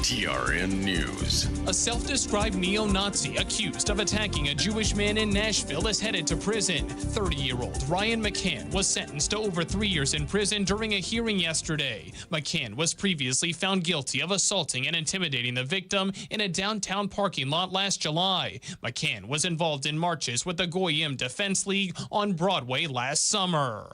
TRN News. A self-described neo-Nazi accused of attacking a Jewish man in Nashville is headed to prison. 30-year-old Ryan McCann was sentenced to over 3 years in prison during a hearing yesterday. McCann was previously found guilty of assaulting and intimidating the victim in a downtown parking lot last July. McCann was involved in marches with the Goyim Defense League on Broadway last summer.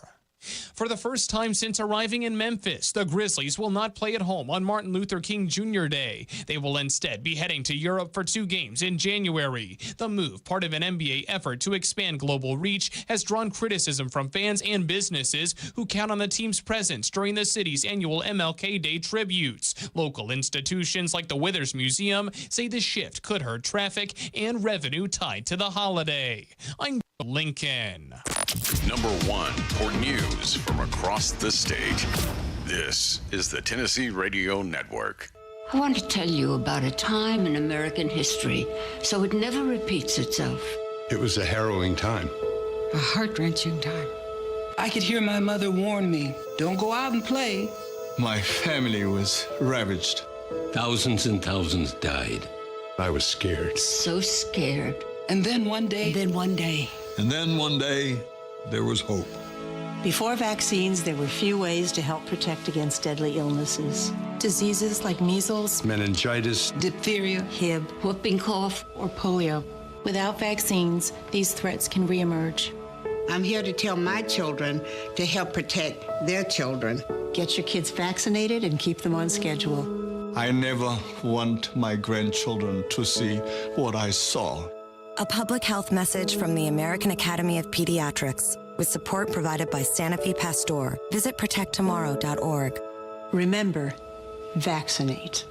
For the first time since arriving in Memphis, the Grizzlies will not play at home on Martin Luther King Jr. Day. They will instead be heading to Europe for 2 games in January. The move, part of an NBA effort to expand global reach, has drawn criticism from fans and businesses who count on the team's presence during the city's annual MLK Day tributes. Local institutions like the Withers Museum say the shift could hurt traffic and revenue tied to the holiday. I'm Lincoln. Number 1 for news from across the state. This is the Tennessee Radio Network. I want to tell you about a time in American history so it never repeats itself. It was a harrowing time. A heart-wrenching time. I could hear my mother warn me, don't go out and play. My family was ravaged. Thousands and thousands died. I was scared. So scared. And then one day... And then one day, there was hope. Before vaccines, there were few ways to help protect against deadly illnesses. Diseases like measles, meningitis, diphtheria, Hib, Whooping cough, or polio. Without vaccines, these threats can reemerge. I'm here to tell my children to help protect their children. Get your kids vaccinated and keep them on schedule. I never want my grandchildren to see what I saw. A public health message from the American Academy of Pediatrics with support provided by Sanofi Pasteur. Visit protecttomorrow.org. Remember, vaccinate.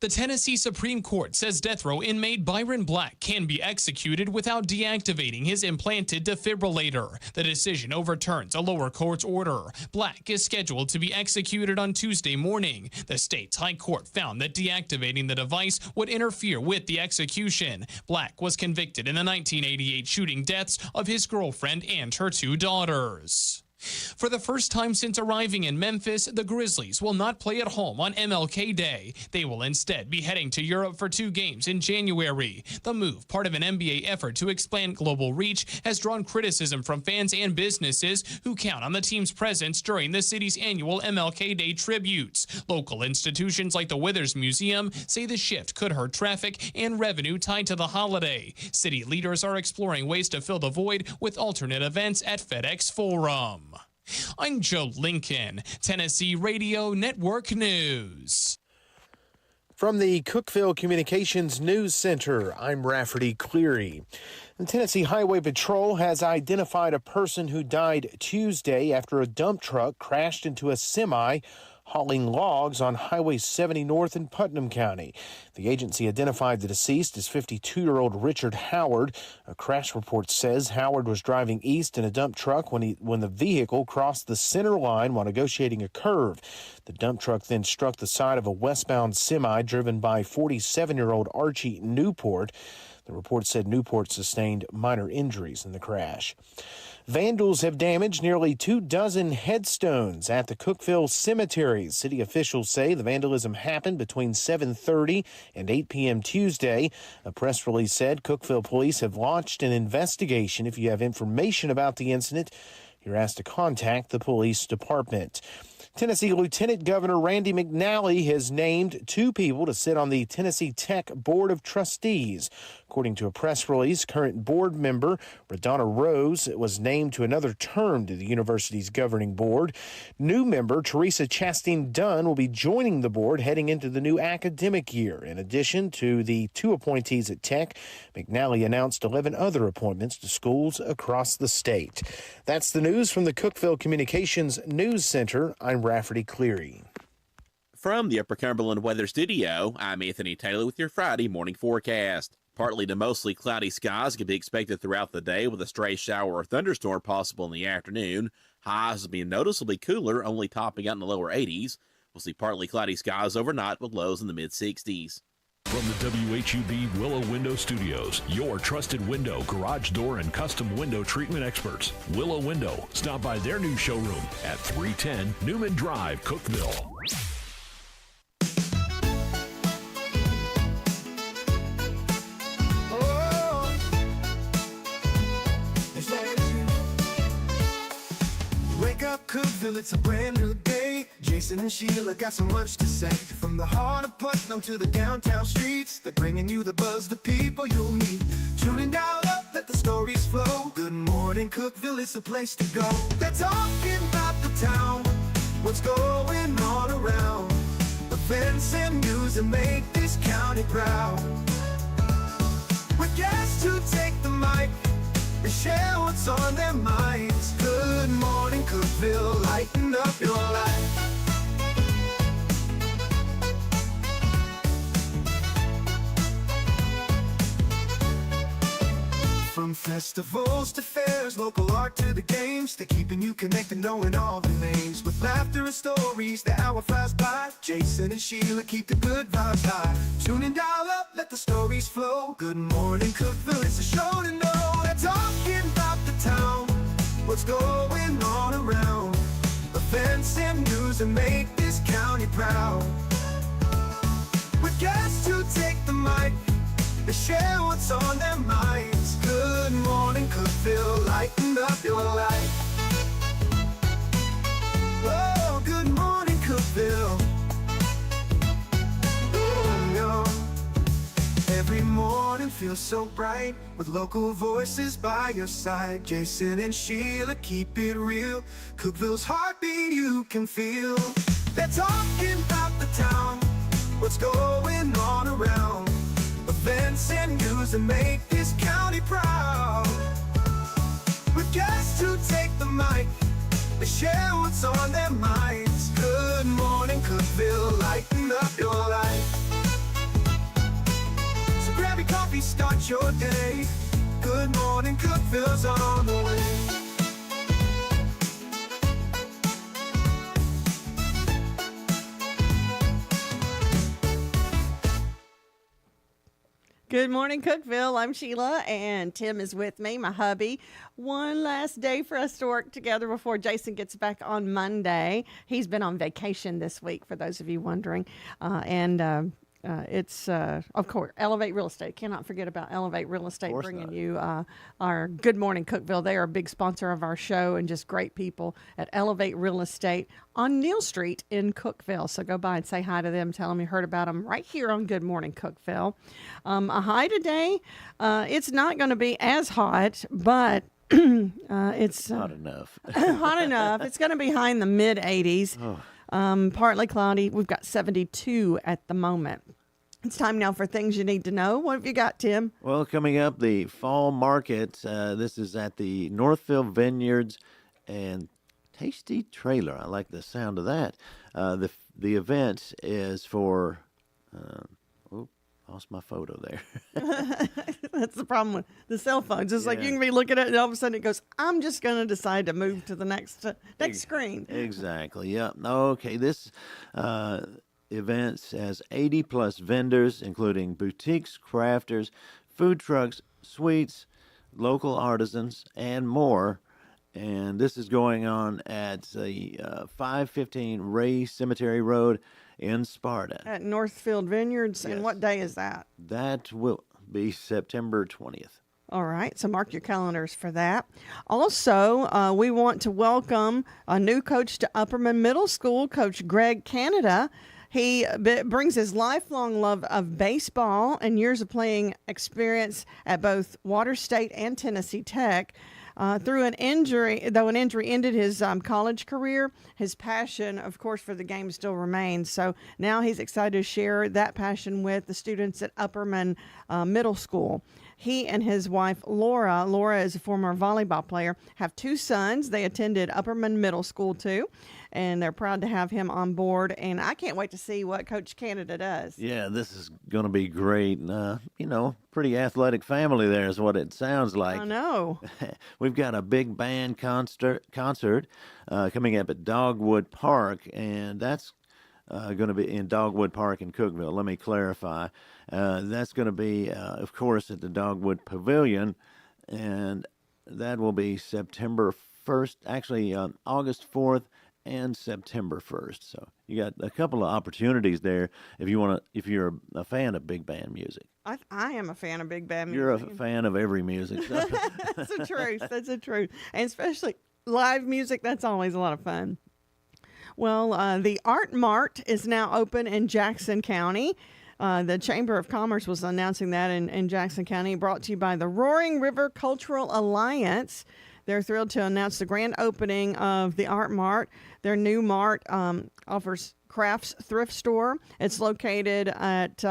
The Tennessee Supreme Court says death row inmate Byron Black can be executed without deactivating his implanted defibrillator. The decision overturns a lower court's order. Black is scheduled to be executed on Tuesday morning. The state's high court found that deactivating the device would interfere with the execution. Black was convicted in the 1988 shooting deaths of his girlfriend and her 2 daughters. For the first time since arriving in Memphis, the Grizzlies will not play at home on MLK Day. They will instead be heading to Europe for 2 games in January. The move, part of an NBA effort to expand global reach, has drawn criticism from fans and businesses who count on the team's presence during the city's annual MLK Day tributes. Local institutions like the Withers Museum say the shift could hurt traffic and revenue tied to the holiday. City leaders are exploring ways to fill the void with alternate events at FedEx Forum. I'm Joe Lincoln, Tennessee Radio Network News. From the Cookeville Communications News Center, I'm Rafferty Cleary. The Tennessee Highway Patrol has identified a person who died Tuesday after a dump truck crashed into a semi hauling logs on Highway 70 North in Putnam County. The agency identified the deceased as 52-year-old Richard Howard. A crash report says Howard was driving east in a dump truck when the vehicle crossed the center line while negotiating a curve. The dump truck then struck the side of a westbound semi driven by 47-year-old Archie Newport. The report said Newport sustained minor injuries in the crash. Vandals have damaged nearly 24 headstones at the Cookeville cemeteries. City officials say the vandalism happened between 7:30 and 8 p.m. Tuesday. A press release said Cookeville police have launched an investigation. If you have information about the incident, you're asked to contact the police department. Tennessee Lieutenant Governor Randy McNally has named 2 people to sit on the Tennessee Tech Board of Trustees. According to a press release, current board member Radonna Rose was named to another term to the university's governing board. New member Teresa Chastain Dunn will be joining the board heading into the new academic year. In addition to the 2 appointees at Tech, McNally announced 11 other appointments to schools across the state. That's the news from the Cookeville Communications News Center. I'm Rafferty Cleary. From the Upper Cumberland Weather Studio, I'm Anthony Taylor with your Friday morning forecast. Partly to mostly cloudy skies can be expected throughout the day with a stray shower or thunderstorm possible in the afternoon. Highs will be noticeably cooler, only topping out in the lower 80s. We'll see partly cloudy skies overnight with lows in the mid-60s. From the WHUB Willow Window Studios, your trusted window, garage door, and custom window treatment experts. Willow Window. Stop by their new showroom at 310 Newman Drive, Cookeville. Cookeville, it's a brand new day. Jason and Sheila got so much to say. From the heart of Putnam to the downtown streets, they're bringing you the buzz, the people you'll meet. Tuning dial up, let the stories flow. Good morning, Cookeville, it's the place to go. They're talking about the town, what's going on around. Events and news that make this county proud. With guests who take the mic, they share what's on their minds. Good morning, Cookeville, lighten up your life. From festivals to fairs, local art to the games, they're keeping you connected, knowing all the names. With laughter and stories, the hour flies by. Jason and Sheila keep the good vibes high. Tune in, dial up, let the stories flow. Good morning, Cookeville, it's a show to know. They're talking about the town, what's going on around. Events and news that make this county proud. With guests who take the mic, they share what's on their minds. Good morning, Cookeville, lighten up your life. Oh, good morning, Cookeville. Oh, no. Every morning feels so bright with local voices by your side. Jason and Sheila keep it real. Cookeville's heartbeat you can feel. They're talking about the town, what's going on around. Events and news that make this county proud. With guests who take the mic, they share what's on their minds. Good morning, Cookeville, lighten up your life. So grab your coffee, start your day. Good morning, Cookeville's on the way. Good morning, Cookeville. I'm Sheila, and Tim is with me, my hubby. One last day for us to work together before Jason gets back on Monday. He's been on vacation this week, for those of you wondering. It's, of course, Elevate Real Estate. Cannot forget about Elevate Real Estate bringing you our Good Morning Cookeville. They are a big sponsor of our show and just great people at Elevate Real Estate on Neal Street in Cookeville. So go by and say hi to them. Tell them you heard about them right here on Good Morning Cookeville. A high today. It's not going to be as hot, but it's hot enough. Hot enough. It's going to be high in the mid 80s. Oh. Partly cloudy. We've got 72 at the moment. It's time now for things you need to know. What have you got, Tim? Well, coming up, the fall market. This is at the Northfield Vineyards and Tasty Trailer. I like the sound of that. The event is for. Lost my photo there. That's the problem with the cell phones. It's like you can be looking at it and all of a sudden it goes, I'm just going to decide to move to the next screen. Exactly. Yeah. Okay. This event has 80 plus vendors, including boutiques, crafters, food trucks, sweets, local artisans, and more. And this is going on at the 515 Ray Cemetery Road in Sparta. At Northfield Vineyards. Yes. And what day is that? That will be September 20th. All right, so mark your calendars for that. Also, we want to welcome a new coach to Upperman Middle School, Coach Greg Canada. He brings his lifelong love of baseball and years of playing experience at both Water State and Tennessee Tech. Through an injury, though an injury ended his college career, his passion, of course, for the game still remains. So now he's excited to share that passion with the students at Upperman Middle School. He and his wife, Laura is a former volleyball player, have two sons. They attended Upperman Middle School, too, and they're proud to have him on board. And I can't wait to see what Coach Canada does. Yeah, this is going to be great. Pretty athletic family there is what it sounds like. I know. We've got a big band concert coming up at Dogwood Park, and that's going to be in Dogwood Park in Cookeville. Let me clarify. That's going to be, of course, at the Dogwood Pavilion, and that will be September 1st, actually August 4th and September 1st. So you got a couple of opportunities there if you're a fan of big band music. I am a fan of big band music. You're a fan of every music. So. That's the truth. That's the truth. And especially live music, that's always a lot of fun. Well, the Art Mart is now open in Jackson County. The Chamber of Commerce was announcing that in Jackson County, brought to you by the Roaring River Cultural Alliance. They're thrilled to announce the grand opening of the Art Mart. Their new mart offers crafts thrift store. It's located at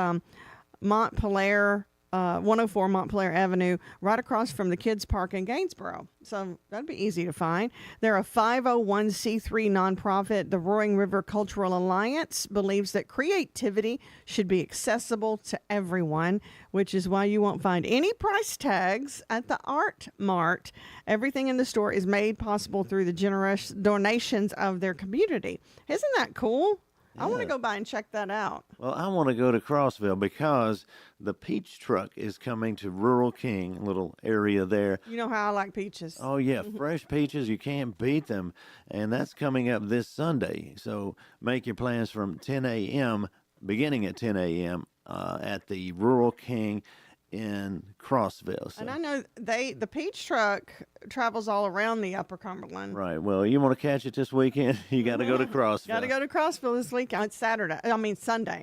Montpelier 104 Montpelier Avenue, right across from the Kids Park in Gainesboro. So that'd be easy to find. They're a 501c3 nonprofit. The Roaring River Cultural Alliance believes that creativity should be accessible to everyone, which is why you won't find any price tags at the Art Mart. Everything in the store is made possible through the generous donations of their community. Isn't that cool? I want to go by and check that out. Well, I want to go to Crossville because the peach truck is coming to Rural King, little area there. You know how I like peaches. Oh, yeah. Fresh peaches, you can't beat them. And that's coming up this Sunday. So make your plans from 10 a.m., beginning at 10 a.m. At the Rural King in Crossville. So. And I know the peach truck travels all around the Upper Cumberland. Right. Well, you want to catch it this weekend, you got to go to Crossville. Got to go to Crossville this weekend. It's Sunday.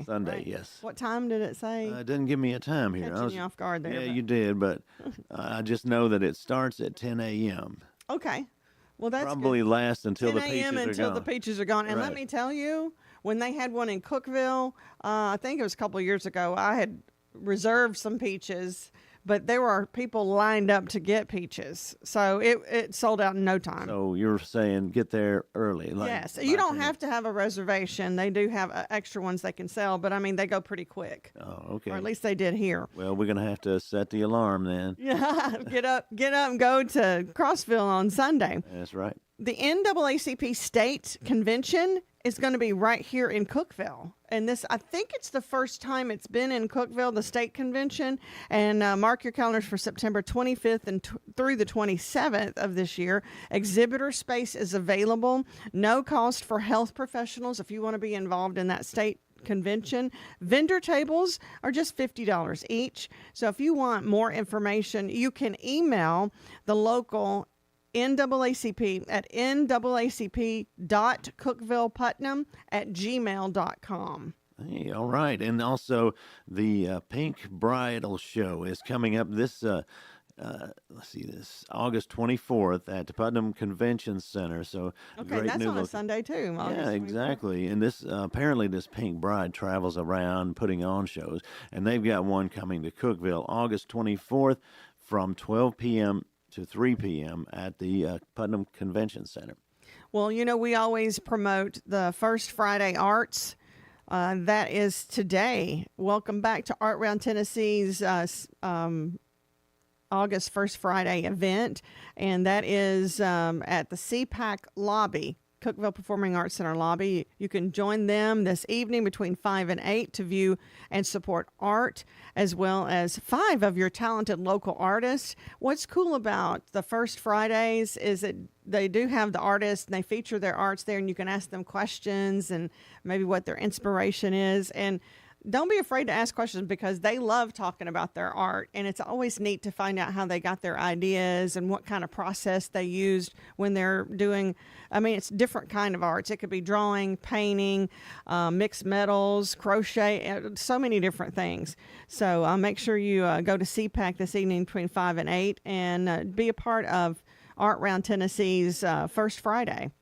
Sunday, right? Yes. What time did it say? It didn't give me a time here. Catching you off guard there. Yeah, you did, but I just know that it starts at 10 a.m. Okay. Well, that's probably good. lasts until the 10 peaches a.m. are until gone. the peaches are gone. And let me tell you, when they had one in Cookeville, I think it was a couple of years ago, I had reserved some peaches, but there were people lined up to get peaches. So it sold out in no time. So you're saying get there early. Yes. You don't have to have a reservation. They do have extra ones they can sell, but I mean, they go pretty quick. Oh, okay. Or at least they did here. Well, we're going to have to set the alarm then. Yeah. Get up and go to Crossville on Sunday. That's right. The NAACP State Convention is going to be right here in Cookeville. And I think it's the first time it's been in Cookeville, the state convention. And mark your calendars for September 25th and through the 27th of this year. Exhibitor space is available. No cost for health professionals if you want to be involved in that state convention. Vendor tables are just $50 each. So if you want more information, you can email the local NAACP at naacp.cookvilleputnam@gmail.com. Hey, all right. And also the Pink Bridal Show is coming up this, this August 24th at the Putnam Convention Center. So okay, that's on a Sunday too. Yeah, exactly. And this apparently this Pink Bride travels around putting on shows, and they've got one coming to Cookeville August 24th from 12 p.m. to 3 p.m. at the Putnam Convention Center. Well, we always promote the First Friday Arts. That is today. Welcome back to Art Round Tennessee's August First Friday event, and that is at the CPAC lobby, Cookeville Performing Arts Center lobby. You can join them this evening between 5 and 8 to view and support art, as well as 5 of your talented local artists. What's cool about the First Fridays is that they do have the artists and they feature their arts there, and you can ask them questions and maybe what their inspiration is. And don't be afraid to ask questions because they love talking about their art, and it's always neat to find out how they got their ideas and what kind of process they used when they're doing, it's different kind of arts. It could be drawing, painting, mixed metals, crochet, so many different things. So make sure you go to CPAC this evening between 5 and 8 and be a part of Art Round Tennessee's First Friday.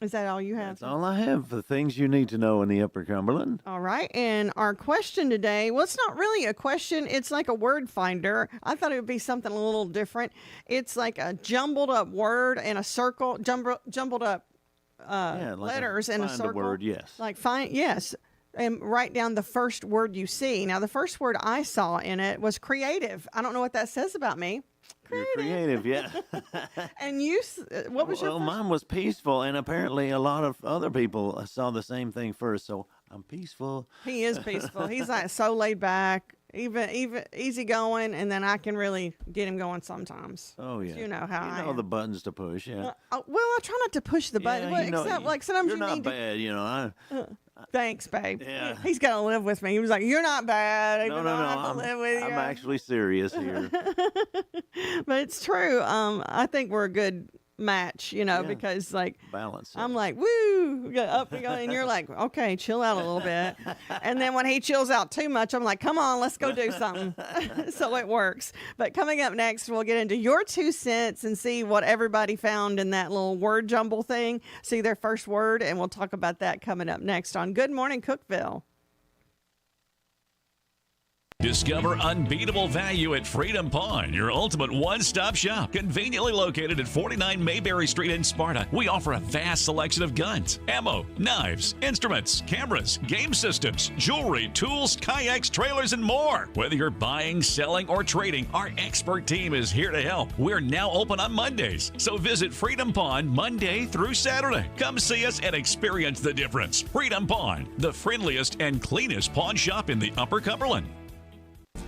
Is that all you have? That's all I have for the things you need to know in the Upper Cumberland. All right. And our question today, well, it's not really a question. It's like a word finder. I thought it would be something a little different. It's like a jumbled up word and a circle, jumbled up letters in a circle. Find a word, yes. Yes. And write down the first word you see. Now, the first word I saw in it was creative. I don't know what that says about me. You're creative, yeah. And you, what was your first? Mine was peaceful, and apparently a lot of other people saw the same thing first, so I'm peaceful. He is peaceful. He's like so laid back, even easygoing, and then I can really get him going sometimes. Oh, yeah. You know how I know the buttons to push, yeah. Well, I try not to push the button, except like sometimes you're you need not bad, Thanks, babe. Yeah. He's got to live with me. He was like, "You're not bad. No. I have to live with you." I'm actually serious here. But it's true. I think we're a good match, because like balance. I'm like, woo, up we go, and you're like, okay, chill out a little bit. And then when he chills out too much, I'm like, come on, let's go do something. So it works. But coming up next, we'll get into your 2 cents and see what everybody found in that little word jumble thing. See their first word, and we'll talk about that coming up next on Good Morning Cookeville. Discover unbeatable value at Freedom Pawn, your ultimate one-stop shop. Conveniently located at 49 Mayberry Street in Sparta, we offer a vast selection of guns, ammo, knives, instruments, cameras, game systems, jewelry, tools, kayaks, trailers, and more. Whether you're buying, selling, or trading, our expert team is here to help. We're now open on Mondays, so visit Freedom Pawn Monday through Saturday. Come see us and experience the difference. Freedom Pawn, the friendliest and cleanest pawn shop in the Upper Cumberland.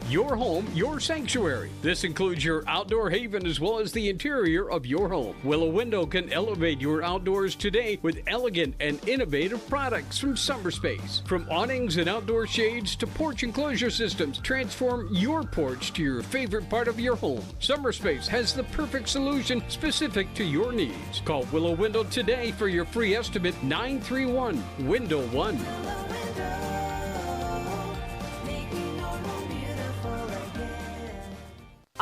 Your home, your sanctuary. This includes your outdoor haven as well as the interior of your home. Willow Window can elevate your outdoors today with elegant and innovative products from SummerSpace. From awnings and outdoor shades to porch enclosure systems, transform your porch to your favorite part of your home. SummerSpace has the perfect solution specific to your needs. Call Willow Window today for your free estimate, 931-WINDOW-1.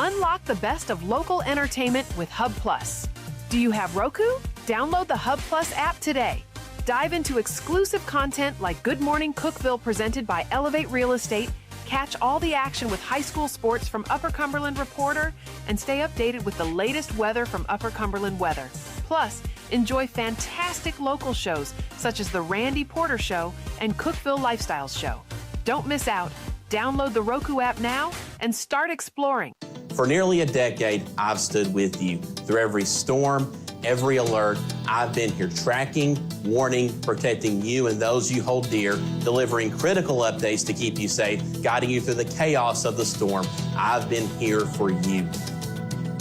Unlock the best of local entertainment with Hub Plus. Do you have Roku? Download the Hub Plus app today. Dive into exclusive content like Good Morning Cookeville presented by Elevate Real Estate, catch all the action with high school sports from Upper Cumberland Reporter, and stay updated with the latest weather from Upper Cumberland Weather. Plus, enjoy fantastic local shows such as The Randy Porter Show and Cookeville Lifestyles Show. Don't miss out. Download the Roku app now and start exploring. For nearly a decade, I've stood with you. Through every storm, every alert, I've been here tracking, warning, protecting you and those you hold dear, delivering critical updates to keep you safe, guiding you through the chaos of the storm. I've been here for you.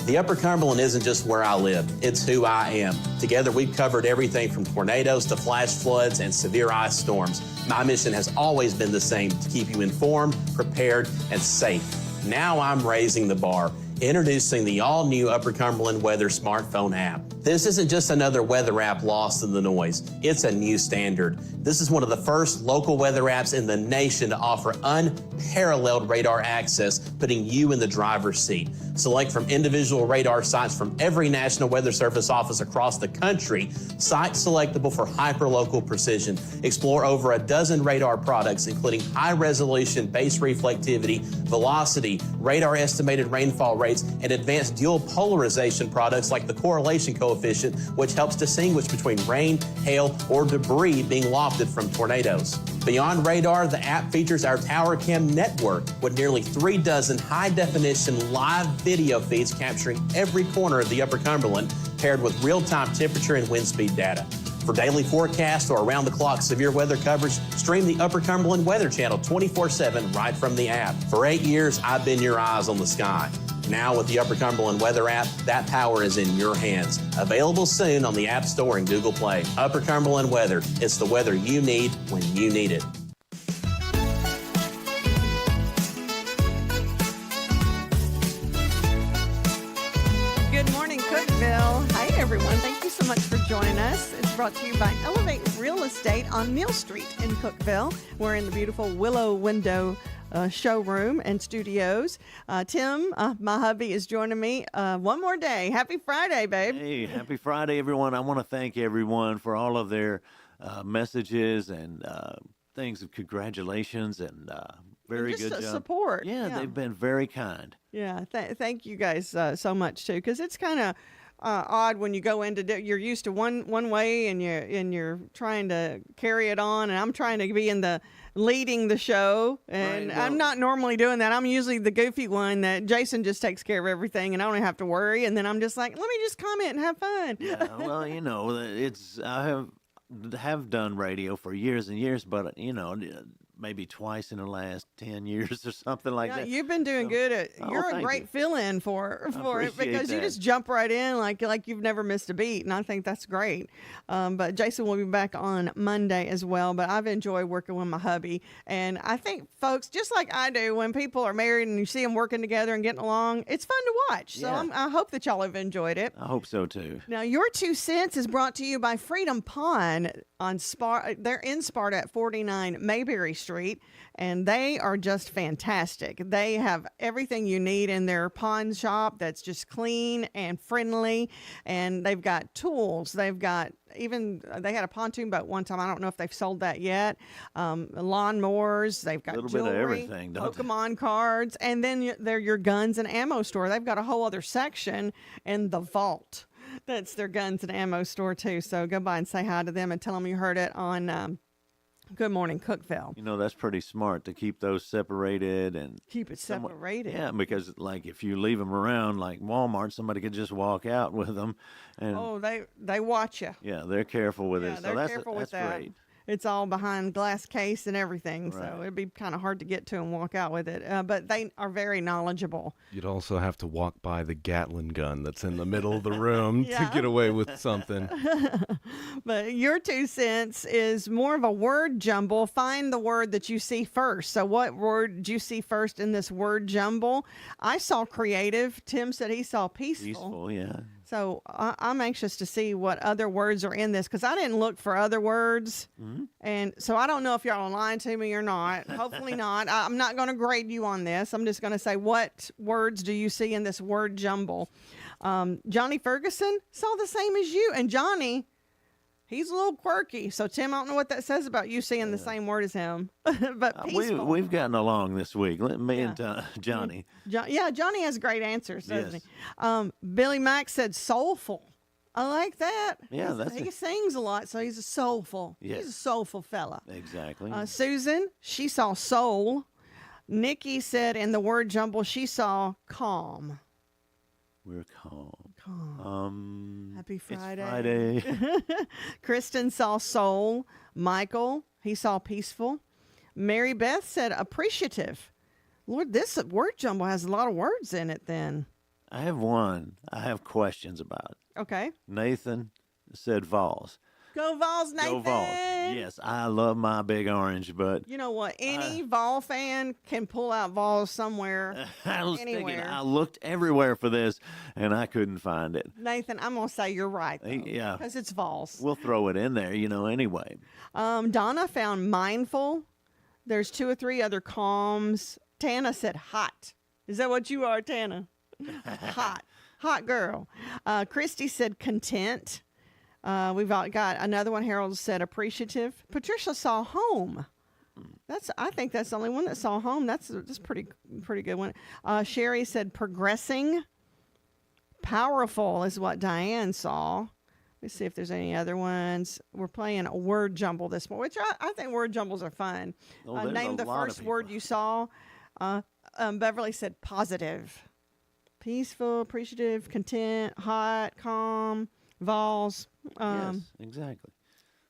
The Upper Cumberland isn't just where I live, it's who I am. Together, we've covered everything from tornadoes to flash floods and severe ice storms. My mission has always been the same, to keep you informed, prepared, and safe. Now I'm raising the bar, introducing the all-new Upper Cumberland Weather smartphone app. This isn't just another weather app lost in the noise. It's a new standard. This is one of the first local weather apps in the nation to offer unparalleled radar access, putting you in the driver's seat. Select from individual radar sites from every National Weather Service office across the country, sites selectable for hyper-local precision. Explore over a dozen radar products, including high-resolution base reflectivity, velocity, radar estimated rainfall rates, and advanced dual polarization products like the correlation coefficient, which helps distinguish between rain, hail, or debris being wafted from tornadoes. Beyond radar, the app features our Tower Cam network with nearly 3 dozen high-definition live video feeds capturing every corner of the Upper Cumberland, paired with real-time temperature and wind speed data. For daily forecast or around-the-clock severe weather coverage, stream the Upper Cumberland Weather Channel 24/7 right from the app. For 8 years, I've been your eyes on the sky. Now with the Upper Cumberland Weather app, that power is in your hands. Available soon on the App Store and Google Play. Upper Cumberland Weather. It's the weather you need when you need it. Good morning, Cookeville. Hi, everyone. Thank you so much for joining us. It's brought to you by Elevate Real Estate on Mill Street in Cookeville. We're in the beautiful Willow Window showroom and studios. Tim, my hubby, is joining me one more day. Happy Friday, babe. Hey, happy Friday, everyone. I want to thank everyone for all of their messages and things of congratulations and very just good job. Support. Yeah, they've been very kind. Yeah, thank you guys so much too, because it's kind of odd when you go into you're used to one way and you're trying to carry it on, and I'm trying to be in the leading the show, and right, well, I'm not normally doing that. I'm usually the goofy one that Jason just takes care of everything, and I don't have to worry. And then I'm just like, let me just comment and have fun. Yeah, well, I have done radio for years and years, but maybe twice in the last 10 years or something like that. You've been doing good at. You're a great fill-in for it because you just jump right in like you've never missed a beat, and I think that's great. But Jason will be back on Monday as well. But I've enjoyed working with my hubby, and I think folks, just like I do, when people are married and you see them working together and getting along, it's fun to watch. So I hope that y'all have enjoyed it. I hope so too. Now, your 2 cents is brought to you by Freedom Pond on Sparta. They're in Sparta at 49 Mayberry Street, and they are just fantastic. They have everything you need in their pond shop that's just clean and friendly, and they've got tools. They've got they had a pontoon boat one time. I don't know if they've sold that yet. Lawnmowers. They've got little jewelry, bit of everything, don't they? Pokemon cards, and then they're your guns and ammo store. They've got a whole other section in the vault. That's their guns and ammo store too. So go by and say hi to them and tell them you heard it on Good Morning Cookeville. You know, that's pretty smart to keep those separated and keep it separated. Yeah, because like if you leave them around like Walmart, somebody could just walk out with them. And they watch you. Yeah, they're careful with it. They're So careful with that's that. great. It's all behind glass case and everything, Right. so it'd be kind of hard to get to and walk out with it. But they are very knowledgeable. You'd also have to walk by the Gatling gun that's in the middle of the room Yeah. to get away with something. But your 2 cents is more of a word jumble. Find the word that you see first. So what word did you see first in this word jumble? I saw creative. Tim said he saw peaceful. Peaceful, yeah. So I'm anxious to see what other words are in this because I didn't look for other words. Mm-hmm. And so I don't know if y'all are lying to me or not. Hopefully not. I'm not going to grade you on this. I'm just going to say, what words do you see in this word jumble? Johnny Ferguson saw the same as you. And Johnny, he's a little quirky. So, Tim, I don't know what that says about you seeing the same word as him. But peaceful. We've gotten along this week. Me and Johnny. Johnny has great answers, doesn't Yes. he? Billy Mack said soulful. I like that. Yeah, he sings a lot, so he's a soulful. Yes. He's a soulful fella. Exactly. Susan, she saw soul. Nikki said in the word jumble, she saw calm. We're calm. Happy Friday. It's Friday. Kristen saw soul. Michael, he saw peaceful. Mary Beth said appreciative. Lord, this word jumble has a lot of words in it then. I have one I have questions about. Okay. Nathan said Vols. Go Vols, Nathan. Go Vols. Yes, I love my big orange, but You know what? Any Vol fan can pull out Vols somewhere, I was anywhere. thinking, I looked everywhere for this, and I couldn't find it. Nathan, I'm going to say you're right, though, Yeah. because it's Vols. We'll throw it in there, anyway. Donna found mindful. There's 2 or 3 other calms. Tana said hot. Is that what you are, Tana? Hot girl. Christy said content. We've got another one. Harold said appreciative. Patricia saw home. I think that's the only one that saw home. That's pretty good one. Sherry said progressing. Powerful is what Diane saw. Let's see if there's any other ones. We're playing a word jumble this morning, which I think word jumbles are fun. Name the first word you saw. Beverly said positive. Peaceful, appreciative, content, hot, calm, Vols. Yes, exactly.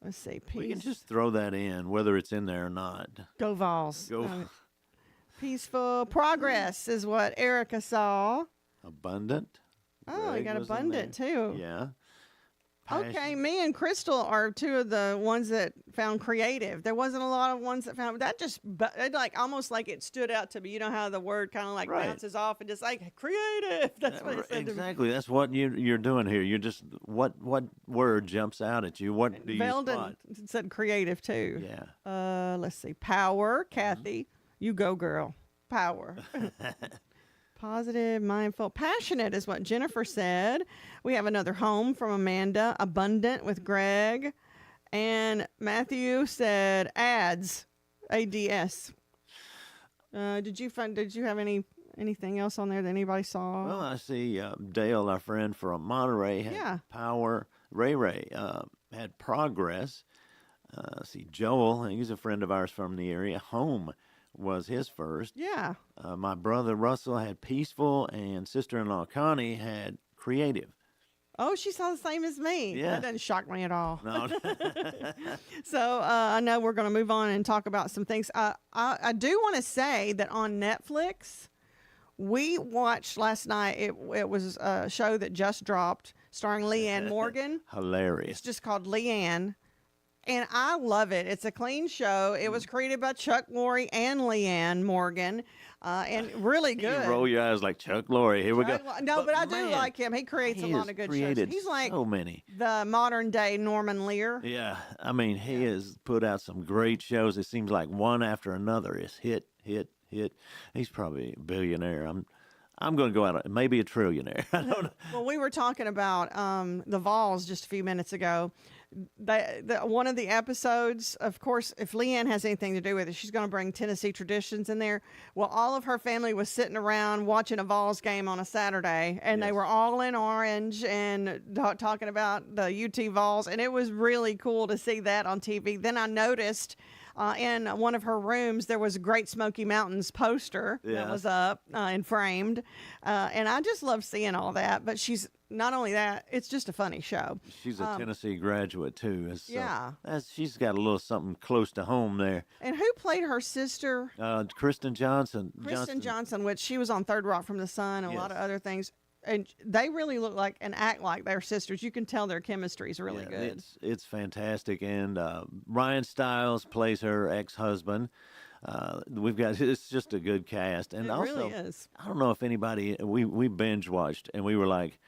Let's see. Peace. We can just throw that in, whether it's in there or not. Go Vols. Go. Peaceful, progress is what Erica saw. Abundant. Oh, you Greg got was in abundant there. too. Yeah. Okay, me and Crystal are 2 of the ones that found creative. There wasn't a lot of ones that found that. It almost like it stood out to me. You know how the word kind of like bounces off and just like creative. That's what it said to me. Exactly. That's what you're doing here. You're just what word jumps out at you? What do you Veldon spot? said creative too. Yeah. Let's see. Power, Kathy. You go, girl. Power. Positive, mindful, passionate is what Jennifer said. We have another home from Amanda. Abundant with Greg. And Matthew said ads. ADS. Did you have anything else on there that anybody saw? Well, I see Dale, our friend from Monterey, had power. Ray had progress. See, Joel, he's a friend of ours from the area. Home was his first. Yeah. My brother Russell had peaceful, and sister-in-law Connie had creative. Oh, she saw the same as me. Yeah. That doesn't shock me at all. No. So I know we're going to move on and talk about some things. I do want to say that on Netflix, we watched last night. It was a show that just dropped starring Leanne Morgan. Hilarious. It's just called Leanne. And I love it. It's a clean show. It was created by Chuck Lorre and Leanne Morgan, and really good. You roll your eyes like Chuck Lorre. Here we go. No, but I do like him. He creates a He lot has of good shows. created He's like so many. the modern day Norman Lear. Yeah, I mean, he has put out some great shows. It seems like one after another is hit. He's probably a billionaire. I'm going to go out maybe a trillionaire. I don't know. Well, we were talking about the Vols just a few minutes ago. One of the episodes, of course, if Leanne has anything to do with it, she's going to bring Tennessee traditions in there. Well, all of her family was sitting around watching a Vols game on a Saturday, and they were all in orange and talking about the UT Vols, and it was really cool to see that on TV. Then I noticed in one of her rooms, there was a Great Smoky Mountains poster that was up and framed. And I just love seeing all that. But she's not only that, it's just a funny show. She's a Tennessee graduate, too. So yeah. She's got a little something close to home there. And who played her sister? Kristen Johnson. Kristen Johnson, which she was on Third Rock from the Sun and a lot of other things. And they really look like and act like they're sisters. You can tell their chemistry is really good. It's fantastic. And Ryan Stiles plays her ex-husband. It's just a good cast. And it also, really is. I don't know if anybody, we binge watched and we were like,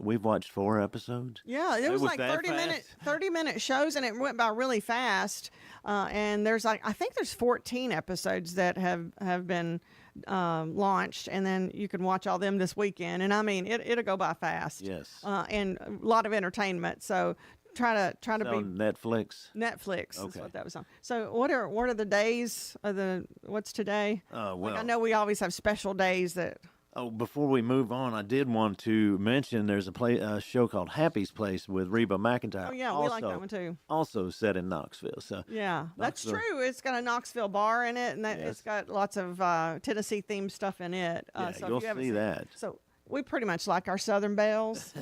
we've watched 4 episodes. Yeah, it was like 30-minute shows, and it went by really fast. And there's I think there's 14 episodes that have been launched, and then you can watch all them this weekend. And I mean, it'll go by fast. Yes. And a lot of entertainment. So try to be on Netflix. Netflix Okay. is what that was on. So what are the days of what's today? Well, I know we always have special days that. Oh, before we move on, I did want to mention there's a show called Happy's Place with Reba McEntire. Oh yeah, we like that one too. Also set in Knoxville. So yeah, that's true. It's got a Knoxville bar in it, and it's got lots of Tennessee themed stuff in it. So you'll see that. So we pretty much like our Southern Belles.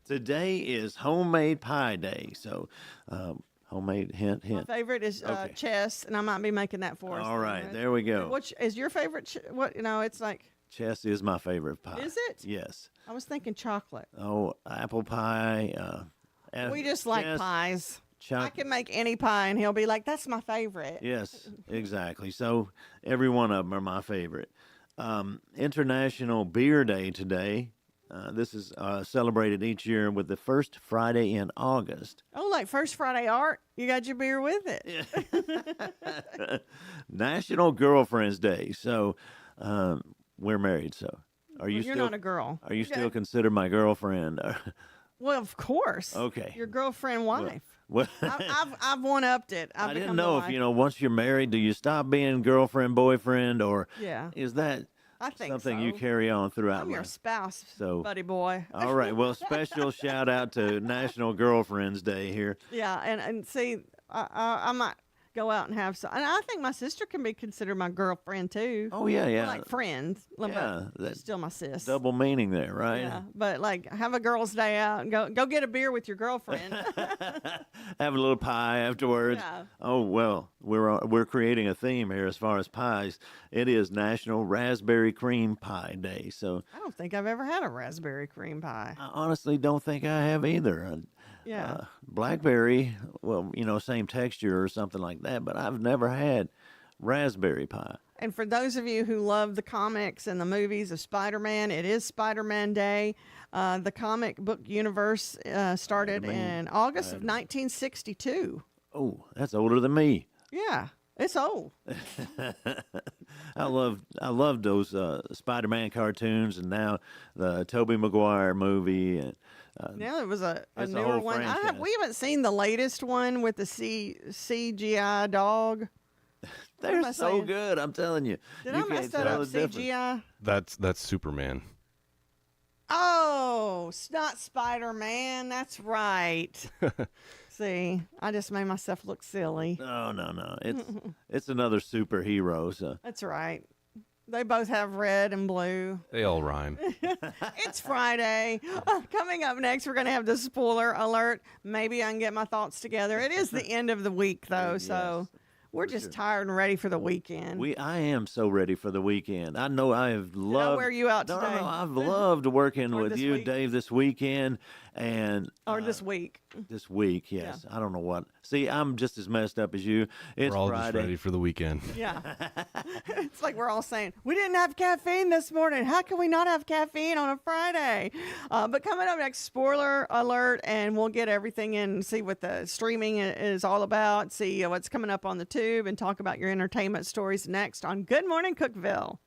Today is Homemade Pie Day. So homemade, hint. My favorite is Chess, and I might be making that for us. All right, there we go. Which is your favorite? It's like. Chess is my favorite pie. Is it? Yes. I was thinking chocolate. Oh, apple pie. We just like pies. I can make any pie, and he'll be like, "That's my favorite." Yes, exactly. So every one of them are my favorite. International Beer Day today. This is celebrated each year with the first Friday in August. Oh, like First Friday Art? You got your beer with it. National Girlfriend's Day. So we're married. So you're not a girl. Are you still considered my girlfriend? Well, of course. Okay. Your girlfriend wife. Well, I've one-upped it. I didn't know if, once you're married, do you stop being girlfriend, boyfriend, or is that I think something so. you carry on throughout I'm your life? spouse, So, buddy boy. All right. Well, special shout out to National Girlfriend's Day here. Yeah, and see, I might go out and have some. And I think my sister can be considered my girlfriend too. Oh yeah. We're like friends. Yeah, that's still my sis. Double meaning there, right? Yeah, but like have a girls' day out and go get a beer with your girlfriend. Have a little pie afterwards. Yeah. Oh well, we're creating a theme here as far as pies. It is National Raspberry Cream Pie Day. So I don't think I've ever had a raspberry cream pie. I honestly don't think I have either. Yeah. Blackberry, well, same texture or something like that, but I've never had raspberry pie. And for those of you who love the comics and the movies of Spider-Man, it is Spider-Man Day. The comic book universe started in August of 1962. Oh, that's older than me. Yeah, it's old. I love those Spider-Man cartoons, and now the Tobey Maguire movie, and now there was a it's a newer whole one. franchise. We haven't seen the latest one with the CGI dog. They're so good. I'm telling you. Did You I mess can't that tell up? the difference. CGI. That's Superman. Oh, it's not Spider-Man. That's right. See, I just made myself look silly. No. It's another superhero. So That's right. They both have red and blue. They all rhyme. It's Friday. Coming up next, we're going to have the spoiler alert. Maybe I can get my thoughts together. It is the end of the week, though, so we're just tired and ready for the weekend. I am so ready for the weekend. I know I have loved. Did I wear you out today? No, I've loved working with you, week? Dave, this weekend. Or this week. This week, yes. Yeah. I don't know what. See, I'm just as messed up as you. It's we're all Friday. just ready for the weekend. Yeah. It's like we're all saying, we didn't have caffeine this morning. How can we not have caffeine on a Friday? But coming up next, spoiler alert, and we'll get everything in and see what the streaming is all about, see what's coming up on the tube, and talk about your entertainment stories next on Good Morning Cookeville.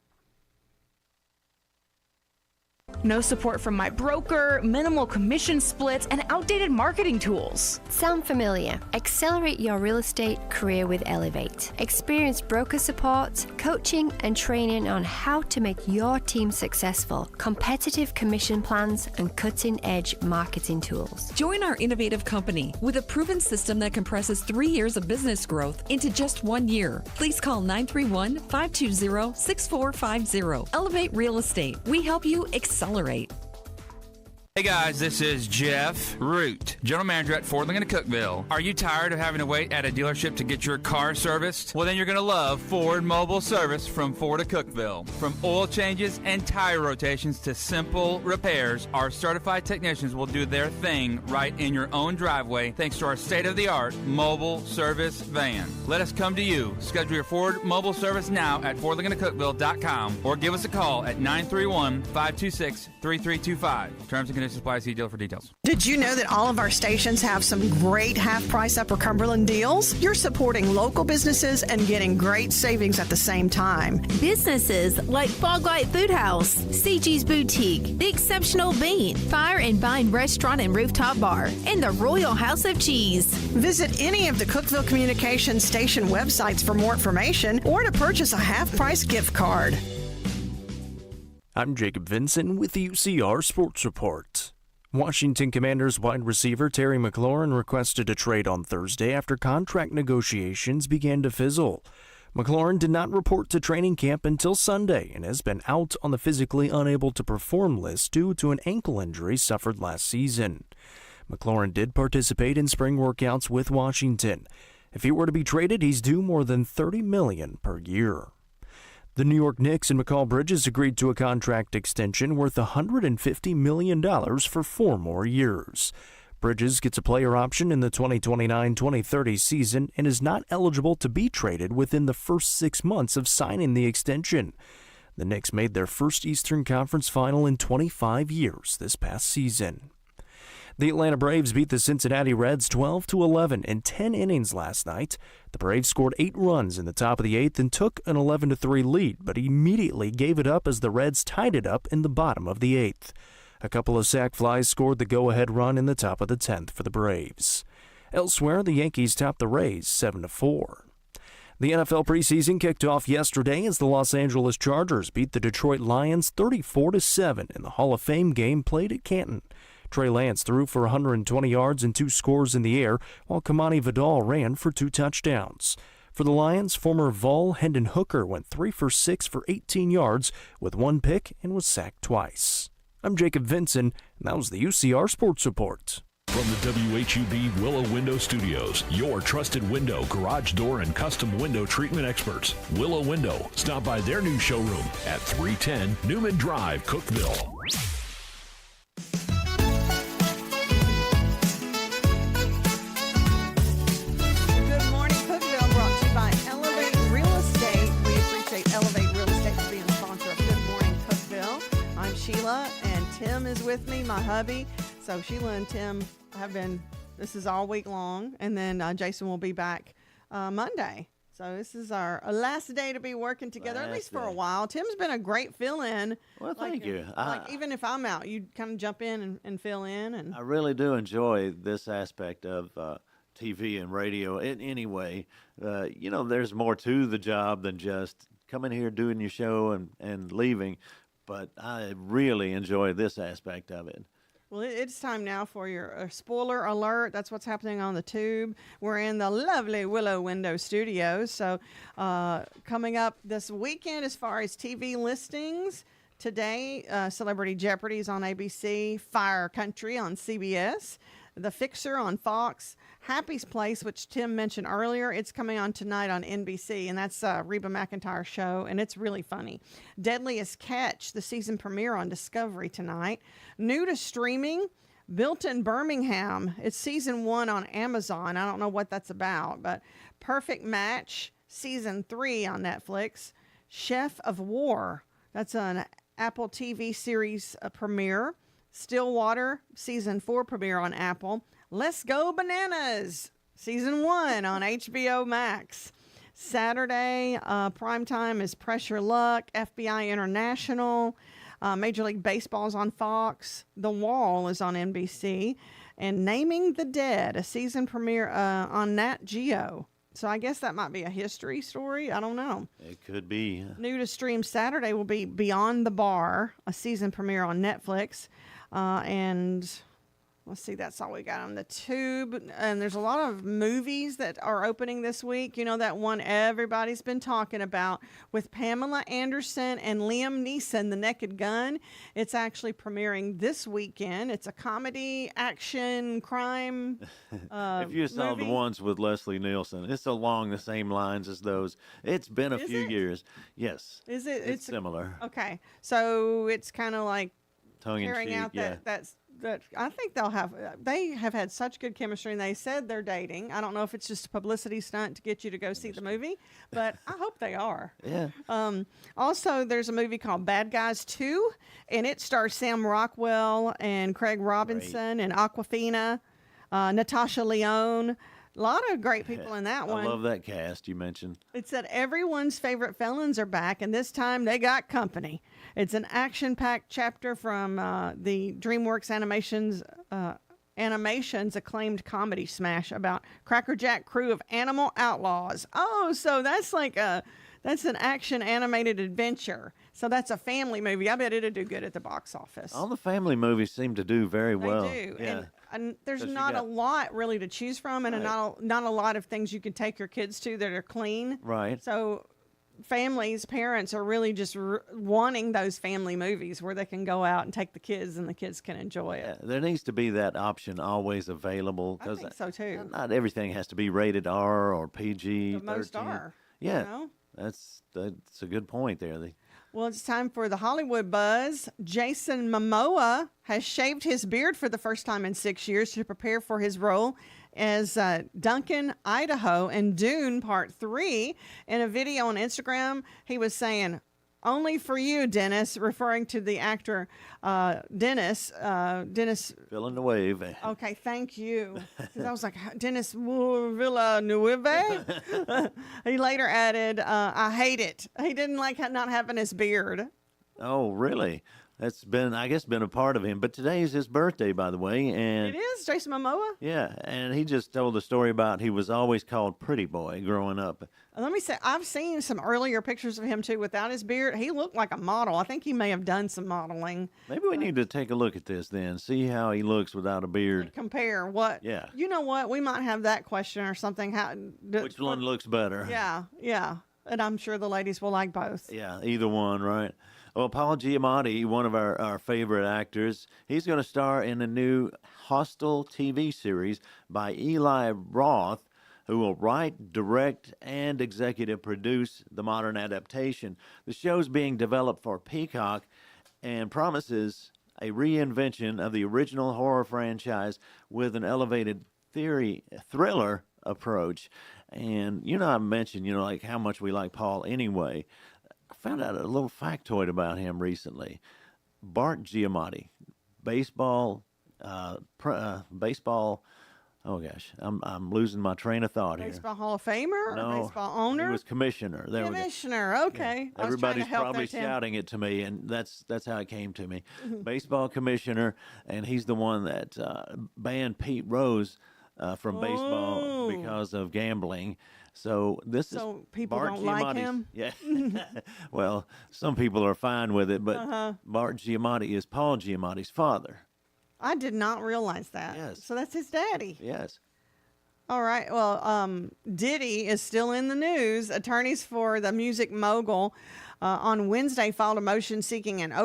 No support from my broker, minimal commission splits, and outdated marketing tools. Sound familiar? Accelerate your real estate career with Elevate. Experience broker support, coaching, and training on how to make your team successful, competitive commission plans, and cutting-edge marketing tools. Join our innovative company with a proven system that compresses 3 years of business growth into just 1 year. Please call 931-520-6450. Elevate Real Estate. We help you accelerate. Hey guys, this is Jeff Root, General Manager at Ford Lincoln of Cookeville. Are you tired of having to wait at a dealership to get your car serviced? Well, then you're going to love Ford Mobile Service from Ford of Cookeville. From oil changes and tire rotations to simple repairs, our certified technicians will do their thing right in your own driveway thanks to our state-of-the-art mobile service van. Let us come to you. Schedule your Ford Mobile Service now at FordLincolnofCookeville.com or give us a call at 931-526-3325. Terms and conditions apply. See dealer for details. Did you know that all of our stations have some great half-price Upper Cumberland deals? You're supporting local businesses and getting great savings at the same time. Businesses like Fog Light Food House, CG's Boutique, The Exceptional Bean, Fire and Vine Restaurant and Rooftop Bar, and the Royal House of Cheese. Visit any of the Cookeville Communications station websites for more information or to purchase a half-price gift card. I'm Jacob Vinson with the UCR Sports Report. Washington Commanders wide receiver Terry McLaurin requested a trade on Thursday after contract negotiations began to fizzle. McLaurin did not report to training camp until Sunday and has been out on the physically unable to perform list due to an ankle injury suffered last season. McLaurin did participate in spring workouts with Washington. If he were to be traded, he's due more than $30 million per year. The New York Knicks and McCall Bridges agreed to a contract extension worth $150 million for 4 more years. Bridges gets a player option in the 2029-2030 season and is not eligible to be traded within the first 6 months of signing the extension. The Knicks made their first Eastern Conference final in 25 years this past season. The Atlanta Braves beat the Cincinnati Reds 12-11 in 10 innings last night. The Braves scored 8 runs in the top of the 8th and took an 11-3 lead, but immediately gave it up as the Reds tied it up in the bottom of the 8th. A couple of sac flies scored the go-ahead run in the top of the 10th for the Braves. Elsewhere, the Yankees topped the Rays 7-4. The NFL preseason kicked off yesterday as the Los Angeles Chargers beat the Detroit Lions 34-7 in the Hall of Fame game played at Canton. Trey Lance threw for 120 yards and 2 scores in the air, while Kamani Vidal ran for 2 touchdowns. For the Lions, former Vol Hendon Hooker went 3 for 6 for 18 yards with 1 pick and was sacked twice. I'm Jacob Vinson, and that was the UCR Sports Report. From the WHUB Willow Window Studios, your trusted window, garage door, and custom window treatment experts. Willow Window. Stop by their new showroom at 310 Newman Drive, Cookeville. Sheila and Tim is with me, my hubby. So Sheila and Tim have been, this is all week long. And then Jason will be back Monday. So this is our last day to be working together, at least for a while. Tim's been a great fill-in. Well, thank you. Even if I'm out, you kind of jump in and fill in. And I really do enjoy this aspect of TV and radio. Anyway, there's more to the job than just coming here, doing your show, and leaving. But I really enjoy this aspect of it. Well, it's time now for your spoiler alert. That's what's happening on the tube. We're in the lovely Willow Window Studios. So coming up this weekend as far as TV listings, today Celebrity Jeopardy is on ABC, Fire Country on CBS, The Fixer on Fox, Happy's Place, which Tim mentioned earlier, it's coming on tonight on NBC, and that's Reba McEntire's show, and it's really funny. Deadliest Catch, the season premiere on Discovery tonight. New to streaming, Built in Birmingham. It's season 1 on Amazon. I don't know what that's about, but Perfect Match, season 3 on Netflix. Chef of War, that's an Apple TV series premiere. Stillwater, season 4 premiere on Apple. Let's Go Bananas, season 1 on HBO Max. Saturday, primetime is Pressure Luck, FBI International. Major League Baseball is on Fox. The Wall is on NBC. And Naming the Dead, a season premiere on Nat Geo. So I guess that might be a history story. I don't know. It could be. New to stream Saturday will be Beyond the Bar, a season premiere on Netflix. And let's see, that's all we got on the tube. And there's a lot of movies that are opening this week. You know, that one everybody's been talking about with Pamela Anderson and Liam Neeson, The Naked Gun. It's actually premiering this weekend. It's a comedy, action, crime If you saw movie. the ones with Leslie Nielsen, it's along the same lines as those. It's been a Is few it? years. Yes. Is it? It's similar. Okay. So it's kind of like Tongue in carrying cheek, out yeah. that I think they have had such good chemistry, and they said they're dating. I don't know if it's just a publicity stunt to get you to go see the movie, but I hope they are. Yeah. Also, there's a movie called Bad Guys 2, and it stars Sam Rockwell and Craig Robinson and Awkwafina, Natasha Lyonne. A lot of great people in that one. I love that cast you mentioned. It said everyone's favorite felons are back, and this time they got company. It's an action-packed chapter from the DreamWorks Animations acclaimed comedy smash about Crackerjack crew of animal outlaws. Oh, so that's like that's an action animated adventure. So that's a family movie. I bet it'll do good at the box office. All the family movies seem to do very well. They do. Yeah. And there's 'Cause you not a got- lot really to choose from, and not a lot of things you can take your kids to that are clean. Right. So families, parents are really just wanting those family movies where they can go out and take the kids and the kids can enjoy it. There needs to be that option always available. I think so too. Not everything has to be rated R or PG. But most 13. are. Yeah. You know? That's a good point there. Well, it's time for the Hollywood buzz. Jason Momoa has shaved his beard for the first time in 6 years to prepare for his role as Duncan Idaho in Dune Part 3. In a video on Instagram, he was saying, "Only for you, Dennis," referring to the actor Dennis. Filling the wave. Okay, thank you. 'Cause I was like, Dennis Villeneuve. He later added, "I hate it." He didn't like not having his beard. Oh, really? That's been, I guess, been a part of him. But today's his birthday, by the way. And It is Jason Momoa. yeah, and he just told the story about he was always called Pretty Boy growing up. Let me say, I've seen some earlier pictures of him too without his beard. He looked like a model. I think he may have done some modeling. Maybe we need to take a look at this then, see how he looks without a beard. Compare what? Yeah. You know what? We might have that question or something. Which one looks better? Yeah, yeah. And I'm sure the ladies will like both. Yeah, either one, right? Well, Paul Giamatti, one of our favorite actors, he's going to star in a new Hostel TV series by Eli Roth, who will write, direct, and executive produce the modern adaptation. The show's being developed for Peacock and promises a reinvention of the original horror franchise with an elevated thriller approach. And, I mentioned, like how much we like Paul anyway. I found out a little factoid about him recently. Bart Giamatti, baseball, oh gosh, I'm losing my train of thought here. Baseball Hall of Famer? No, Or baseball owner? He was commissioner. There we go. Commissioner, okay. I was trying to Everybody's help probably there, Tim. shouting it to me, and that's how it came to me. Baseball commissioner, and he's the one that banned Pete Rose from baseball because of gambling. So So people Bart don't like Giamatti's- him? Yeah. Well, some people are fine with it, but Bart Giamatti is Paul Giamatti's father. I did not realize that. Yes. So that's his daddy. Yes. All right. Well, Diddy is still in the news. Attorneys for the music mogul on Wednesday filed a motion seeking to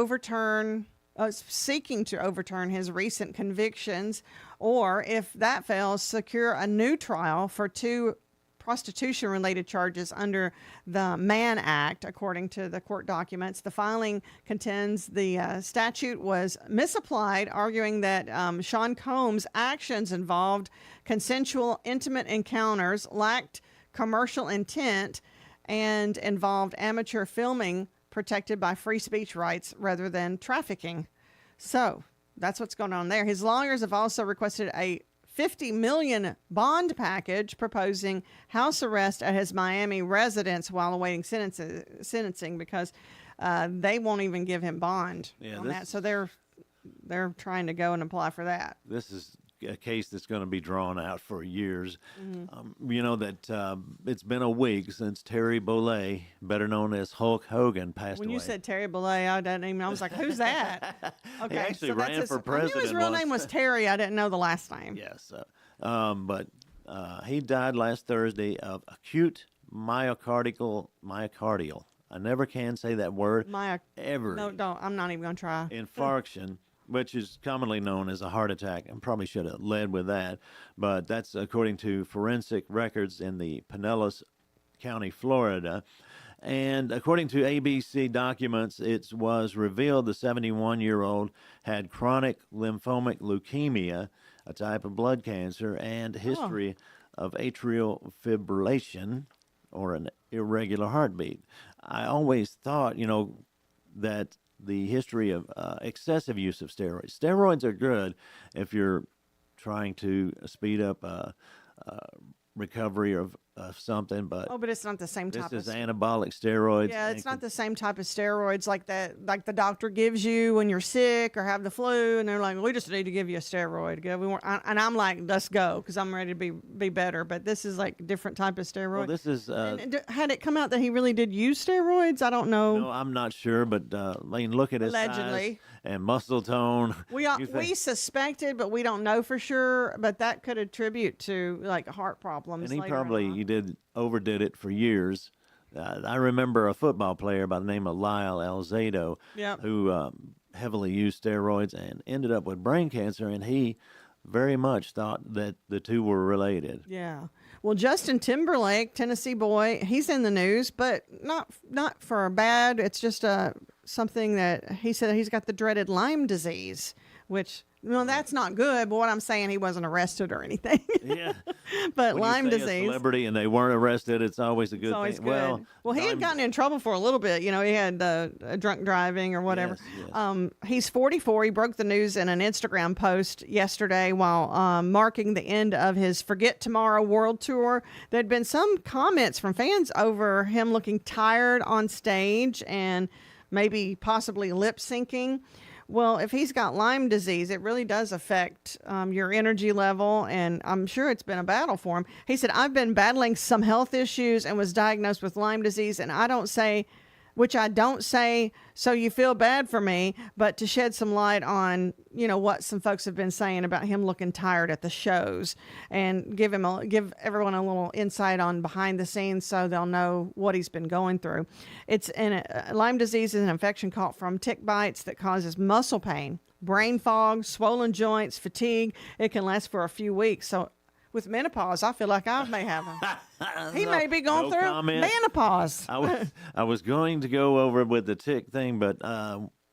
overturn his recent convictions, or if that fails, secure a new trial for 2 prostitution-related charges under the Mann Act, according to the court documents. The filing contends the statute was misapplied, arguing that Sean Combs' actions involved consensual, intimate encounters, lacked commercial intent, and involved amateur filming protected by free speech rights rather than trafficking. So that's what's going on there. His lawyers have also requested a $50 million bond package, proposing house arrest at his Miami residence while awaiting sentencing, because they won't even give him bond on that. So they're trying to go and apply for that. This is a case that's going to be drawn out for years. Mm-hmm. You know that it's been a week since Terry Bollea, better known as Hulk Hogan, passed When away. you said Terry Bollea, I was like, who's that? Okay, He actually ran for president. I knew his real name was Terry. I didn't know the last name. Yes. But he died last Thursday of acute myocardial. I never can say that word. Ever. No, don't. I'm not even going to try. Infarction, which is commonly known as a heart attack. I probably should have led with that, but that's according to forensic records in the Pinellas County, Florida. And according to ABC documents, it was revealed the 71-year-old had chronic lymphomic leukemia, a type of blood cancer, and history of atrial fibrillation, or an irregular heartbeat. I always thought, that the history of excessive use of steroids. Steroids are good if you're trying to speed up recovery of something, but but it's not the same type. This is anabolic steroids. Yeah, it's not the same type of steroids like the doctor gives you when you're sick or have the flu, and they're like, we just need to give you a steroid. And I'm like, let's go, because I'm ready to be better. But this is like a different type of steroid. Well, this is had it come out that he really did use steroids? I don't know. No, I'm not sure, but look at his allegedly size and muscle tone. We suspected, but we don't know for sure. But that could attribute to like heart problems. And he probably overdid it for years. I remember a football player by the name of Lyle Alzado, who heavily used steroids and ended up with brain cancer, and he very much thought that the two were related. Yeah. Well, Justin Timberlake, Tennessee boy, he's in the news, but not for bad. It's just something that he said he's got the dreaded Lyme disease, which, that's not good. But what I'm saying, he wasn't arrested or anything. Yeah. But when Lyme you say disease. A celebrity and they weren't arrested, it's always a good thing. Good. Well, he had gotten in trouble for a little bit. He had drunk driving or whatever. Yes. He's 44. He broke the news in an Instagram post yesterday while marking the end of his Forget Tomorrow World Tour. There'd been some comments from fans over him looking tired on stage and maybe possibly lip syncing. Well, if he's got Lyme disease, it really does affect your energy level, and I'm sure it's been a battle for him. He said, I've been battling some health issues and was diagnosed with Lyme disease, and I don't say so you feel bad for me, but to shed some light on, what some folks have been saying about him looking tired at the shows, and give everyone a little insight on behind the scenes so they'll know what he's been going through. Lyme disease is an infection caught from tick bites that causes muscle pain, brain fog, swollen joints, fatigue. It can last for a few weeks. So with menopause, I feel like I may have him. He may be going through menopause. I was going to go over with the tick thing, but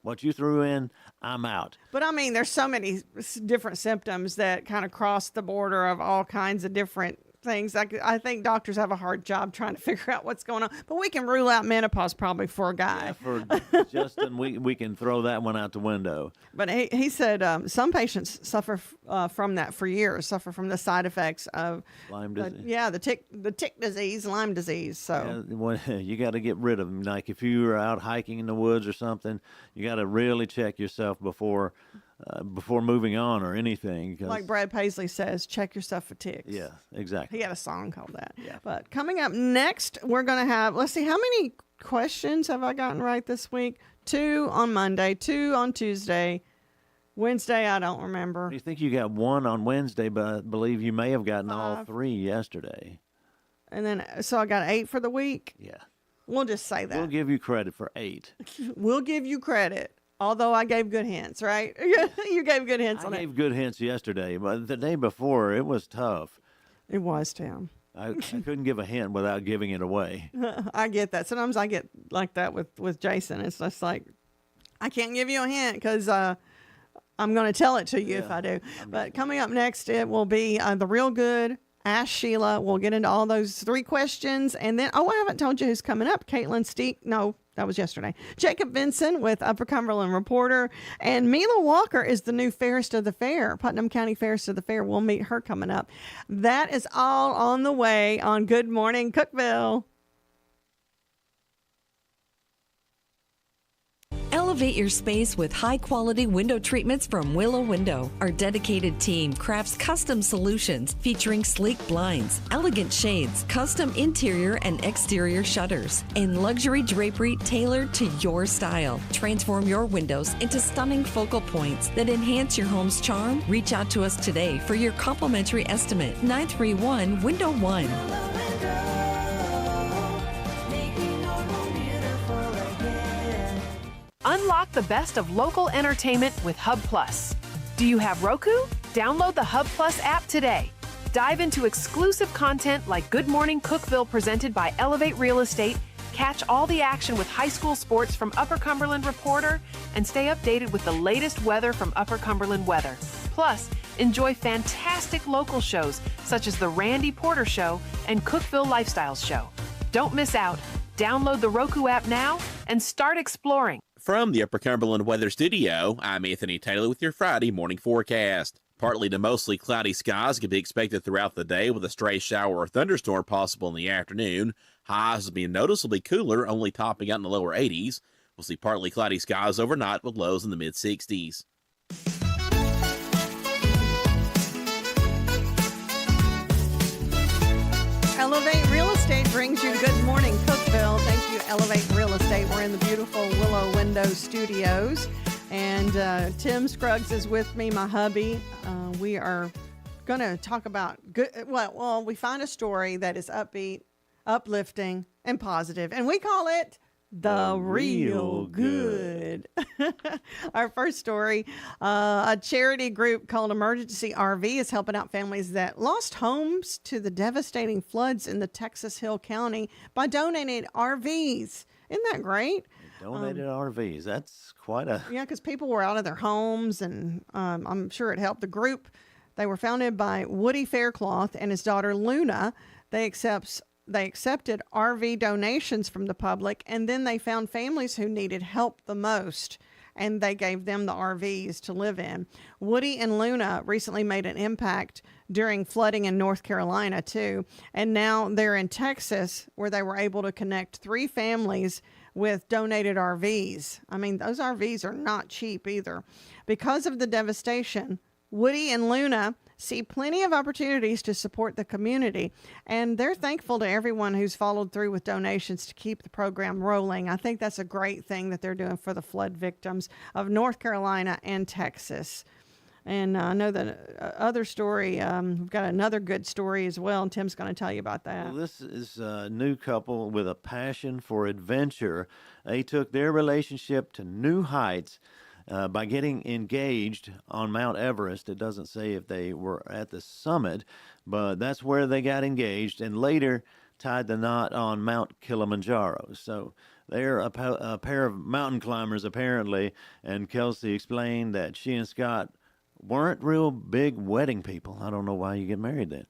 what you threw in, I'm out. But I mean, there's so many different symptoms that kind of cross the border of all kinds of different things. I think doctors have a hard job trying to figure out what's going on. But we can rule out menopause probably for a guy. Yeah, for Justin, we can throw that one out the window. But he said some patients suffer from that for years, suffer from the side effects of Lyme disease. The tick disease, Lyme disease. So you got to get rid of them. Like if you were out hiking in the woods or something, you got to really check yourself before moving on or anything. Like Brad Paisley says, check yourself for ticks. Yeah, exactly. He had a song called that. Yeah. But coming up next, we're going to have, let's see, how many questions have I gotten right this week? 2 on Monday, 2 on Tuesday, Wednesday, I don't remember. You think you got one on Wednesday, but I believe you may have gotten all 3 yesterday. And then, so I got 8 for the week? Yeah. We'll just say that. We'll give you credit for 8. We'll give you credit. Although I gave good hints, right? You gave good hints on it. I gave good hints yesterday, but the day before, it was tough. It was, Tim. I couldn't give a hint without giving it away. I get that. Sometimes I get like that with Jason. It's just like, I can't give you a hint because I'm going to tell it to you if I do. But coming up next, it will be the Real Good Ask Sheila. We'll get into all those 3 questions. And then, I haven't told you who's coming up. Caitlin Steek. No, that was yesterday. Jacob Vinson with Upper Cumberland Reporter. And Mila Walker is the new Fairest of the Fair. Putnam County Fairest of the Fair. We'll meet her coming up. That is all on the way on Good Morning Cookeville. Elevate your space with high-quality window treatments from Willow Window. Our dedicated team crafts custom solutions featuring sleek blinds, elegant shades, custom interior and exterior shutters, and luxury drapery tailored to your style. Transform your windows into stunning focal points that enhance your home's charm. Reach out to us today for your complimentary estimate. 931-WINDOW-1. Unlock the best of local entertainment with Hub Plus. Do you have Roku? Download the Hub Plus app today. Dive into exclusive content like Good Morning Cookeville presented by Elevate Real Estate, catch all the action with high school sports from Upper Cumberland Reporter, and stay updated with the latest weather from Upper Cumberland Weather. Plus, enjoy fantastic local shows such as The Randy Porter Show and Cookeville Lifestyles Show. Don't miss out. Download the Roku app now and start exploring. From the Upper Cumberland Weather Studio, I'm Anthony Taylor with your Friday morning forecast. Partly to mostly cloudy skies can be expected throughout the day with a stray shower or thunderstorm possible in the afternoon. Highs will be noticeably cooler, only topping out in the lower 80s. We'll see partly cloudy skies overnight with lows in the mid-60s. Elevate Real Estate brings you Good Morning Cookeville. Thank you, Elevate Real Estate. We're in the beautiful Willow Window Studios. And Tim Scruggs is with me, my hubby. We are going to talk about good. Well, we find a story that is upbeat, uplifting, and positive, and we call it The Real Good. Our first story, a charity group called Emergency RV is helping out families that lost homes to the devastating floods in the Texas Hill County by donating RVs. Isn't that great? Donated RVs. That's quite a... Yeah, because people were out of their homes, and I'm sure it helped. The group, they were founded by Woody Faircloth and his daughter Luna. They accepted RV donations from the public, and then they found families who needed help the most, and they gave them the RVs to live in. Woody and Luna recently made an impact during flooding in North Carolina, too, and now they're in Texas, where they were able to connect 3 families with donated RVs. I mean, those RVs are not cheap either. Because of the devastation, Woody and Luna see plenty of opportunities to support the community, and they're thankful to everyone who's followed through with donations to keep the program rolling. I think that's a great thing that they're doing for the flood victims of North Carolina and Texas. And I know that other story, we've got another good story as well, and Tim's going to tell you about that. Well, this is a new couple with a passion for adventure. They took their relationship to new heights by getting engaged on Mount Everest. It doesn't say if they were at the summit, but that's where they got engaged, and later tied the knot on Mount Kilimanjaro. So they're a pair of mountain climbers, apparently, and Kelsey explained that she and Scott weren't real big wedding people. I don't know why you get married then.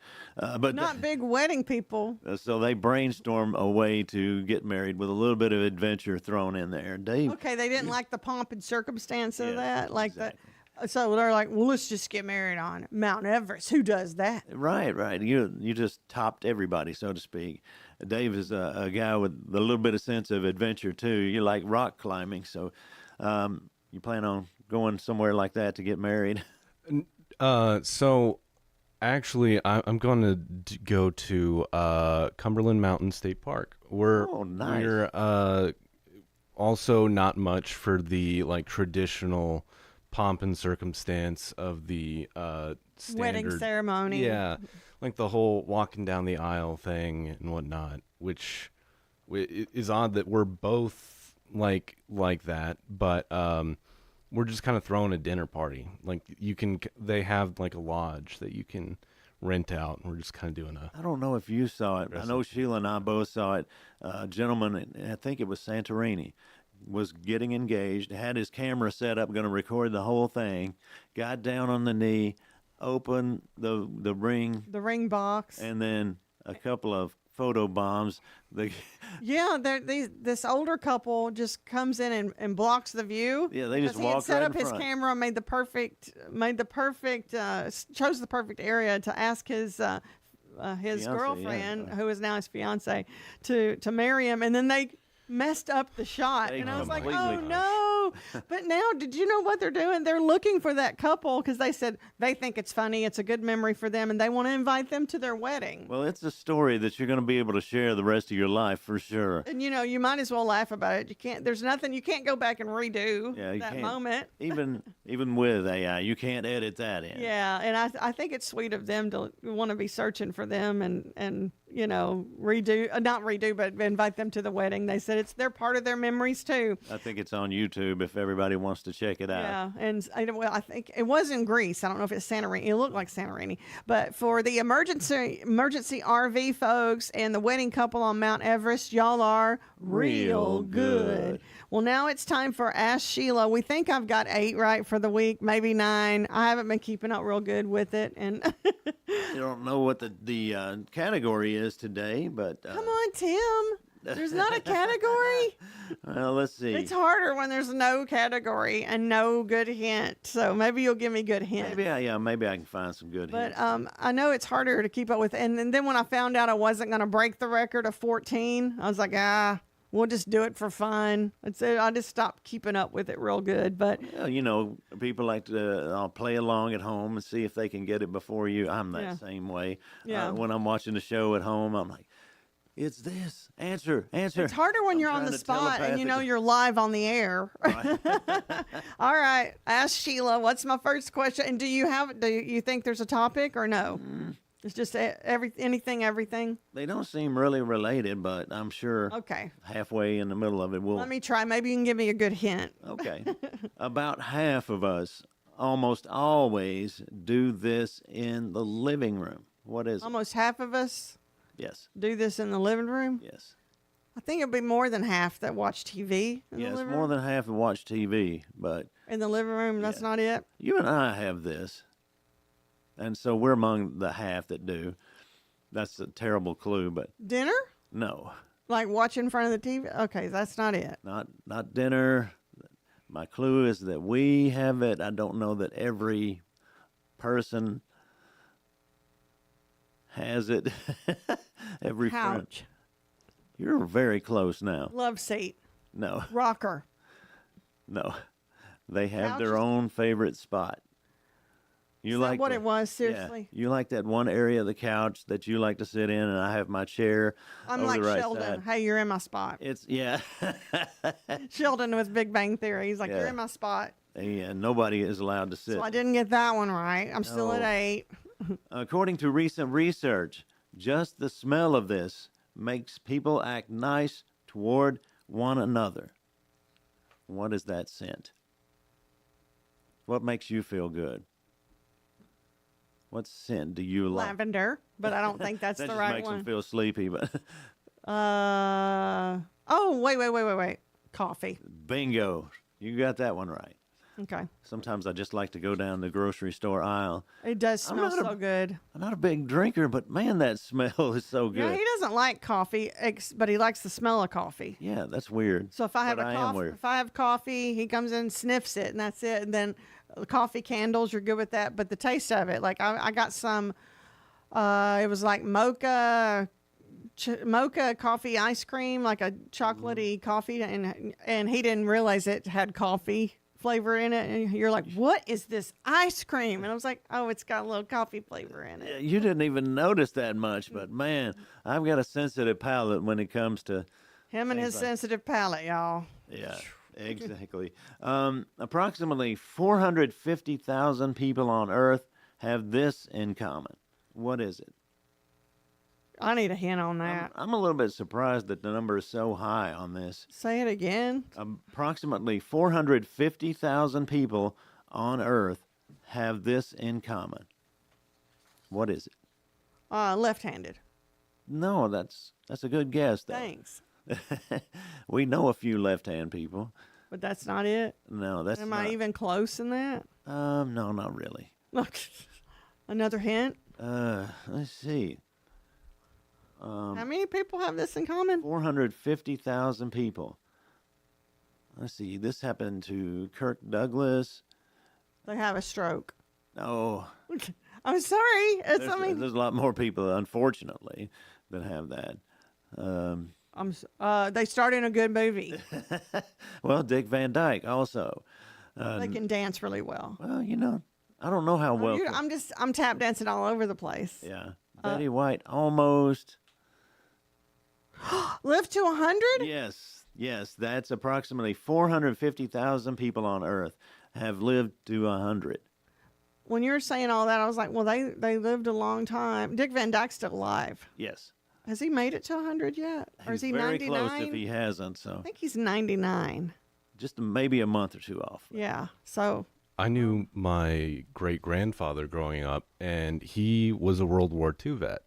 But not big wedding people. So they brainstorm a way to get married with a little bit of adventure thrown in there. Dave. Okay, they didn't like the pomp and circumstance of that. Like exactly. That. So they're like, well, let's just get married on Mount Everest. Who does that? Right. You just topped everybody, so to speak. Dave is a guy with a little bit of sense of adventure, too. You like rock climbing, so you plan on going somewhere like that to get married? So actually, I'm going to go to Cumberland Mountain State Park. We're also not much for the traditional pomp and circumstance of the Wedding standard ceremony. Yeah, like the whole walking down the aisle thing and whatnot, which is odd that we're both like that, but we're just kind of throwing a dinner party. Like they have like a lodge that you can rent out, and we're just kind of doing a. I don't know if you saw it. I know Sheila and I both saw it. A gentleman, I think it was Santorini, was getting engaged, had his camera set up, going to record the whole thing, got down on the knee, opened the ring box, and then a couple of photo bombs. Yeah, this older couple just comes in and blocks the view. Yeah, they just he had walked set right up in his front. camera, chose the perfect area to ask his Fiancé, girlfriend, yeah. who is now his fiance, to marry him, and then they messed up the shot. They And I was like, completely- oh no. But now, did you know what they're doing? They're looking for that couple because they said they think it's funny, it's a good memory for them, and they want to invite them to their wedding. Well, it's a story that you're going to be able to share the rest of your life for sure. And you might as well laugh about it. You can't go back and redo Yeah, you that can't. moment. Even with AI, you can't edit that in. Yeah, and I think it's sweet of them to want to be searching for them and not redo, but invite them to the wedding. They said they're part of their memories too. I think it's on YouTube if everybody wants to check it out. Yeah, and I think it was in Greece. I don't know if it's Santorini. It looked like Santorini. But for the emergency RV folks and the wedding couple on Mount Everest, y'all are real good. Well, now it's time for Ask Sheila. We think I've got 8 right for the week, maybe 9. I haven't been keeping up real good with it, and You don't know what the category is today, but come on, Tim. There's not a category. well, let's see. It's harder when there's no category and no good hint. So maybe you'll give me good hints. Maybe I can find some good But hints. I know it's harder to keep up with. And then when I found out I wasn't going to break the record of 14, I was like, we'll just do it for fun. I just stopped keeping up with it real good. But Well, people like to play along at home and see if they can get it before you. I'm that Yeah. same way. Yeah. When I'm watching the show at home, I'm like, it's this. Answer. it's harder when you're on trying the to spot and telepathically- you're live on the air. All right. Ask Sheila, what's my first question? And do you think there's a topic or no? It's just everything. They don't seem really related, but I'm sure Okay. halfway in the middle of it we'll. Let me try. Maybe you can give me a good hint. Okay. About half of us almost always do this in the living room. What is it? Almost half of us Yes. do this in the living room. Yes. I think it'd be more than half that watch TV in the Yes, living more room. than half have watched TV, but In the living room, that's not it. you and I have this. And so we're among the half that do. That's a terrible clue, but Dinner? no. Like watch in front of the TV? Okay, that's not it. Not dinner. My clue is that we have it. I don't know that every person has it. Every friend. Couch. You're very close now. Love seat. No, Rocker. no. They have Couch their is- own favorite spot. You Is that like what the- it was? yeah, Seriously? you like that one area of the couch that you like to sit in, and I have my chair I'm over like the right Sheldon. side. Hey, you're in my spot. It's yeah. Sheldon with Big Bang Theory. He's like, you're Yeah. in my spot. And nobody is allowed to sit. So I didn't get that one right. I'm still at No. 8. According to recent research, just the smell of this makes people act nice toward one another. What is that scent? What makes you feel good? What scent do you like? Lavender, but I don't think that's that the just right makes one. them feel sleepy, but Oh, wait. Coffee. bingo. You got that one right. Okay. Sometimes I just like to go down the grocery store aisle. It does I'm smell not a- so good. I'm not a big drinker, but man, that smell is so good. Yeah, he doesn't like coffee, but he likes the smell of coffee. Yeah, that's weird. So if I have But I am weird. if I have coffee, he comes in, sniffs it, and that's it. And then coffee candles, you're good with that. But the taste of it, like I got some. It was like mocha coffee ice cream, like a chocolatey coffee, and he didn't realize it had coffee flavor in it. And you're like, what is this ice cream? And I was like, oh, it's got a little coffee flavor in it. You didn't even notice that much, but man, I've got a sensitive palate when it comes to Him and things his like- sensitive palate, y'all. Yeah. Exactly. Approximately 450,000 people on Earth have this in common. What is it? I need a hint on that. I'm a little bit surprised that the number is so high on this. Say it again. Approximately 450,000 people on Earth have this in common. What is it? Left-handed. No, that's a good guess, though. Thanks. We know a few left-hand people. But that's not it? No, that's Am not. I even close in that? No, not really. Look, another hint? Let's see. How many people have this in common? 450,000 people. Let's see. This happened to Kirk Douglas. They have a stroke. No. I'm sorry. There's a lot more people, unfortunately, that have that. They starred in a good movie. Well, Dick Van Dyke also. They can dance really well. Well, I don't know how well. I'm tap dancing all over the place. Yeah. Betty White almost. Live to 100? Yes. That's approximately 450,000 people on Earth have lived to 100. When you were saying all that, I was like, well, they lived a long time. Dick Van Dyke's still alive. Yes. Has he made it to 100 yet? Or is he very 99? close if he hasn't. So I think he's 99. Just maybe a month or two off. Yeah. So I knew my great-grandfather growing up, and he was a World War II vet.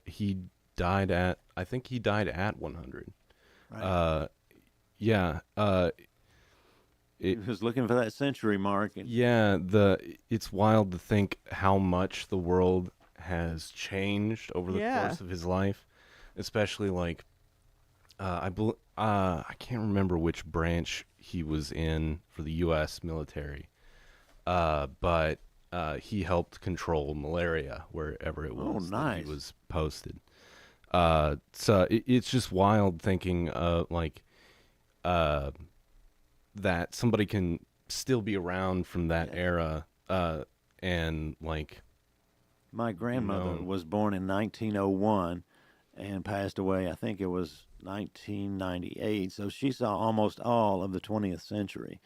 He died at 100. Right. Yeah. He was looking for that century mark. It's wild to think how much the world has changed over the course of his life, especially like I can't remember which branch he was in for the U.S. military, but he helped control malaria wherever it was that he was posted. So it's just wild thinking that somebody can still be around from that era, and like. My grandmother was born in 1901 and passed away, I think it was 1998. So she saw almost all of the 20th century.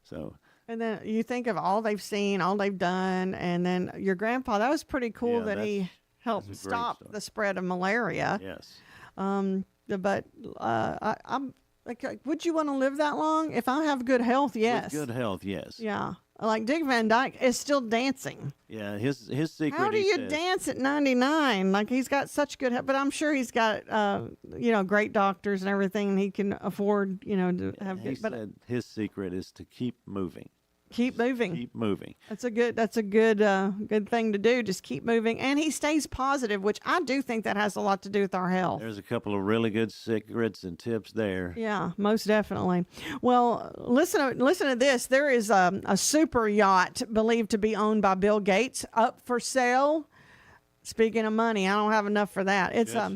So. And then you think of all they've seen, all they've done, and then your grandpa, that was pretty cool that he helped stop the spread of malaria. Yes. But I'm like, would you want to live that long? If I have good health, yes. With good health, yes. Yeah. Like Dick Van Dyke is still dancing. Yeah, his secret. How do you dance at 99? Like he's got such good health, but I'm sure he's got great doctors and everything, and he can afford to have good. He said his secret is to keep moving. Keep moving. Keep moving. That's a good thing to do. Just keep moving, and he stays positive, which I do think that has a lot to do with our health. There's a couple of really good secrets and tips there. Yeah, most definitely. Well, listen to this. There is a super yacht believed to be owned by Bill Gates up for sale. Speaking of money, I don't have enough for that. It's a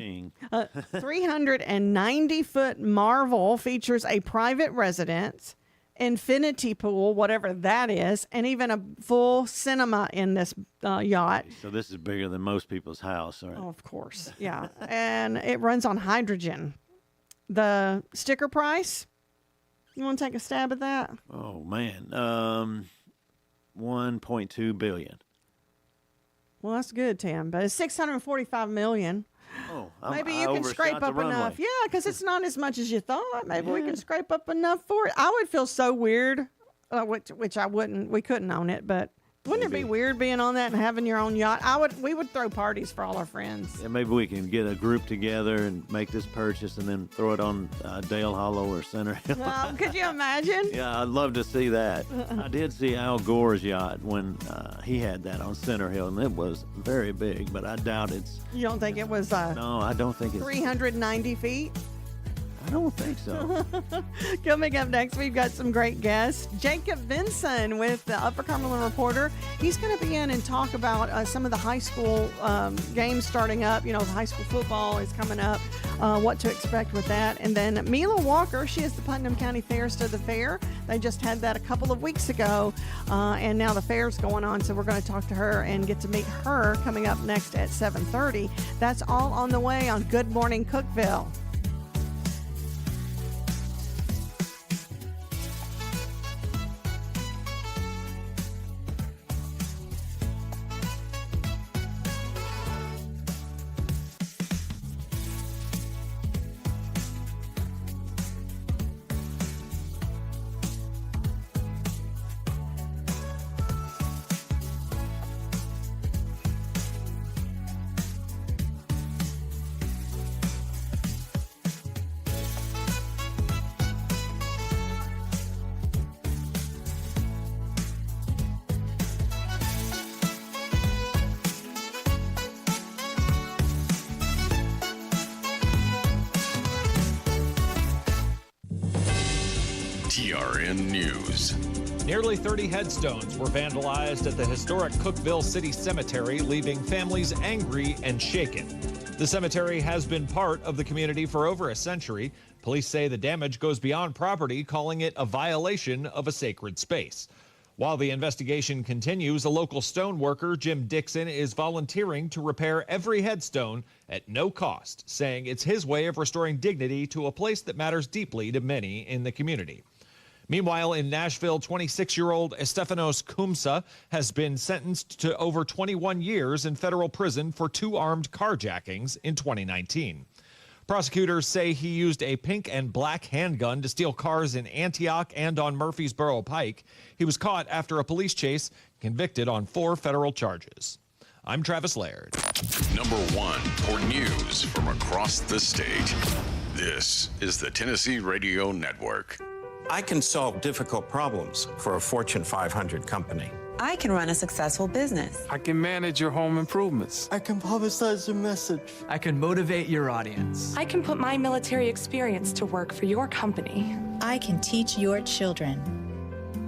390-foot Marvel, features a private residence, infinity pool, whatever that is, and even a full cinema in this yacht. So this is bigger than most people's house, right? Oh, of course, yeah. And it runs on hydrogen. The sticker price, you want to take a stab at that? Oh, man. $1.2 billion. Well, that's good, Tim, but it's $645 million. Oh, maybe you can scrape up enough. Yeah, because it's not as much as you thought. Maybe we can scrape up enough for it. I would feel so weird, which I wouldn't. We couldn't own it, but wouldn't it be weird being on that and having your own yacht? We would throw parties for all our friends. Yeah, maybe we can get a group together and make this purchase and then throw it on Dale Hollow or Center Hill. Could you imagine? Yeah, I'd love to see that. I did see Al Gore's yacht when he had that on Center Hill, and it was very big, but I doubt it's... You don't think it was... No, I don't think it's... 390 feet? I don't think so. Coming up next, we've got some great guests. Jacob Vinson with the Upper Cumberland Reporter. He's going to be in and talk about some of the high school games starting up. High school football is coming up, what to expect with that. And then Mila Walker, she is the Putnam County Fairist of the Fair. They just had that a couple of weeks ago, and now the fair's going on, so we're going to talk to her and get to meet her coming up next at 7:30. That's all on the way on Good Morning Cookeville. TRN News. Nearly 30 headstones were vandalized at the historic Cookeville City Cemetery, leaving families angry and shaken. The cemetery has been part of the community for over a century. Police say the damage goes beyond property, calling it a violation of a sacred space. While the investigation continues, a local stone worker, Jim Dixon, is volunteering to repair every headstone at no cost, saying it's his way of restoring dignity to a place that matters deeply to many in the community. Meanwhile, in Nashville, 26-year-old Estefanos Kumsa has been sentenced to over 21 years in federal prison for 2 armed carjackings in 2019. Prosecutors say he used a pink and black handgun to steal cars in Antioch and on Murfreesboro Pike. He was caught after a police chase, convicted on 4 federal charges. I'm Travis Laird. Number 1 for news from across the state. This is the Tennessee Radio Network. I can solve difficult problems for a Fortune 500 company. I can run a successful business. I can manage your home improvements. I can publicize your message. I can motivate your audience. I can put my military experience to work for your company. I can teach your children.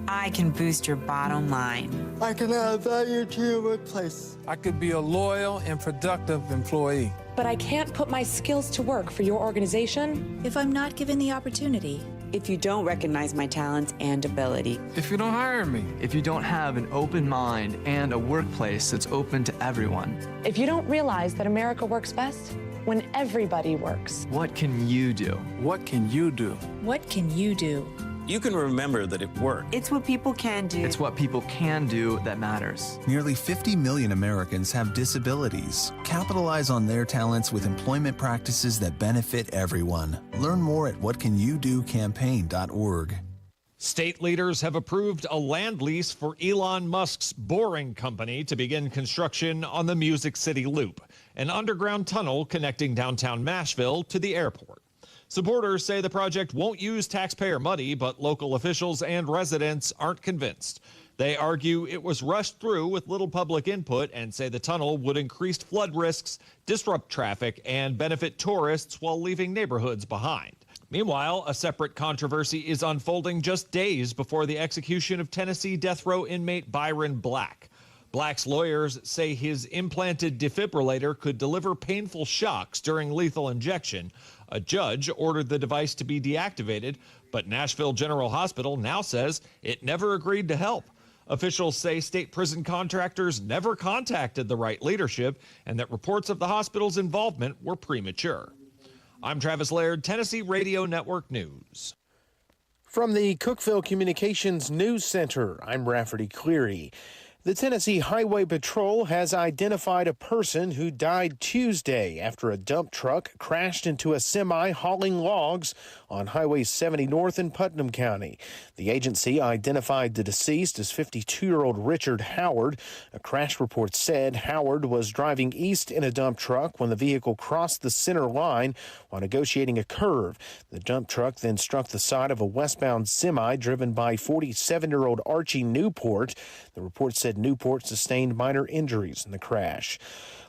I can boost your bottom line. I can add value to your workplace. I could be a loyal and productive employee. But I can't put my skills to work for your organization if I'm not given the opportunity. If you don't recognize my talents and ability. If you don't hire me. If you don't have an open mind and a workplace that's open to everyone. If you don't realize that America works best when everybody works. What can you do? What can you do? What can you do? You can remember that it worked. It's what people can do. It's what people can do that matters. Nearly 50 million Americans have disabilities. Capitalize on their talents with employment practices that benefit everyone. Learn more at whatcanyoudocampaign.org. State leaders have approved a land lease for Elon Musk's Boring Company to begin construction on the Music City Loop, an underground tunnel connecting downtown Nashville to the airport. Supporters say the project won't use taxpayer money, but local officials and residents aren't convinced. They argue it was rushed through with little public input and say the tunnel would increase flood risks, disrupt traffic, and benefit tourists while leaving neighborhoods behind. Meanwhile, a separate controversy is unfolding just days before the execution of Tennessee death row inmate Byron Black. Black's lawyers say his implanted defibrillator could deliver painful shocks during lethal injection. A judge ordered the device to be deactivated, but Nashville General Hospital now says it never agreed to help. Officials say state prison contractors never contacted the right leadership and that reports of the hospital's involvement were premature. I'm Travis Laird, Tennessee Radio Network News. From the Cookeville Communications News Center, I'm Rafferty Cleary. The Tennessee Highway Patrol has identified a person who died Tuesday after a dump truck crashed into a semi hauling logs on Highway 70 North in Putnam County. The agency identified the deceased as 52-year-old Richard Howard. A crash report said Howard was driving east in a dump truck when the vehicle crossed the center line while negotiating a curve. The dump truck then struck the side of a westbound semi driven by 47-year-old Archie Newport. The report said Newport sustained minor injuries in the crash.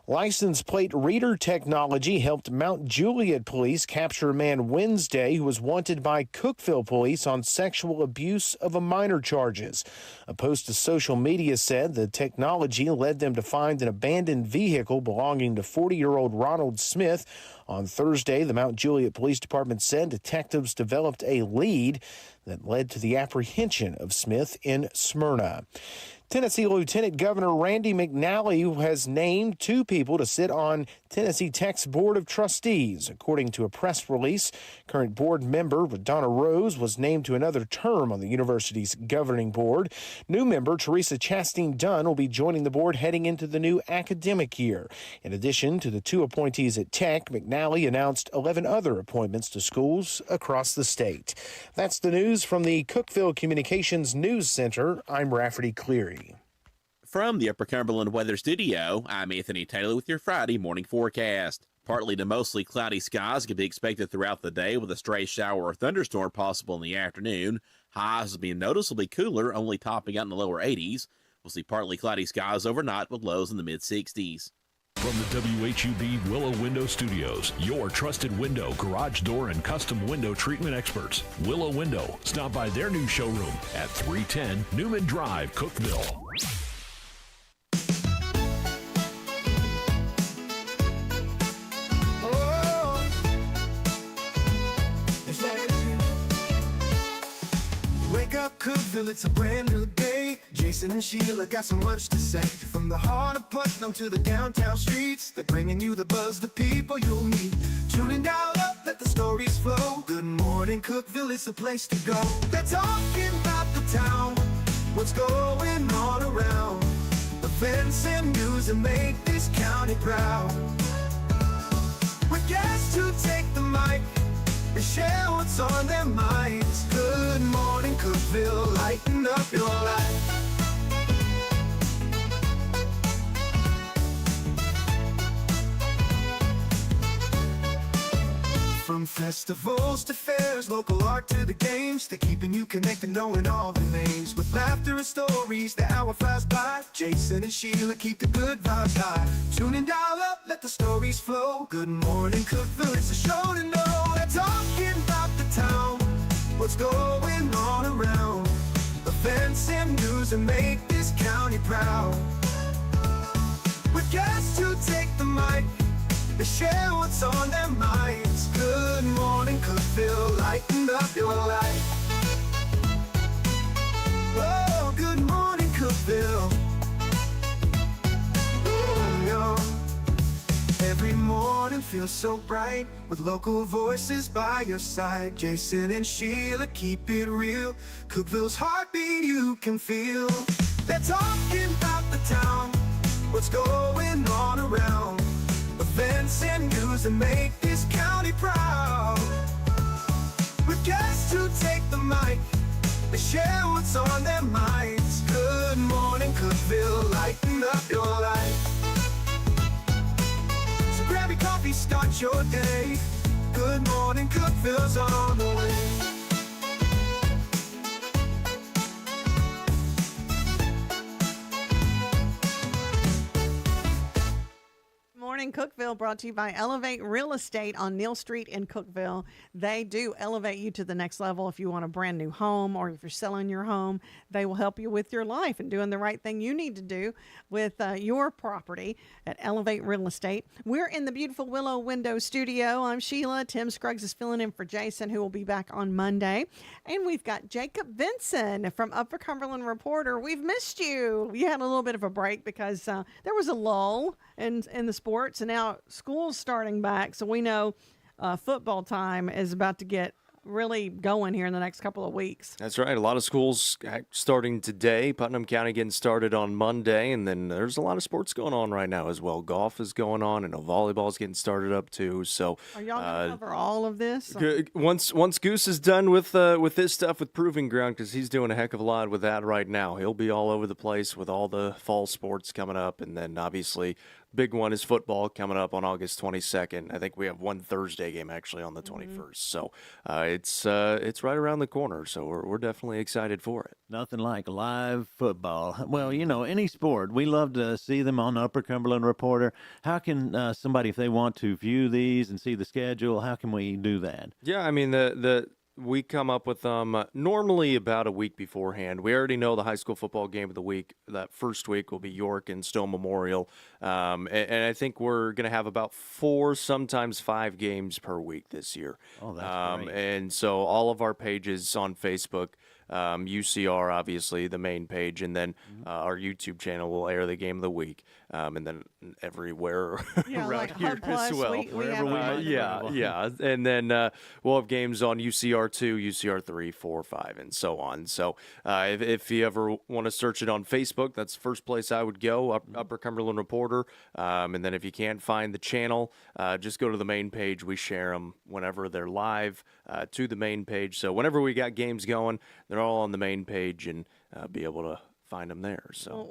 License plate reader technology helped Mount Juliet police capture a man Wednesday who was wanted by Cookeville police on sexual abuse of a minor charges. A post to social media said the technology led them to find an abandoned vehicle belonging to 40-year-old Ronald Smith. On Thursday, the Mount Juliet Police Department said detectives developed a lead that led to the apprehension of Smith in Smyrna. Tennessee Lieutenant Governor Randy McNally has named 2 people to sit on Tennessee Tech's Board of Trustees. According to a press release, current board member Donna Rose was named to another term on the university's governing board. New member Teresa Chastain Dunn will be joining the board heading into the new academic year. In addition to the 2 appointees at Tech, McNally announced 11 other appointments to schools across the state. That's the news from the Cookeville Communications News Center. I'm Rafferty Cleary. From the Upper Cumberland Weather Studio, I'm Anthony Taylor with your Friday morning forecast. Partly to mostly cloudy skies can be expected throughout the day with a stray shower or thunderstorm possible in the afternoon. Highs will be noticeably cooler, only topping out in the lower 80s. We'll see partly cloudy skies overnight with lows in the mid-60s. From the WHUB Willow Window Studios, your trusted window, garage door, and custom window treatment experts. Willow Window. Stop by their new showroom at 310 Newman Drive, Cookeville. Wake up, Cookeville, it's a brand new day. Jason and Sheila got so much to say. From the heart of Putnam to the downtown streets, they're bringing you the buzz, the people you'll meet. Tuning dial up, let the stories flow. Good morning, Cookeville, it's a place to go. They're talking about the town, what's going on around. Events and news that make this county proud. With guests who take the mic, they share what's on their minds. Good morning, Cookeville, lighten up your life. From festivals to fairs, local art to the games, they're keeping you connected, knowing all the names. With laughter and stories, the hour flies by. Jason and Sheila keep the good vibes high. Tune in, dial up, let the stories flow. Good morning, Cookeville, it's a show to know. They're talking about the town, what's going on around. Events and news that make this county proud. With guests who take the mic, they share what's on their minds. Good morning, Cookeville, lighten up your life. Oh, good morning, Cookeville. Oh, yo. Every morning feels so bright, with local voices by your side. Jason and Sheila keep it real. Cookeville's heartbeat you can feel. They're talking about the town, what's going on around. Events and news that make this county proud. With guests who take the mic, they share what's on their minds. Good morning, Cookeville, lighten up your life. So grab your coffee, start your day. Good morning, Cookeville's on the way. Morning Cookeville, brought to you by Elevate Real Estate on Neal Street in Cookeville. They do elevate you to the next level. If you want a brand new home or if you're selling your home, they will help you with your life and doing the right thing you need to do with your property at Elevate Real Estate. We're in the beautiful Willow Window Studio. I'm Sheila. Tim Scruggs is filling in for Jason, who will be back on Monday. And we've got Jacob Vinson from Upper Cumberland Reporter. We've missed you. You had a little bit of a break because there was a lull in the sports, and now school's starting back, so we know football time is about to get really going here in the next couple of weeks. That's right. A lot of schools starting today. Putnam County getting started on Monday, and then there's a lot of sports going on right now as well. Golf is going on, and volleyball's getting started up too. So, are y'all going to cover all of this? Once Goose is done with this stuff with Proving Ground, because he's doing a heck of a lot with that right now. He'll be all over the place with all the fall sports coming up, and then obviously big one is football coming up on August 22nd. I think we have one Thursday game actually on the 21st. So it's right around the corner. So we're definitely excited for it. Nothing like live football. Well, you know, any sport. We love to see them on Upper Cumberland Reporter. How can somebody, if they want to view these and see the schedule, how can we do that? Yeah, I mean, we come up with them normally about a week beforehand. We already know the high school football game of the week. That first week will be York and Stone Memorial. And I think we're going to have about 4, sometimes 5 games per week this year. Oh, that's great. And so all of our pages on Facebook, UCR, obviously, the main page, and then our YouTube channel will air the game of the week. And then everywhere around like here Hub Plus, as well. Yeah. And then we'll have games on UCR 2, UCR 3, 4, 5, and so on. So if you ever want to search it on Facebook, that's the first place I would go, Upper Cumberland Reporter. And then if you can't find the channel, just go to the main page. We share them whenever they're live to the main page. So whenever we got games going, they're all on the main page and be able to find them there. So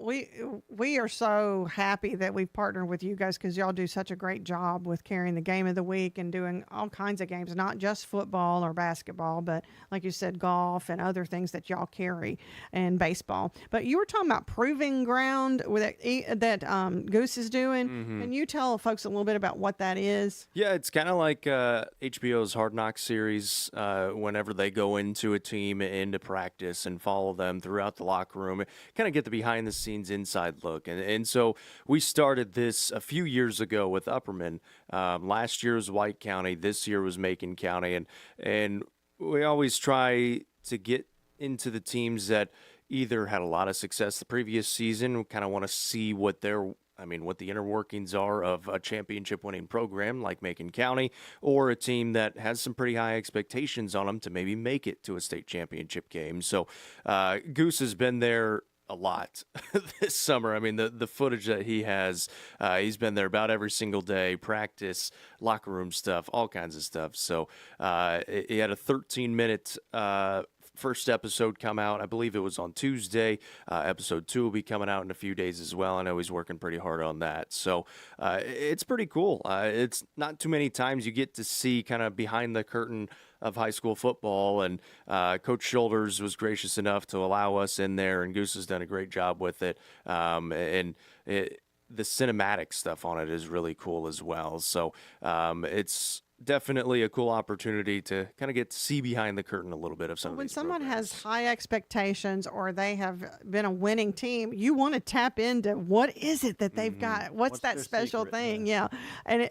we are so happy that we've partnered with you guys because y'all do such a great job with carrying the game of the week and doing all kinds of games, not just football or basketball, but like you said, golf and other things that y'all carry and baseball. But you were talking about Proving Ground that Goose is doing. Mm-hmm. Can you tell folks a little bit about what that is? Yeah, it's kind of like HBO's Hard Knocks series. Whenever they go into a team, into practice, and follow them throughout the locker room, kind of get the behind the scenes inside look. And so we started this a few years ago with Upperman. Last year was White County. This year was Macon County. And we always try to get into the teams that either had a lot of success the previous season. We kind of want to see what the inner workings are of a championship winning program like Macon County, or a team that has some pretty high expectations on them to maybe make it to a state championship game. So Goose has been there a lot this summer. I mean, the footage that he has, he's been there about every single day, practice, locker room stuff, all kinds of stuff. So he had a 13-minute first episode come out. I believe it was on Tuesday. Episode 2 will be coming out in a few days as well. I know he's working pretty hard on that. So it's pretty cool. It's not too many times you get to see kind of behind the curtain of high school football, and Coach Shoulders was gracious enough to allow us in there, and Goose has done a great job with it. The cinematic stuff on it is really cool as well. So it's definitely a cool opportunity to kind of get to see behind the curtain a little bit of some of When these someone programs. has high expectations or they have been a winning team, you want to tap into what is it that they've got? What's that their special secret? thing? Yeah. And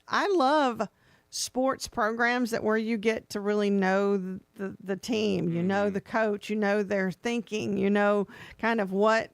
I love sports programs that where you get to really know the team, you know the coach, you know their thinking, you know kind of what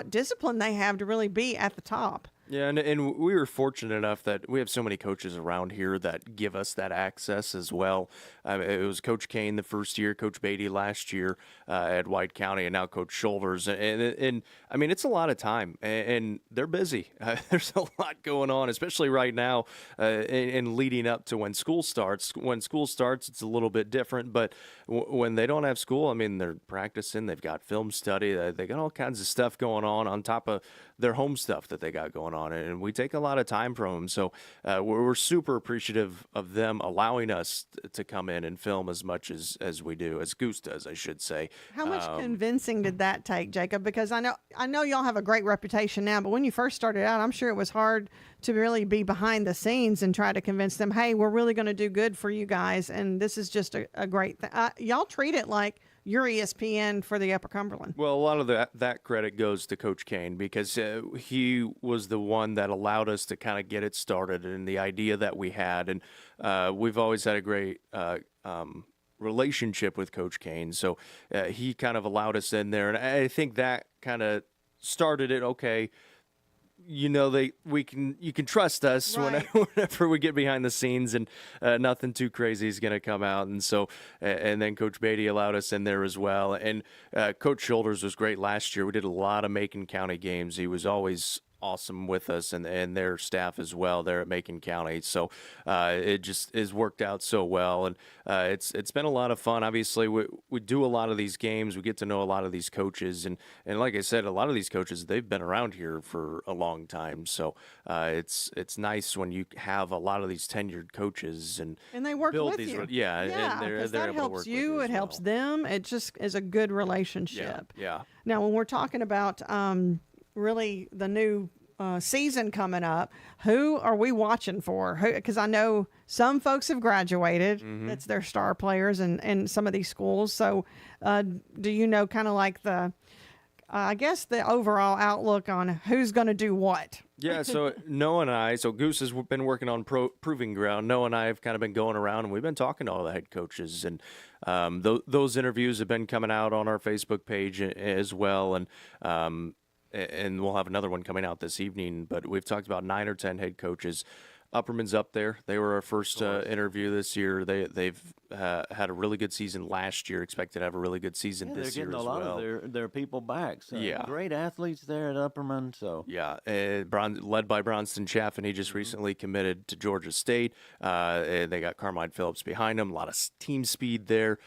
discipline they have to really be at the top. Yeah, and we were fortunate enough that we have so many coaches around here that give us that access as well. It was Coach Kane the first year, Coach Beatty last year at White County, and now Coach Shoulders. And I mean, it's a lot of time, and they're busy. There's a lot going on, especially right now and leading up to when school starts. When school starts, it's a little bit different, but when they don't have school, I mean, they're practicing, they've got film study, they got all kinds of stuff going on top of their home stuff that they got going on, and we take a lot of time from them. So we're super appreciative of them allowing us to come in and film as much as we do, as Goose does, I should say. How much convincing did that take, Jacob? Because I know y'all have a great reputation now, but when you first started out, I'm sure it was hard to really be behind the scenes and try to convince them, hey, we're really going to do good for you guys, and this is just a great thing. Y'all treat it like you're ESPN for the Upper Cumberland. Well, a lot of that credit goes to Coach Kane, because he was the one that allowed us to kind of get it started, and the idea that we had. And we've always had a great relationship with Coach Kane. So he kind of allowed us in there. And I think that kind of started it. Okay, you know, you can trust us, right, whenever we get behind the scenes, and nothing too crazy is going to come out. And so, and then Coach Beatty allowed us in there as well. And Coach Shoulders was great last year. We did a lot of Macon County games. He was always awesome with us, and their staff as well there at Macon County. So it just has worked out so well, and it's been a lot of fun. Obviously, we do a lot of these games. We get to know a lot of these coaches, and like I said, a lot of these coaches, they've been around here for a long time. So it's nice when you have a lot of these tenured coaches and they work build with these, you. Yeah, and they're that able to helps work you. with It helps them. It just is a good relationship. Yeah. Now, when we're talking about really the new season coming up, who are we watching for? Because I know some folks have graduated. That's their star players in some of these schools. So do you know kind of like the overall outlook on who's going to do what? Yeah, so Noah and I, Goose has been working on Proving Ground. Noah and I have kind of been going around, and we've been talking to all the head coaches, and those interviews have been coming out on our Facebook page as well, and we'll have another one coming out this evening. But we've talked about 9 or 10 head coaches. Upperman's up there. They were our first interview this year. They've had a really good season last year. Expected to have a really good season this year as well. They're getting a lot of their people back. So yeah, great athletes there at Upperman. So yeah, led by Bronston Chaffin. He just recently committed to Georgia State. They got Carmine Phillips behind him. A lot of team speed there.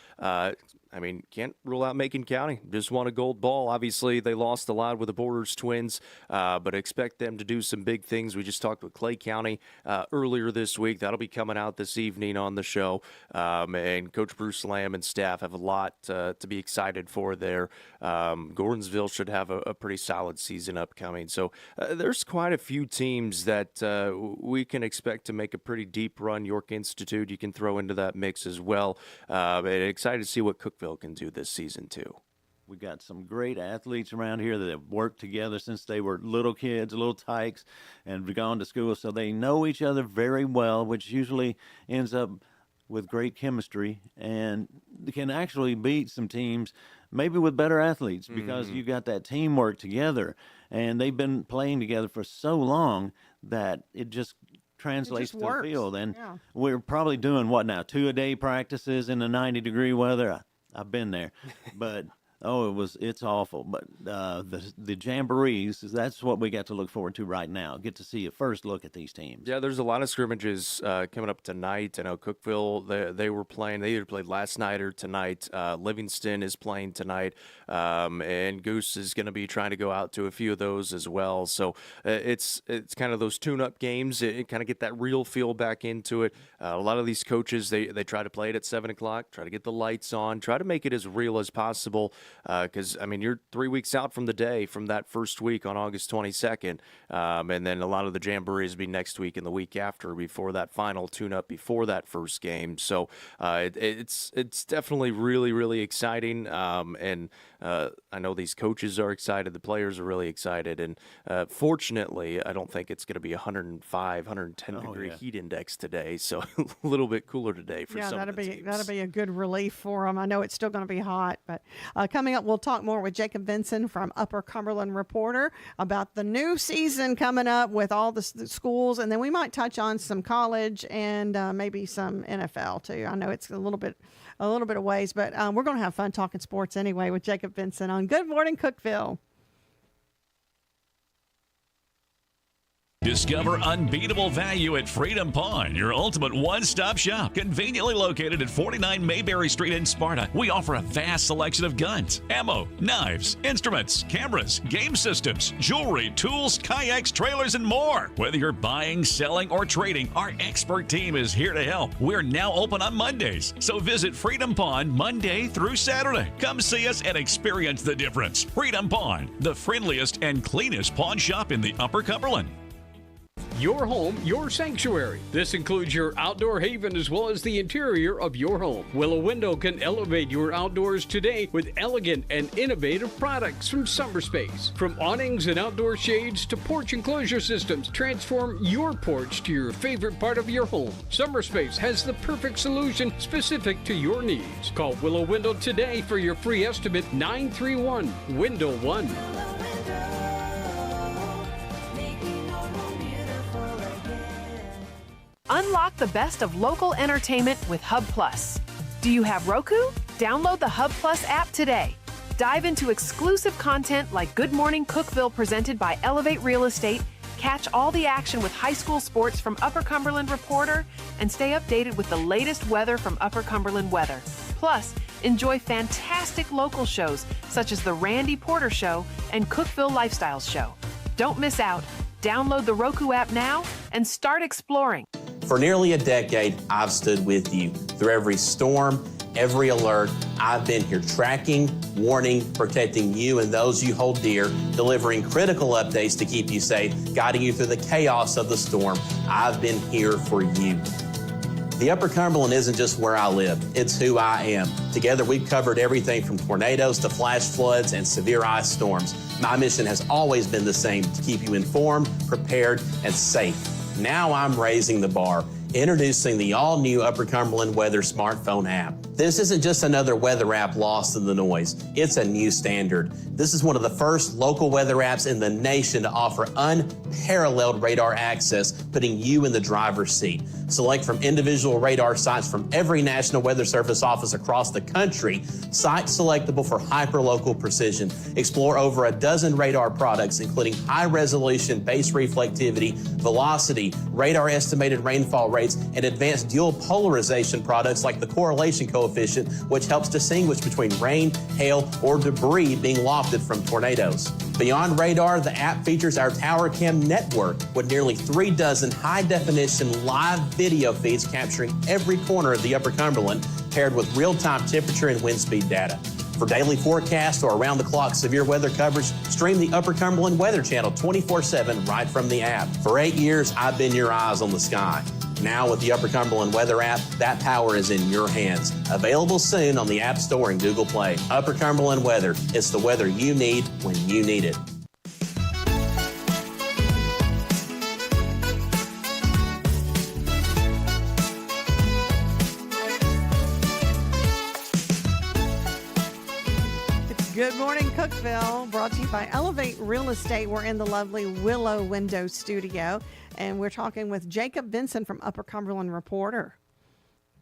I mean, can't rule out Macon County. Just won a gold ball. Obviously, they lost a lot with the Borders Twins, but expect them to do some big things. We just talked with Clay County earlier this week. That'll be coming out this evening on the show. And Coach Bruce Lamb and staff have a lot to be excited for there. Gordonsville should have a pretty solid season upcoming. So there's quite a few teams that we can expect to make a pretty deep run. York Institute you can throw into that mix as well. And excited to see what Cookeville can do this season too. We got some great athletes around here that have worked together since they were little kids, little tykes, and have gone to school, so they know each other very well, which usually ends up with great chemistry and can actually beat some teams maybe with better athletes because you got that teamwork together, and they've been playing together for so long that it just translates to the field. And we're probably doing what now, 2-a-day practices in the 90-degree weather. I've been there, but it's awful. But the jamborees, that's what we got to look forward to right now. Get to see a first look at these teams. Yeah, there's a lot of scrimmages coming up tonight. I know Cookeville, they were playing. They either played last night or tonight. Livingston is playing tonight, and Goose is going to be trying to go out to a few of those as well. So it's kind of those tune-up games. It kind of get that real feel back into it. A lot of these coaches, they try to play it at 7 o'clock, try to get the lights on, try to make it as real as possible. Because, I mean, you're 3 weeks out from the day from that first week on August 22nd. And then a lot of the jamborees will be next week and the week after before that final tune-up before that first game. So it's definitely really, really exciting. And I know these coaches are excited. The players are really excited. And fortunately, I don't think it's going to be 105, 110-degree heat index today. So a little bit cooler today for some of the teams. That'll be a good relief for them. I know it's still going to be hot, but coming up, we'll talk more with Jacob Vinson from Upper Cumberland Reporter about the new season coming up with all the schools, and then we might touch on some college and maybe some NFL too. I know it's a little bit of ways, but we're going to have fun talking sports anyway with Jacob Vinson on Good Morning Cookeville. Discover unbeatable value at Freedom Pawn, your ultimate one-stop shop. Conveniently located at 49 Mayberry Street in Sparta, we offer a vast selection of guns, ammo, knives, instruments, cameras, game systems, jewelry, tools, kayaks, trailers, and more. Whether you're buying, selling, or trading, our expert team is here to help. We're now open on Mondays, so visit Freedom Pawn Monday through Saturday. Come see us and experience the difference. Freedom Pawn, the friendliest and cleanest pawn shop in the Upper Cumberland. Your home, your sanctuary. This includes your outdoor haven as well as the interior of your home. Willow Window can elevate your outdoors today with elegant and innovative products from SummerSpace. From awnings and outdoor shades to porch enclosure systems, transform your porch to your favorite part of your home. SummerSpace has the perfect solution specific to your needs. Call Willow Window today for your free estimate, 931-WINDOW-1. Unlock the best of local entertainment with Hub Plus. Do you have Roku? Download the Hub Plus app today. Dive into exclusive content like Good Morning Cookeville presented by Elevate Real Estate, catch all the action with high school sports from Upper Cumberland Reporter, and stay updated with the latest weather from Upper Cumberland Weather. Plus, enjoy fantastic local shows such as The Randy Porter Show and Cookeville Lifestyles Show. Don't miss out. Download the Roku app now and start exploring. For nearly a decade, I've stood with you. Through every storm, every alert, I've been here tracking, warning, protecting you and those you hold dear, delivering critical updates to keep you safe, guiding you through the chaos of the storm. I've been here for you. The Upper Cumberland isn't just where I live, it's who I am. Together, we've covered everything from tornadoes to flash floods and severe ice storms. My mission has always been the same, to keep you informed, prepared, and safe. Now I'm raising the bar, introducing the all-new Upper Cumberland Weather smartphone app. This isn't just another weather app lost in the noise. It's a new standard. This is one of the first local weather apps in the nation to offer unparalleled radar access, putting you in the driver's seat. Select from individual radar sites from every National Weather Service office across the country, sites selectable for hyperlocal precision. Explore over a dozen radar products, including high-resolution base reflectivity, velocity, radar estimated rainfall rates, and advanced dual polarization products like the correlation coefficient coefficient, which helps distinguish between rain, hail, or debris being lofted from tornadoes. Beyond radar, the app features our Tower Cam network with nearly 3 dozen high-definition live video feeds capturing every corner of the Upper Cumberland, paired with real-time temperature and wind speed data. For daily forecast or around-the-clock severe weather coverage, stream the Upper Cumberland Weather Channel 24/7 right from the app. For 8 years, I've been your eyes on the sky. Now with the Upper Cumberland Weather app, that power is in your hands. Available soon on the App Store and Google Play. Upper Cumberland Weather. It's the weather you need when you need it. Good morning, Cookeville, brought to you by Elevate Real Estate. We're in the lovely Willow Window Studio, and we're talking with Jacob Vinson from Upper Cumberland Reporter.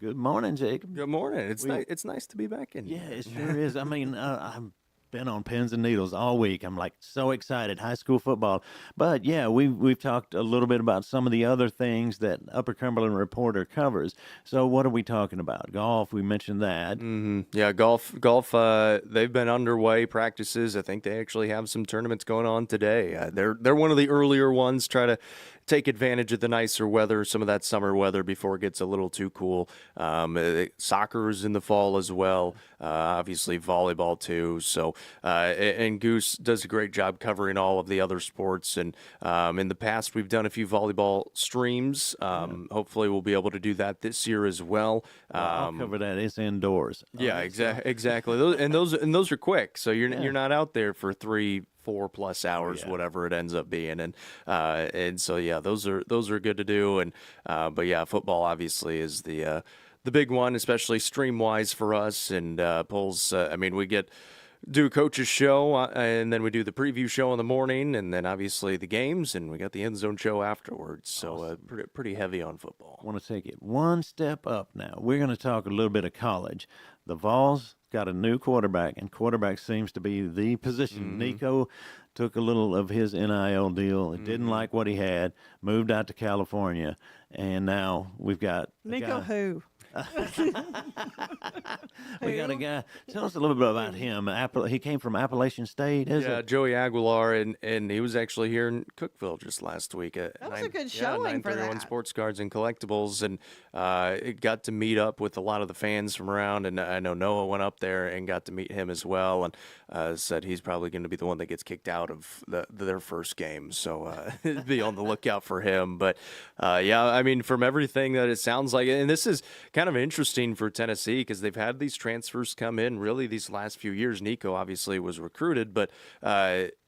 Good morning, Jacob. Good morning. It's nice to be back in. Yeah, it sure is. I mean, I've been on pins and needles all week. I'm like so excited, high school football. But yeah, we've talked a little bit about some of the other things that Upper Cumberland Reporter covers. So what are we talking about? Golf, we mentioned that. Mm-hmm. Yeah, golf. They've been underway practices. I think they actually have some tournaments going on today. They're one of the earlier ones. Try to take advantage of the nicer weather, some of that summer weather before it gets a little too cool. Soccer is in the fall as well. Obviously volleyball too. So and Goose does a great job covering all of the other sports. And in the past, we've done a few volleyball streams. Hopefully, we'll be able to do that this year as well. I'll cover that. It's indoors. Yeah, exactly. Those are quick. So you're not out there for 3-4+ hours, whatever it ends up being, and so yeah, those are good to do, and but yeah, football obviously is the big one, especially stream wise for us, and pulls. I mean, we do a coach's show, and then we do the preview show in the morning, and then obviously the games, and we got the end zone show afterwards. So pretty heavy on football. I want to take it one step up now. We're going to talk a little bit of college. The Vols got a new quarterback, and quarterback seems to be the position. Mm-hmm. Nico took a little of his NIL deal, didn't like what he had, moved out to California, and now we've got Nico who? We got a guy. Tell us a little bit about him. He came from Appalachian State, is it? Joey Aguilar, and he was actually here in Cookeville just last week. That was a good showing for that. Sports Cards and Collectibles, and it got to meet up with a lot of the fans from around, and I know Noah went up there and got to meet him as well, and said he's probably going to be the one that gets kicked out of their first game, so be on the lookout for him. But yeah, I mean, from everything that it sounds like, and this is kind of interesting for Tennessee because they've had these transfers come in really these last few years. Nico obviously was recruited, but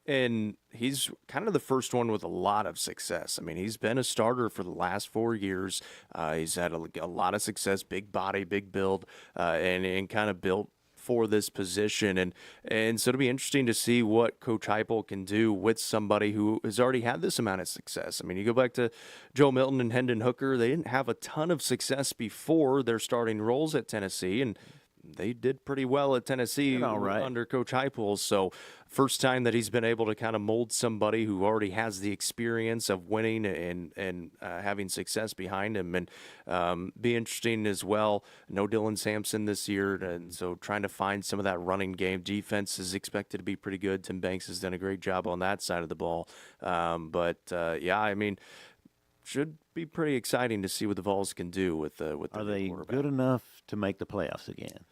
and he's kind of the first one with a lot of success. I mean, he's been a starter for the last 4 years. He's had a lot of success, big body, big build, and kind of built for this position, and so it'll be interesting to see what Coach Heupel can do with somebody who has already had this amount of success. I mean, you go back to Joe Milton and Hendon Hooker; they didn't have a ton of success before their starting roles at Tennessee, and they did pretty well at Tennessee under Coach Heupel. So first time that he's been able to kind of mold somebody who already has the experience of winning and having success behind him. And be interesting as well. No Dylan Sampson this year, and so trying to find some of that running game. Defense is expected to be pretty good. Tim Banks has done a great job on that side of the ball. But yeah, I mean, should be pretty exciting to see what the Vols can do with the Are they good enough to make the playoffs again?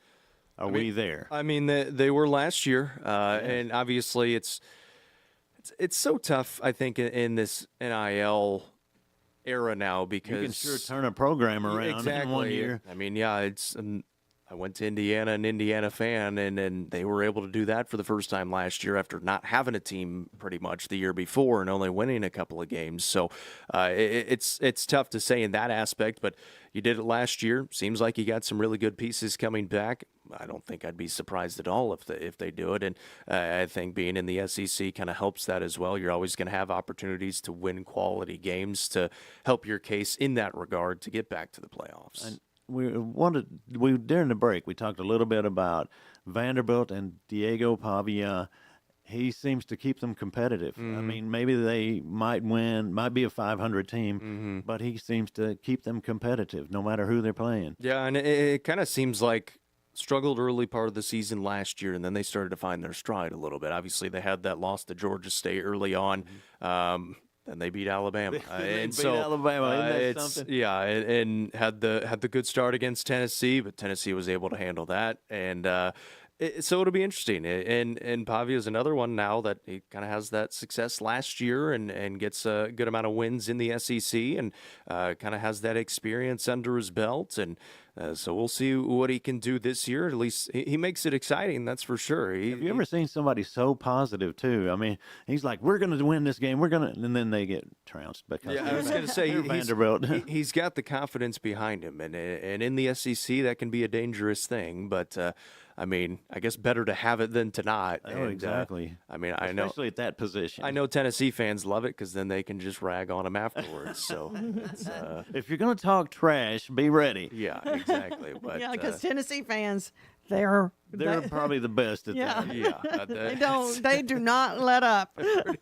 Are we there? I mean, they were last year, and obviously it's so tough, I think, in this NIL era now because you can sure turn a program around in 1 year. I mean, yeah, it's. I went to Indiana, an Indiana fan, and they were able to do that for the first time last year after not having a team pretty much the year before and only winning a couple of games. So it's tough to say in that aspect, but you did it last year. Seems like you got some really good pieces coming back. I don't think I'd be surprised at all if they do it, and I think being in the SEC kind of helps that as well. You're always going to have opportunities to win quality games to help your case in that regard to get back to the playoffs. And during the break, we talked a little bit about Vanderbilt and Diego Pavia. He seems to keep them competitive. Mm-hmm. I mean, maybe they might win, might be a 500 team, but he seems to keep them competitive no matter who they're playing. Yeah, and it kind of seems like struggled early part of the season last year, and then they started to find their stride a little bit. Obviously, they had that loss to Georgia State early on. And they beat Alabama. They beat Alabama. Isn't that something? Yeah, and had the good start against Tennessee, but Tennessee was able to handle that. And so it'll be interesting. And Pavia is another one now that he kind of has that success last year and gets a good amount of wins in the SEC and kind of has that experience under his belt. And so we'll see what he can do this year. At least he makes it exciting, that's for sure. Have you ever seen somebody so positive, too? I mean, he's like, we're going to win this game. And then they get trounced because I was going to say, Vanderbilt. he's got the confidence behind him. And in the SEC, that can be a dangerous thing. But, I mean, I guess better to have it than to not. Oh, exactly. I mean, especially at that position. I know Tennessee fans love it because then they can just rag on him afterwards. So if you're going to talk trash, be ready. Yeah, exactly. But, yeah, because Tennessee fans, they're probably the best at that. Yeah, they do not let up.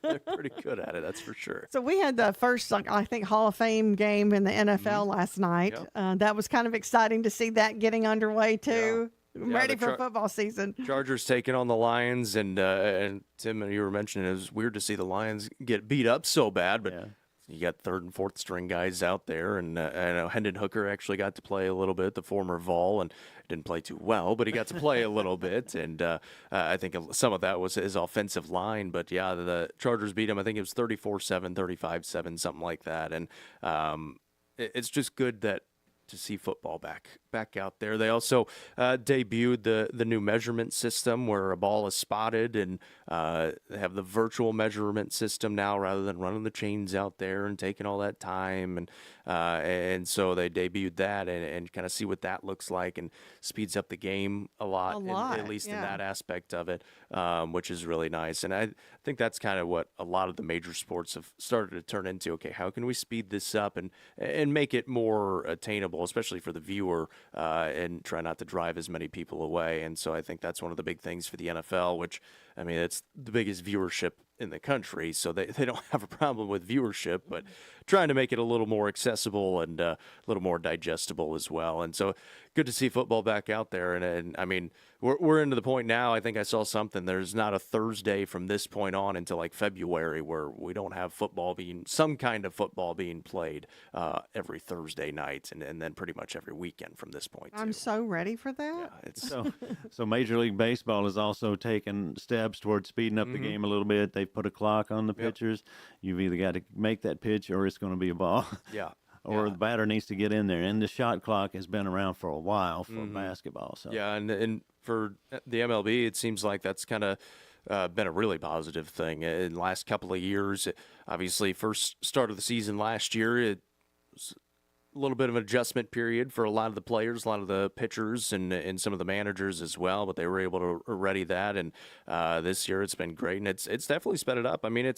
They're pretty good at it, that's for sure. So we had the first, I think, Hall of Fame game in the NFL last night. Yep. That was kind of exciting to see that getting underway too. Yeah, Ready for football season. Chargers taking on the Lions, and Tim, you were mentioning it was weird to see the Lions get beat up so bad, but you got third and fourth string guys out there, and I know Hendon Hooker actually got to play a little bit, the former Vol, and didn't play too well, but he got to play a little bit, and I think some of that was his offensive line, but yeah, the Chargers beat him. I think it was 34-7, 35-7, something like that, and it's just good to see football back out there. They also debuted the new measurement system where a ball is spotted, and they have the virtual measurement system now rather than running the chains out there and taking all that time. And so they debuted that and kind of see what that looks like, and speeds up the game a lot. At least in that aspect of it, which is really nice. And I think that's kind of what a lot of the major sports have started to turn into. Okay, how can we speed this up and make it more attainable, especially for the viewer, and try not to drive as many people away. And so I think that's one of the big things for the NFL, which, I mean, it's the biggest viewership in the country, so they don't have a problem with viewership, but trying to make it a little more accessible and a little more digestible as well. And so good to see football back out there. And I mean, we're into the point now, I think I saw something, there's not a Thursday from this point on until like February where we don't have some kind of football being played every Thursday night, and then pretty much every weekend from this point. I'm so ready for that. Yeah, so Major League Baseball has also taken steps towards speeding up the game a little bit. They've put a clock on the pitchers. You've either got to make that pitch or it's going to be a ball. Yeah. Or the batter needs to get in there. And the shot clock has been around for a while for basketball. So yeah, and for the MLB, it seems like that's kind of been a really positive thing in the last couple of years. Obviously, first start of the season last year, it was a little bit of an adjustment period for a lot of the players, a lot of the pitchers, and some of the managers as well, but they were able to ready that, and this year it's been great, and it's definitely sped it up. I mean,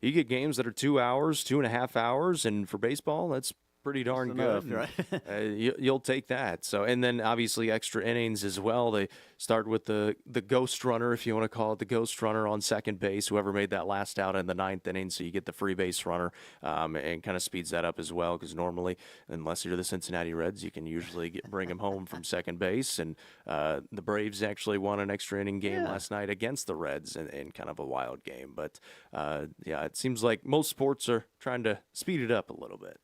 you get games that are 2 hours, 2.5 hours, and for baseball, that's pretty darn good. Enough, right? You'll take that. So, and then obviously extra innings as well. They start with the ghost runner, if you want to call it the ghost runner on second base, whoever made that last out in the 9th inning. So you get the free base runner, and kind of speeds that up as well. Because normally, unless you're the Cincinnati Reds, you can usually bring them home from second base. And the Braves actually won an extra inning game last night against the Reds in kind of a wild game. But it seems like most sports are trying to speed it up a little bit.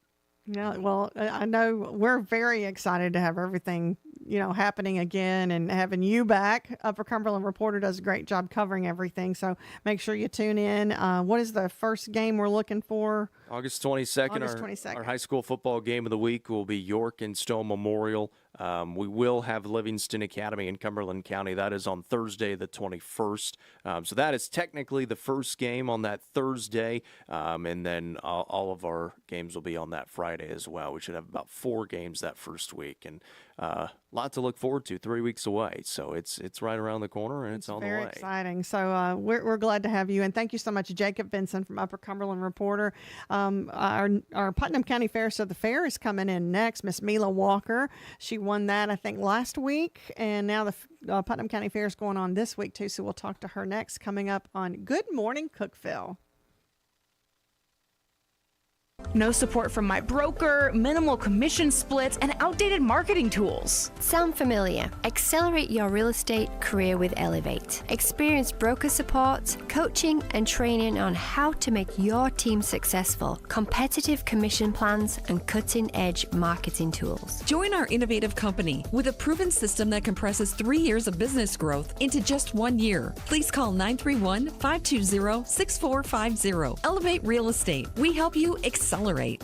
Yeah, well, I know we're very excited to have everything, happening again and having you back. Upper Cumberland Reporter does a great job covering everything, so make sure you tune in. What is the first game we're looking for? August 22nd. Our high school football game of the week will be York and Stone Memorial. We will have Livingston Academy in Cumberland County. That is on Thursday, the 21st. So that is technically the first game on that Thursday. And then all of our games will be on that Friday as well. We should have about 4 games that first week. And a lot to look forward to, 3 weeks away. So it's right around the corner, and it's on the way. Very exciting. So we're glad to have you. And thank you so much, Jacob Vinson from Upper Cumberland Reporter. Our Putnam County Fair, so the fair is coming in next. Miss Mila Walker, she won that, I think, last week. And now the Putnam County Fair is going on this week, too. So we'll talk to her next, coming up on Good Morning Cookeville. No support from my broker, minimal commission splits, and outdated marketing tools. Sound familiar? Accelerate your real estate career with Elevate. Experience broker support, coaching, and training on how to make your team successful, competitive commission plans, and cutting-edge marketing tools. Join our innovative company with a proven system that compresses 3 years of business growth into just 1 year. Please call 931-520-6450. Elevate Real Estate. We help you accelerate.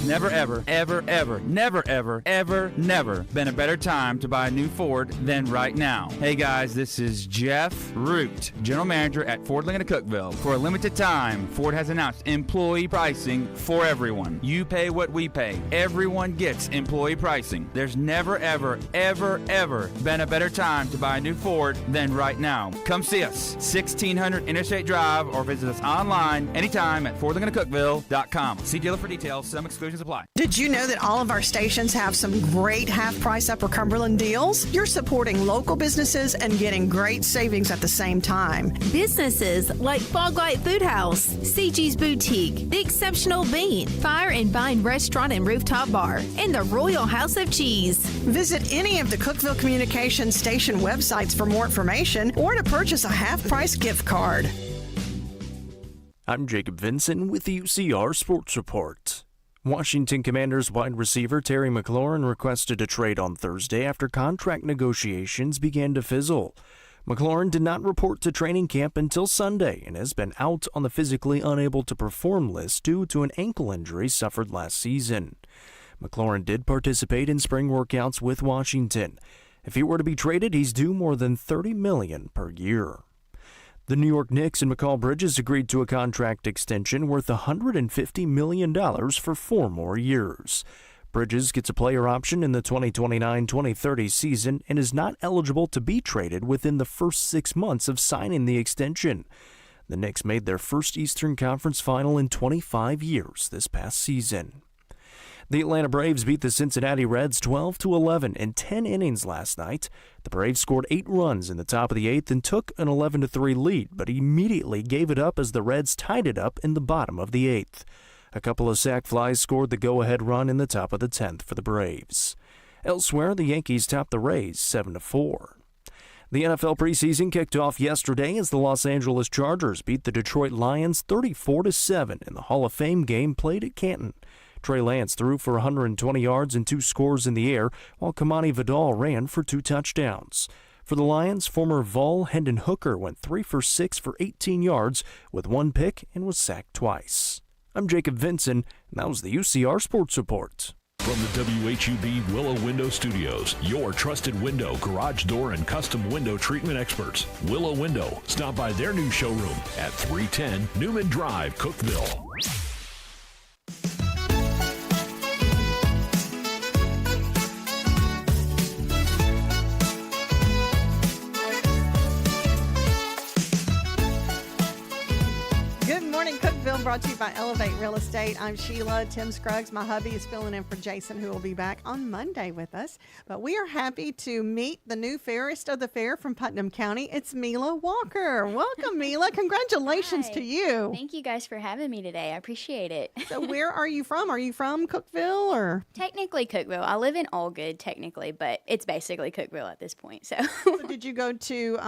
Never, ever, ever, ever, never, ever, ever, never been a better time to buy a new Ford than right now. Hey guys, this is Jeff Root, General Manager at Ford Lincoln of Cookeville. For a limited time, Ford has announced employee pricing for everyone. You pay what we pay. Everyone gets employee pricing. There's never, ever, ever, ever been a better time to buy a new Ford than right now. Come see us, 1600 Interstate Drive, or visit us online anytime at FordLincolnofCookeville.com. See dealer for details. Some exclusions apply. Did you know that all of our stations have some great half-price Upper Cumberland deals? You're supporting local businesses and getting great savings at the same time. Businesses like Fog Light Food House, CG's Boutique, The Exceptional Bean, Fire and Vine Restaurant and Rooftop Bar, and the Royal House of Cheese. Visit any of the Cookeville Communications station websites for more information or to purchase a half-price gift card. I'm Jacob Vinson with the UCR Sports Report. Washington Commanders wide receiver Terry McLaurin requested a trade on Thursday after contract negotiations began to fizzle. McLaurin did not report to training camp until Sunday and has been out on the physically unable to perform list due to an ankle injury suffered last season. McLaurin did participate in spring workouts with Washington. If he were to be traded, he's due more than $30 million per year. The New York Knicks and McCall Bridges agreed to a contract extension worth $150 million for 4 more years. Bridges gets a player option in the 2029-2030 season and is not eligible to be traded within the first 6 months of signing the extension. The Knicks made their first Eastern Conference final in 25 years this past season. The Atlanta Braves beat the Cincinnati Reds 12-11 in 10 innings last night. The Braves scored 8 runs in the top of the 8th and took an 11-3 lead, but immediately gave it up as the Reds tied it up in the bottom of the 8th. A couple of sac flies scored the go-ahead run in the top of the 10th for the Braves. Elsewhere, the Yankees topped the Rays 7-4. The NFL preseason kicked off yesterday as the Los Angeles Chargers beat the Detroit Lions 34-7 in the Hall of Fame game played at Canton. Trey Lance threw for 120 yards and 2 scores in the air, while Kamani Vidal ran for 2 touchdowns. For the Lions, former Vol Hendon Hooker went 3 for 6 for 18 yards with 1 pick and was sacked twice. I'm Jacob Vinson, and that was the UCR Sports Report. From the WHUB Willow Window Studios, your trusted window, garage door, and custom window treatment experts. Willow Window. Stop by their new showroom at 310 Newman Drive, Cookeville. Good morning, Cookeville, brought to you by Elevate Real Estate. I'm Sheila. Tim Scruggs, my hubby, is filling in for Jason, who will be back on Monday with us. But we are happy to meet the new fairest of the fair from Putnam County. It's Mila Walker. Welcome, Mila. Congratulations Hi. to you. Thank you guys for having me today. I appreciate it. So where are you from? Are you from Cookeville or? Technically Cookeville. I live in Allgood technically, but it's basically Cookeville at this point. So did you go to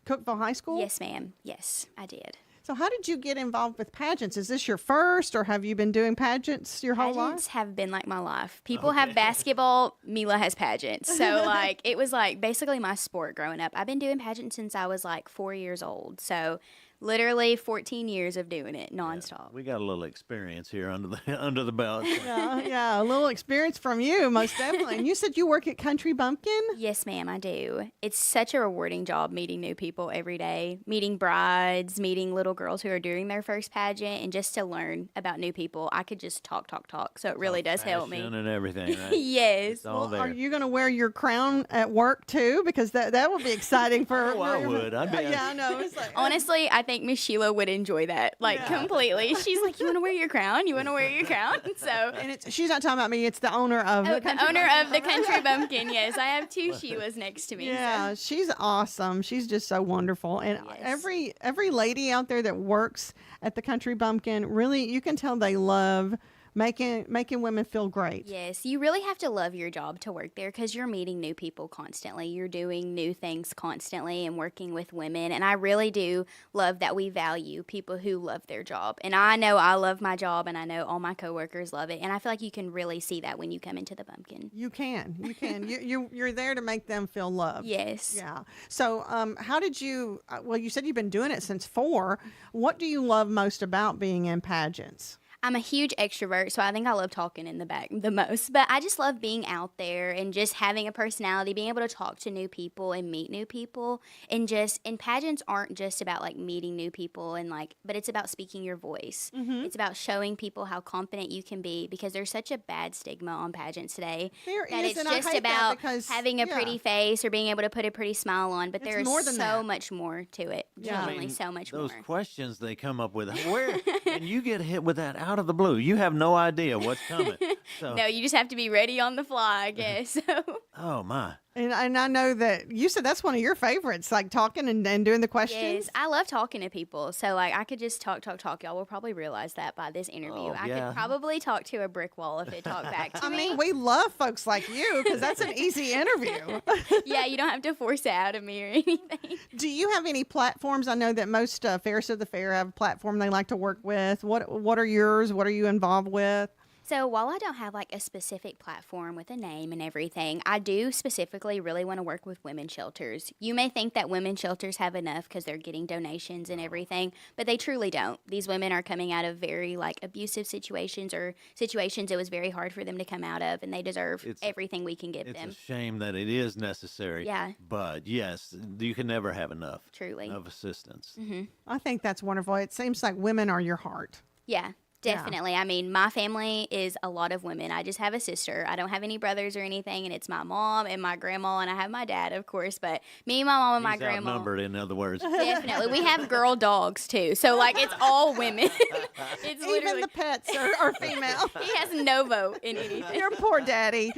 Cookeville High School? Yes, ma'am. Yes, I did. So how did you get involved with pageants? Is this your first, or have you been doing pageants your whole life? Pageants have been like my life. People have basketball. Mila has pageants. So like it was like basically my sport growing up. I've been doing pageants since I was like 4 years old. So literally 14 years of doing it nonstop. We got a little experience here under the belt. Yeah, a little experience from you, most definitely. And you said you work at Country Bumpkin? Yes, ma'am, I do. It's such a rewarding job meeting new people every day, meeting brides, meeting little girls who are doing their first pageant, and just to learn about new people. I could just talk. So it really does help me. And everything, right? Yes. It's all there. Are you going to wear your crown at work too? Because that would be exciting for. I would. Yeah, I know. It's like, honestly, I think Miss Sheila would enjoy that, like, completely. She's like, you want to wear your crown? You want to wear your crown? So, and she's not talking about me. It's the owner of the owner of the Country Bumpkin. Yes, I have 2 Sheilas next to me. Yeah, she's awesome. She's just so wonderful. And every lady out there that works at the Country Bumpkin, really, you can tell they love making women feel great. Yes, you really have to love your job to work there because you're meeting new people constantly. You're doing new things constantly and working with women. And I really do love that we value people who love their job. And I know I love my job, and I know all my coworkers love it. And I feel like you can really see that when you come into the Bumpkin. You can. You're there to make them feel loved. Yes. Yeah. So how did you, well, you said you've been doing it since 4. What do you love most about being in pageants? I'm a huge extrovert, so I think I love talking in the back the most. But I just love being out there and just having a personality, being able to talk to new people and meet new people. And pageants aren't just about like meeting new people but it's about speaking your voice. Mm-hmm. It's about showing people how confident you can be, because there's such a bad stigma on pageants today. It's just about having a pretty face or being able to put a pretty smile on. But there is so much more to it. Genuinely, so much more. Those questions they come up with, and you get hit with that out of the blue. You have no idea what's coming. So. No, you just have to be ready on the fly, I guess. Oh, my. And I know that you said that's one of your favorites, like talking and doing the questions. Yes, I love talking to people. So, like, I could just talk. Y'all will probably realize that by this interview. I could probably talk to a brick wall if it talked back to me. I mean, we love folks like you because that's an easy interview. Yeah, you don't have to force it out of me or anything. Do you have any platforms? I know that most fairs of the fair have a platform they like to work with. What are yours? What are you involved with? So while I don't have like a specific platform with a name and everything, I do specifically really want to work with women's shelters. You may think that women's shelters have enough because they're getting donations and everything, but they truly don't. These women are coming out of very like abusive situations or situations it was very hard for them to come out of, and they deserve everything we can give them. It's a shame that it is necessary. Yeah. But yes, you can never have enough. Truly. Of assistance. Mm-hmm. I think that's wonderful. It seems like women are your heart. Yeah. Definitely. I mean, my family is a lot of women. I just have a sister. I don't have any brothers or anything, and it's my mom and my grandma, and I have my dad, of course, but me, my mom, and my grandma. Outnumbered, in other words. Definitely. We have girl dogs, too. So, like, it's all women. It's even the pets are female. He has no vote in anything. Your poor daddy.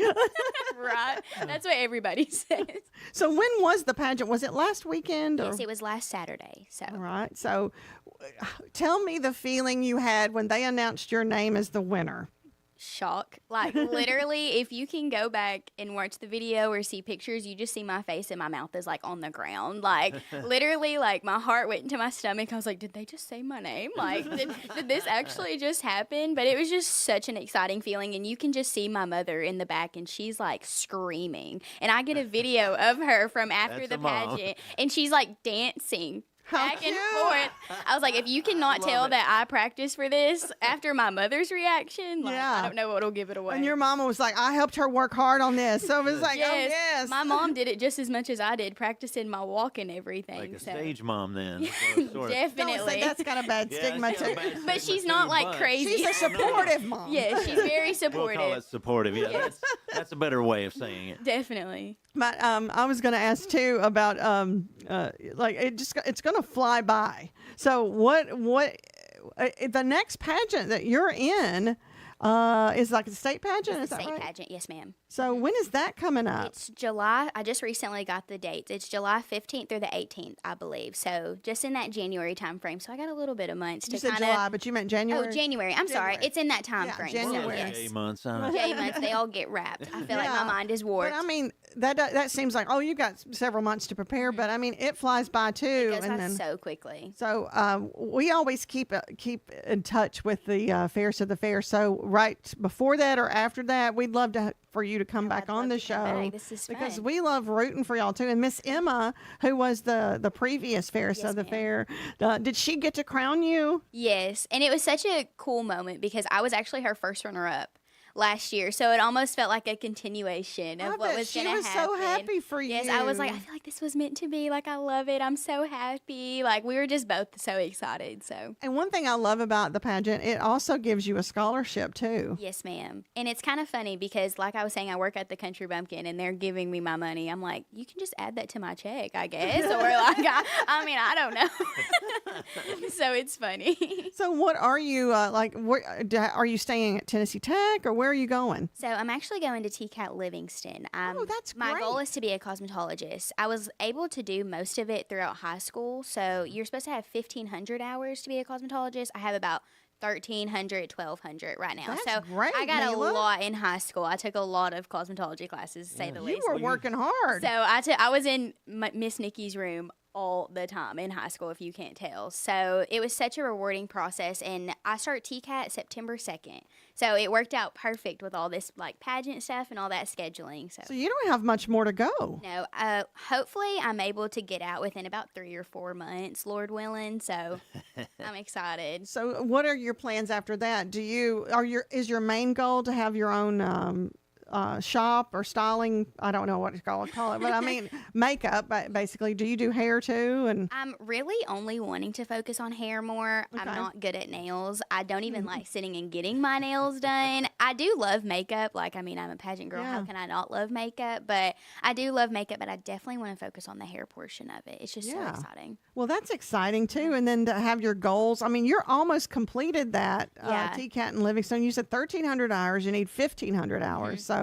Right. That's what everybody says. So when was the pageant? Was it last weekend? Yes, it was last Saturday. So. All right. So tell me the feeling you had when they announced your name as the winner. Shock. Like, literally, if you can go back and watch the video or see pictures, you just see my face and my mouth is like on the ground. Like, literally, like my heart went into my stomach. I was like, did they just say my name? Like, did this actually just happen? But it was just such an exciting feeling. And you can just see my mother in the back, and she's like screaming. And I get a video of her from after the pageant, and she's like dancing. Back and forth. I was like, if you cannot tell that I practiced for this after my mother's reaction, like, I don't know what'll give it away. And your mama was like, I helped her work hard on this. So it was like, yes. Oh, yes. My mom did it just as much as I did, practicing my walk and everything. Like a stage mom then. Definitely. Don't say that's got a bad stigma too. But she's not like crazy. She's a supportive mom. Yeah, she's very supportive. We'll call it supportive. Yeah, yes. that's a better way of saying it. Definitely. But I was going to ask too about like it's going to fly by. So what the next pageant that you're in is like a state pageant? It's is a that state right? pageant, yes, ma'am. So when is that coming up? It's July. I just recently got the dates. It's July 15th through the 18th, I believe. So just in that January time frame. So I got a little bit of months you to said kind of. July, but you meant January. Oh, January. I'm sorry. It's in that time frame. January. So, yes. J months. J months. They all get wrapped. I feel like my mind is warped. But I mean, that seems like you've got several months to prepare. But I mean, it flies by too. It goes by so quickly. So we always keep in touch with the fairs of the fair. So right before that or after that, we'd love for you to come back on the show. This is because fun. we love rooting for y'all too. And Miss Emma, who was the previous Fairs of the Fair, did she get to crown you? Yes, and it was such a cool moment because I was actually her first runner-up. last year. So it almost felt like a continuation of what was going to happen. She was so happy for you. Yes, I was like, I feel like this was meant to be. Like, I love it. I'm so happy. Like, we were just both so excited. So. And one thing I love about the pageant, it also gives you a scholarship too. Yes, ma'am. And it's kind of funny because, like I was saying, I work at the Country Bumpkin and they're giving me my money. I'm like, you can just add that to my check, I guess. Or like, I mean, I don't know. So it's funny. So what are you like? Are you staying at Tennessee Tech or where are you going? So I'm actually going to TCAT Livingston. Oh, that's great. My goal is to be a cosmetologist. I was able to do most of it throughout high school. So you're supposed to have 1,500 hours to be a cosmetologist. I have about 1,300, 1,200 right now. That's so great, I got Mila. a lot in high school. I took a lot of cosmetology classes, to say the least. You were working hard. So I was in Miss Nikki's room all the time in high school, if you can't tell. So it was such a rewarding process, and I start TCAT September 2nd. So it worked out perfect with all this like pageant stuff and all that scheduling. So you don't have much more to go. No, hopefully I'm able to get out within about 3 or 4 months, Lord willing. So I'm excited. So what are your plans after that? Is your main goal to have your own shop or styling? I don't know what to call it, but I mean makeup. Basically, do you do hair too? And I'm really only wanting to focus on hair more. Okay. I'm not good at nails. I don't even like sitting and getting my nails done. I do love makeup. Like, I mean, I'm a pageant girl. Yeah. How can I not love makeup? But I do love makeup, but I definitely want to focus on the hair portion of it. It's just so exciting. Well, that's exciting too. And then to have your goals. I mean, you're almost completed that TCAT in Livingston. You said 1,300 hours. You need 1,500 hours. So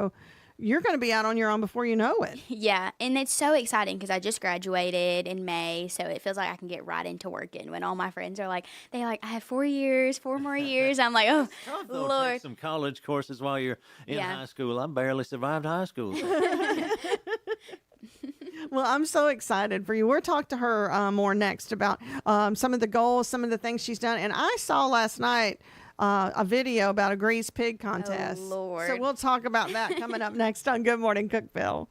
you're going to be out on your own before you know it. Yeah, and it's so exciting because I just graduated in May, so it feels like I can get right into working. When all my friends are like, I have 4 more years. I'm like, oh, Lord. Take some college courses while you're in Yeah. high school. I barely survived high school. Well, I'm so excited for you. We'll talk to her more next about some of the goals, some of the things she's done. And I saw last night a video about a grease pig contest. Oh, Lord. So we'll talk about that coming up next on Good Morning Cookeville.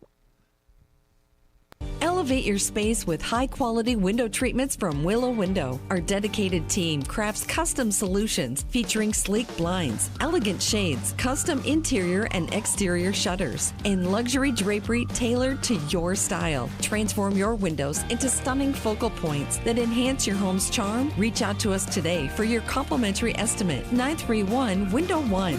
Elevate your space with high-quality window treatments from Willow Window. Our dedicated team crafts custom solutions featuring sleek blinds, elegant shades, custom interior and exterior shutters, and luxury drapery tailored to your style. Transform your windows into stunning focal points that enhance your home's charm. Reach out to us today for your complimentary estimate. 931-WINDOW-1.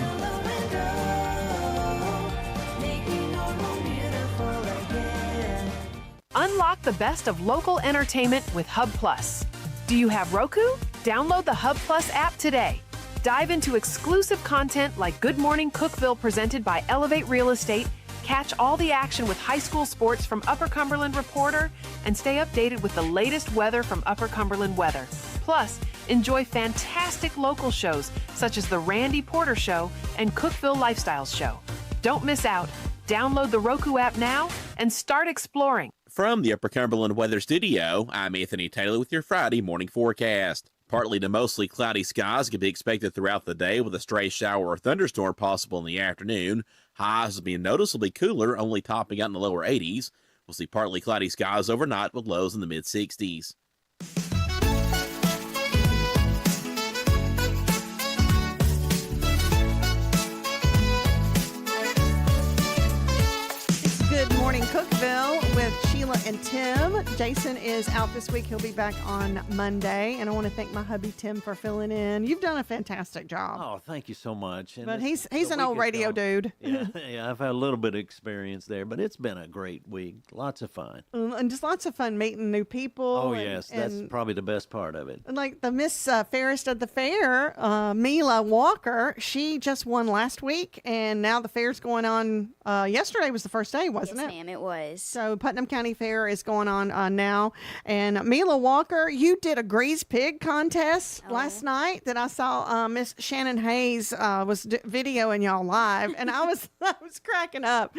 Unlock the best of local entertainment with Hub Plus. Do you have Roku? Download the Hub Plus app today. Dive into exclusive content like Good Morning Cookeville presented by Elevate Real Estate, catch all the action with high school sports from Upper Cumberland Reporter, and stay updated with the latest weather from Upper Cumberland Weather. Plus, enjoy fantastic local shows such as The Randy Porter Show and Cookeville Lifestyles Show. Don't miss out. Download the Roku app now and start exploring. From the Upper Cumberland Weather Studio, I'm Anthony Taylor with your Friday morning forecast. Partly to mostly cloudy skies can be expected throughout the day with a stray shower or thunderstorm possible in the afternoon. Highs will be noticeably cooler, only topping out in the lower 80s. We'll see partly cloudy skies overnight with lows in the mid-60s. Good Morning Cookeville with Sheila and Tim. Jason is out this week. He'll be back on Monday. And I want to thank my hubby, Tim, for filling in. You've done a fantastic job. Oh, thank you so much. And But he's an old radio dude. Yeah, I've had a little bit of experience there, but it's been a great week. Lots of fun. And just lots of fun meeting new people. Oh, and- yes. That's and- probably the best part of it. And like the Miss Fairest of the Fair, Mila Walker, she just won last week, and now the fair's going on. Yesterday was the first day, wasn't Yes, it? ma'am, it was. So Putnam County Fair is going on now. And Mila Walker, you did a grease pig contest last night that I saw. Miss Shannon Hayes was videoing y'all live, and I was cracking up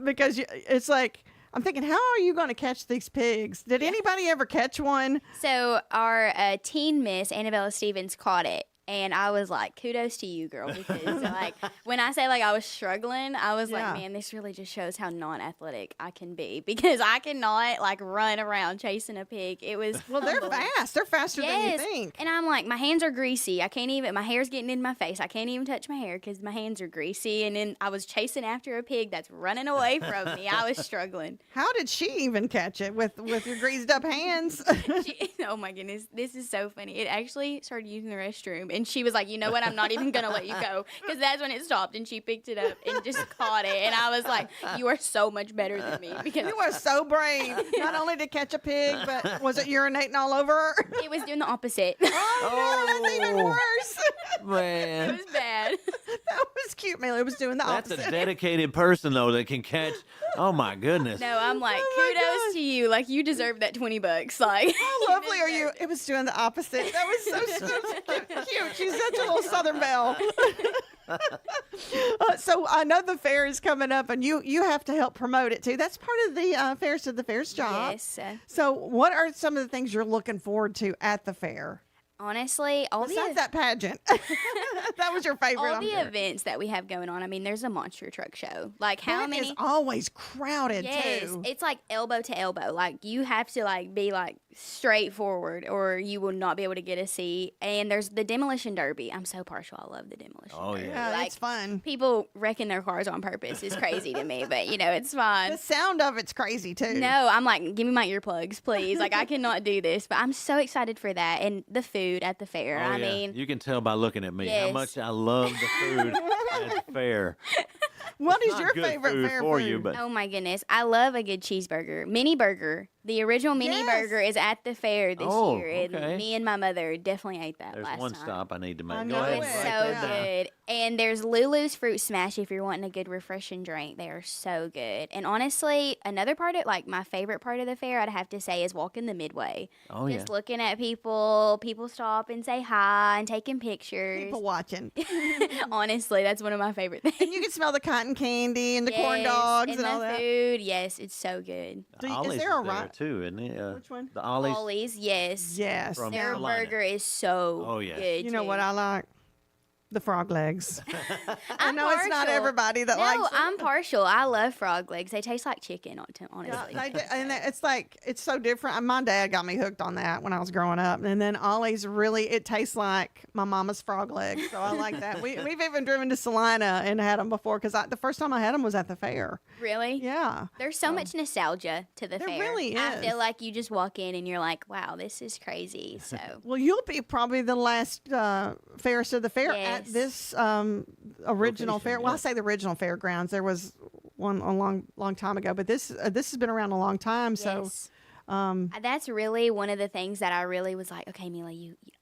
because it's like, I'm thinking, how are you going to catch these pigs? Did anybody ever catch one? So our teen miss, Annabella Stevens, caught it. And I was like, kudos to you, girl, because like when I say like I was struggling, I was like, man, this really just shows how non-athletic I can be, because I cannot like run around chasing a pig. It was they're fast. They're faster than you think. And I'm like, my hands are greasy. I can't even. My hair's getting in my face. I can't even touch my hair because my hands are greasy. And then I was chasing after a pig that's running away from me. I was struggling. How did she even catch it with your greased up hands? Oh my goodness, this is so funny. It actually started using the restroom, and she was like, you know what, I'm not even gonna let you go, because that's when it stopped, and she picked it up and just caught it. And I was like, you are so much better than me, because you are so brave. Not only to catch a pig, but was it urinating all over her? It was doing the opposite. Oh, no, that's even worse. Man, it was bad. That was cute, Mila. It was doing the opposite. that's a dedicated person though that can catch. Oh my goodness. No, I'm like, kudos to you. Like, you deserve that $20. Like, how lovely are you? It was doing the opposite. That was so cute. She's such a little Southern belle. So I know the fair is coming up, and you have to help promote it too. That's part of the Fairs to the Fair's job. Yes. So what are some of the things you're looking forward to at the fair? Honestly, besides that pageant, that was your favorite. All the events that we have going on. I mean, there's a monster truck show. Like, how many? It's always crowded too. It's like elbow to elbow. Like, you have to like be like straightforward, or you will not be able to get a seat. And there's the demolition derby. I'm so partial. I love the demolition. Oh derby. yeah, like, it's fun. People wrecking their cars on purpose is crazy to me, but you know, it's fun. The sound of it's crazy too. No, I'm like, give me my earplugs, please. Like, I cannot do this, but I'm so excited for that, and the food at the fair. Oh, I yeah. mean, You can tell by looking at me how Yes. much I love the food at the fair. What It's is not your good favorite food fair for food? you, but oh my goodness, I love a good cheeseburger. Mini burger. The original mini burger is at the fair this Oh, year, and okay. me and my mother definitely ate that there's last one time. stop I need to make. I Go know ahead. It's and so write that down. good. And there's Lulu's Fruit Smash if you're wanting a good refreshing drink. They are so good. And honestly, another part of, like, my favorite part of the fair, I'd have to say, is walking the midway. Oh, Just yeah. looking at people stop and say hi and taking pictures. People watching. Honestly, that's one of my favorite things. And you can smell the cotton candy and the corn Yes, dogs and the all that. food. Yes, it's so good. Ollie's is there a there right? too, isn't it? Which one? The Ollie's. Ollie's, yes. Yes. From Their Carolina. burger is so Oh, yeah. good. You know too. what I like? The frog legs. I I'm know it's not partial. everybody that no, likes it. I'm partial. I love frog legs. They taste like chicken, honestly. They do- and it's like it's so different. My dad got me hooked on that when I was growing up, and then Ollie's it tastes like my mama's frog legs, so I like that. We've even driven to Salina and had them before because the first time I had them was at the fair. Really? Yeah. There's so much nostalgia to the There fair. really I is. feel like you just walk in and you're like, wow, this is crazy. So Well, you'll be probably the last Ferris of the fair Yes. at this original fair. Well, I say the original fairgrounds. There was one a long time ago, but this has been around a long time. So yes. That's really one of the things that I really was like, okay, Mila,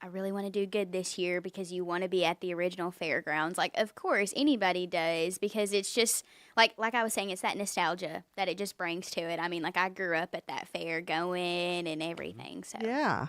I really want to do good this year because you want to be at the original fairgrounds. Like, of course, anybody does because it's just like I was saying, it's that nostalgia that it just brings to it. I mean, like I grew up at that fair going and everything. So yeah.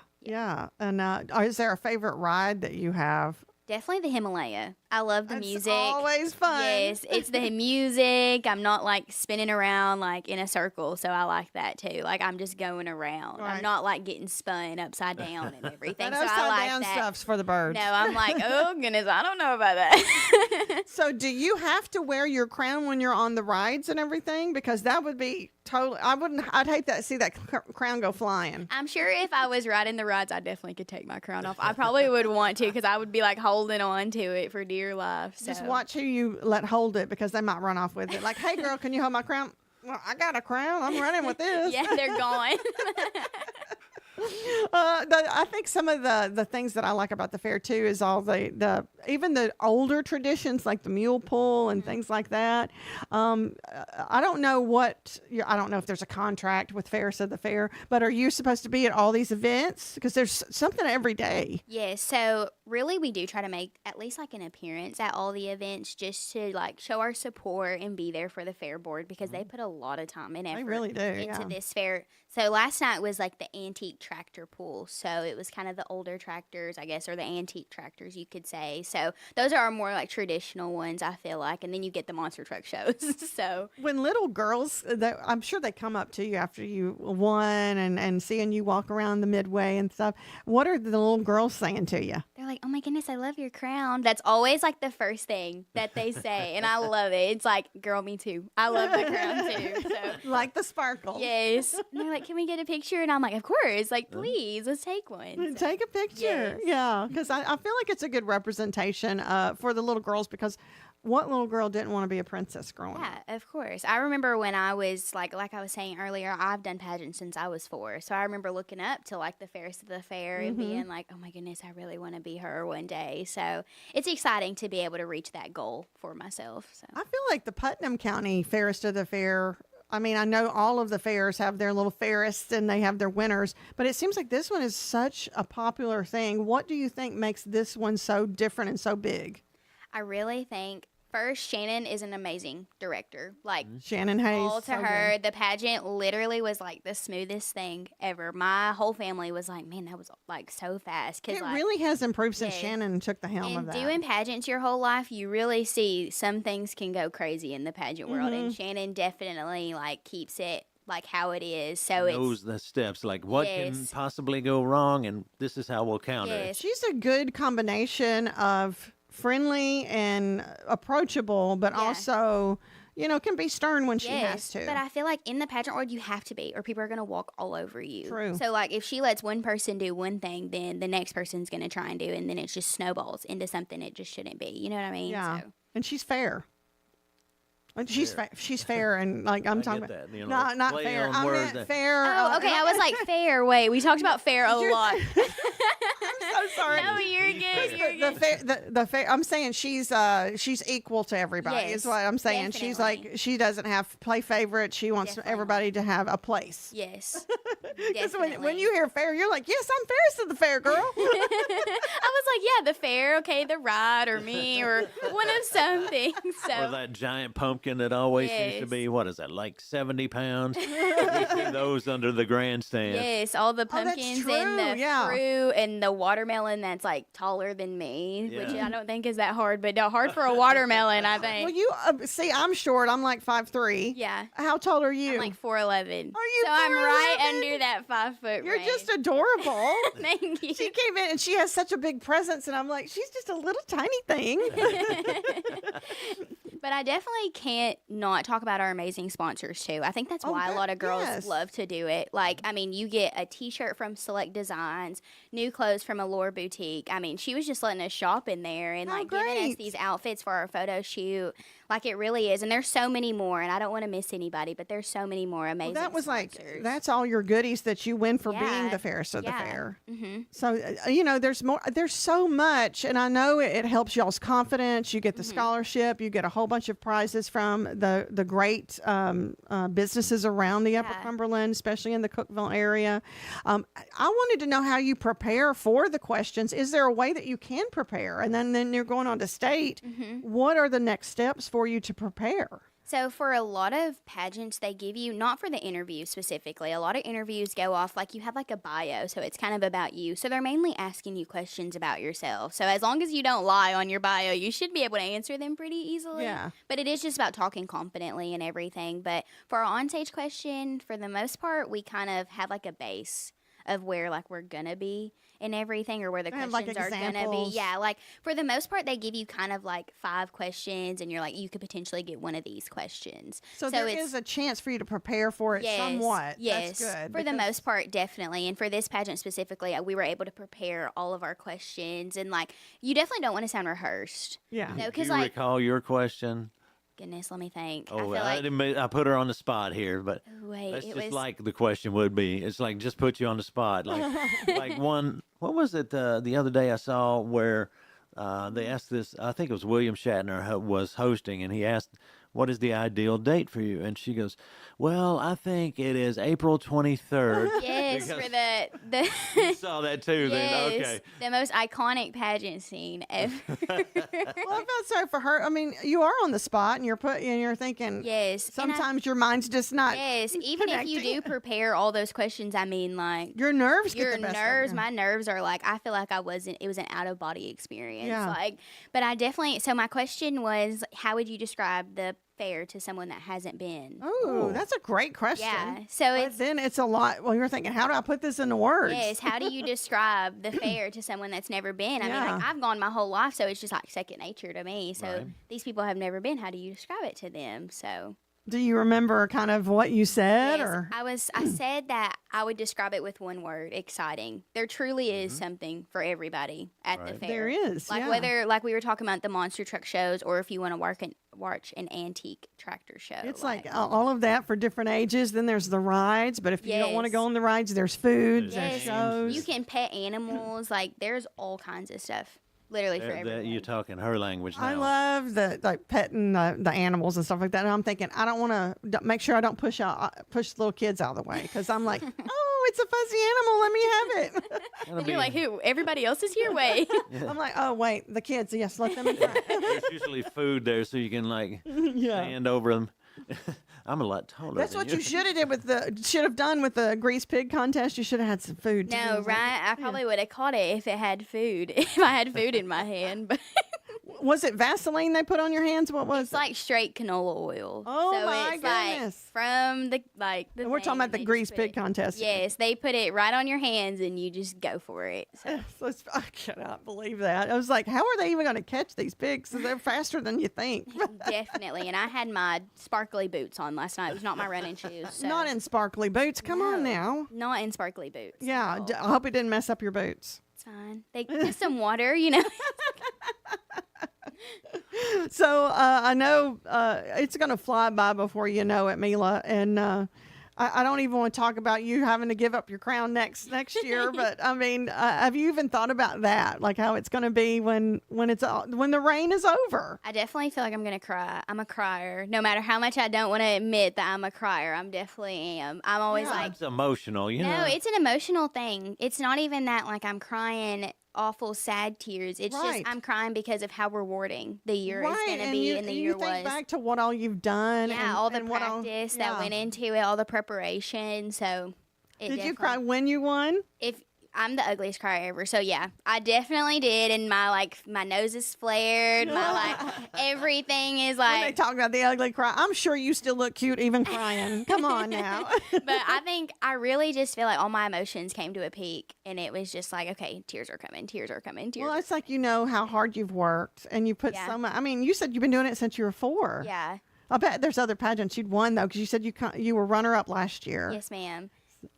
And is there a favorite ride that you have? definitely the Himalaya. I love the music. Always fun. Yes, it's the music. I'm not like spinning around like in a circle, so I like that too. Like I'm just going around. Right. I'm not like getting spun upside down and everything. That so I upside like down that. stuff's for the birds. No, I'm like, oh goodness, I don't know about that. So do you have to wear your crown when you're on the rides and everything? Because that would be totally. I'd hate to see that crown go flying. I'm sure if I was riding the rides, I definitely could take my crown off. I probably would want to because I would be like holding on to it for dear life. So. Just watch who you let hold it because they might run off with it. Like, hey girl, can you hold my crown? Well, I got a crown. I'm running with this. Yeah, they're gone. I think some of the things that I like about the fair too is all the even the older traditions like the mule pull and things like that. I don't know I don't know if there's a contract with Ferris of the Fair, but are you supposed to be at all these events? Because there's something every day. Yeah, so really we do try to make at least like an appearance at all the events just to like show our support and be there for the fair board because they put a lot of time and effort really do, into this fair. So last night was like the antique tractor pull. So it was kind of the older tractors, I guess, or the antique tractors you could say. So those are our more like traditional ones, I feel like. And then you get the monster truck shows. So when little girls, I'm sure they come up to you after you won and seeing you walk around the midway and stuff. What are the little girls saying to you? they're like, oh my goodness, I love your crown. That's always like the first thing that they say. And I love it. It's like, girl, me too. I love the crown too. So Like the sparkle. yes. And they're like, can we get a picture? And I'm like, of course. Like, please, let's take one. So, Take a picture. yes. Yeah, because I feel like it's a good representation for the little girls, because what little girl didn't want to be a princess growing up? Yeah, of course. I remember when I was like I was saying earlier, I've done pageants since I was 4. So I remember looking up to like the fairest of the fair and being like, oh my goodness, I really want to be her one day. So it's exciting to be able to reach that goal for myself. So I feel like the Putnam County fairest of the fair. I mean, I know all of the fairs have their little fairists and they have their winners, but it seems like this one is such a popular thing. What do you think makes this one so different and so big? I really think first, Shannon is an amazing director. Like Shannon Hayes. all to her. The pageant literally was like the smoothest thing ever. My whole family was like, man, that was like so fast. It like, really has improved since yes. Shannon took the helm of And that. doing pageants your whole life, you really see some things can go crazy in the pageant world. And Shannon definitely like keeps it like how it is. So knows the steps, like what can Yes. possibly go wrong, and this is how we'll counter it. She's a good combination of friendly and approachable, but also, can be stern when she has to. But I feel like in the pageant world, you have to be, or people are going to walk all over you. True. So, like, if she lets one person do one thing, then the next person's going to try and do, and then it just snowballs into something it just shouldn't be. You know what I mean? Yeah. So. And she's fair. She's fair, and like I'm talking get about, that, not play fair. on I words meant that- fair. Oh, okay. I was like, fair. Wait, we talked about fair a lot. I'm so sorry. No, you're good. You're good. The fair. I'm saying she's equal to everybody. Yes, Is what I'm saying. She's like, she doesn't have play favorite. She wants everybody to have a place. Yes. Because when you hear fair, you're like, yes, I'm fairest of the fair, girl. I was like, yeah, the fair, okay, the ride, or me, or one of something. Or So that giant pumpkin that always seems to Yes. be, what is that, like 70 pounds? You see those under the grandstand. yes, all the pumpkins and the fruit and the watermelon that's like taller than me, which Yeah. I don't think is that hard, but hard for a watermelon, I think. Well, you see, I'm short. I'm like 5'3". Yeah. How tall are you? I'm like 4'11". Are you So I'm right 4'11"? under that 5 foot. You're just adorable. Thank you. She came in and she has such a big presence, and I'm like, she's just a little tiny thing. But I definitely can't not talk about our amazing sponsors too. I think that's why a lot of girls yes. love to do it. Like, I mean, you get a t-shirt from Select Designs, new clothes from Allure Boutique. I mean, she was just letting us shop in there and like giving us great. these outfits for our photo shoot. Like, it really is. And there's so many more, and I don't want to miss anybody, but there's so many more amazing That was sponsors. that's all your goodies that you win for being Yeah. the fairest of the Yeah. fair. Mm-hmm. So, there's more. There's so much, and I know it helps y'all's confidence. You get the scholarship. You get a whole bunch of prizes from the great businesses around the Upper Cumberland, especially in the Cookeville area. I wanted to know how you prepare for the questions. Is there a way that you can prepare? And then you're going on to state. What are the next steps for you to prepare? So for a lot of pageants, they give you, not for the interview specifically, a lot of interviews go off like you have like a bio, so it's kind of about you. So they're mainly asking you questions about yourself. So as long as you don't lie on your bio, you should be able to answer them pretty easily. Yeah. But it is just about talking confidently and everything. But for our on-stage question, for the most part, we kind of have like a base of where like we're gonna be and everything, or where the They have, like, questions are gonna be. examples. Yeah, like for the most part, they give you kind of like 5 questions, and you're like, you could potentially get one of these questions. So there is a chance for you to prepare for it somewhat. Yes, That's good. for the because- most part, definitely. And for this pageant specifically, we were able to prepare all of our questions, and like you definitely don't want to sound rehearsed. Yeah. No, Do because you like recall your question? goodness, let me think. I Oh, feel I, like didn't mean, I put her on the spot here, but wait, that's it just was like the question would be. It's like just put you on the spot. Like one, what was it the other day I saw where they asked this, I think it was William Shatner was hosting, and he asked, what is the ideal date for you? And she goes, well, I think it is April 23rd. yes, Because for the you saw that too. Then yes, okay. the most iconic pageant scene ever. Well, I felt sorry for her. I mean, you are on the spot, and you're thinking. Yes, and Sometimes your mind's just not. yes, even if you do prepare all those questions, I mean, like Your nerves. your get the best of nerves, you. my nerves are like, I feel like it was an out of body experience. Yeah. Like, but I definitely, so my question was, how would you describe the fair to someone that hasn't been? Oh, that's a great question. Yeah. So then it's a lot. Well, you're thinking, how do I put this into words? Yes, how do you describe the fair to someone that's never been? I mean, like, I've gone my whole life, so it's just like second nature to me. So these people have never been. How do you describe it to them? So do you remember kind of what you said? yes, Or I said that I would describe it with one word: exciting. There truly is something for everybody at the fair. There is, like whether like we were talking about the monster truck shows, or if you want to watch an antique tractor show. It's like all of that for different ages. Then there's the rides, but if you don't want to go on the rides, there's food, there's shows. You can pet animals. Like there's all kinds of stuff. Literally for everyone. You're talking her language now. I love the like petting the animals and stuff like that. And I'm thinking, I don't want to make sure I don't push little kids out of the way, because I'm like, oh, it's a fuzzy animal. Let me have it. And you're like, who? Everybody else is here? Wait. I'm like, oh, wait, the kids. Yes, let them in front. There's usually food there, so you can like stand over them. I'm a lot taller. That's than what you should have done with the grease pig contest. You should have had some food. No, right? I probably would have caught it if it had food. If I had food in my hand. But was it Vaseline they put on your hands? What was it's like straight canola oil. Oh so my it's goodness! Like from the we're talking about the grease pig contest. Yes, they put it right on your hands and you just go for it. So. I cannot believe that. I was like, how are they even going to catch these pigs? They're faster than you think. Definitely. And I had my sparkly boots on last night. It was not my running shoes. So. Not in sparkly boots. Come on now. Not in sparkly boots. Yeah. I hope it didn't mess up your boots. It's fine. They get some water, you know. So I know it's going to fly by before you know it, Mila. And I don't even want to talk about you having to give up your crown next year. But I mean, have you even thought about that? Like how it's going to be when the rain is over? I definitely feel like I'm going to cry. I'm a crier. No matter how much I don't want to admit that I'm a crier, I'm definitely am. I'm always like. It's emotional, you know. No, it's an emotional thing. It's not even that like I'm crying awful sad tears. It's just I'm crying because of how rewarding the year is going to be and the year was. You think back to what all you've done. Yeah, all the practice that went into it, all the preparation. So, did you cry when you won? If I'm the ugliest crier ever, so yeah, I definitely did, and my nose is flared, everything is like. When they talk about the ugly cry, I'm sure you still look cute even crying. Come on now. But I think I really just feel like all my emotions came to a peak, and it was just like, okay, tears are coming. Well, it's like how hard you've worked, and you put so much. I mean, you said you've been doing it since you were 4. Yeah. I bet there's other pageants you'd won though, because you said you were runner-up last year. Yes, ma'am.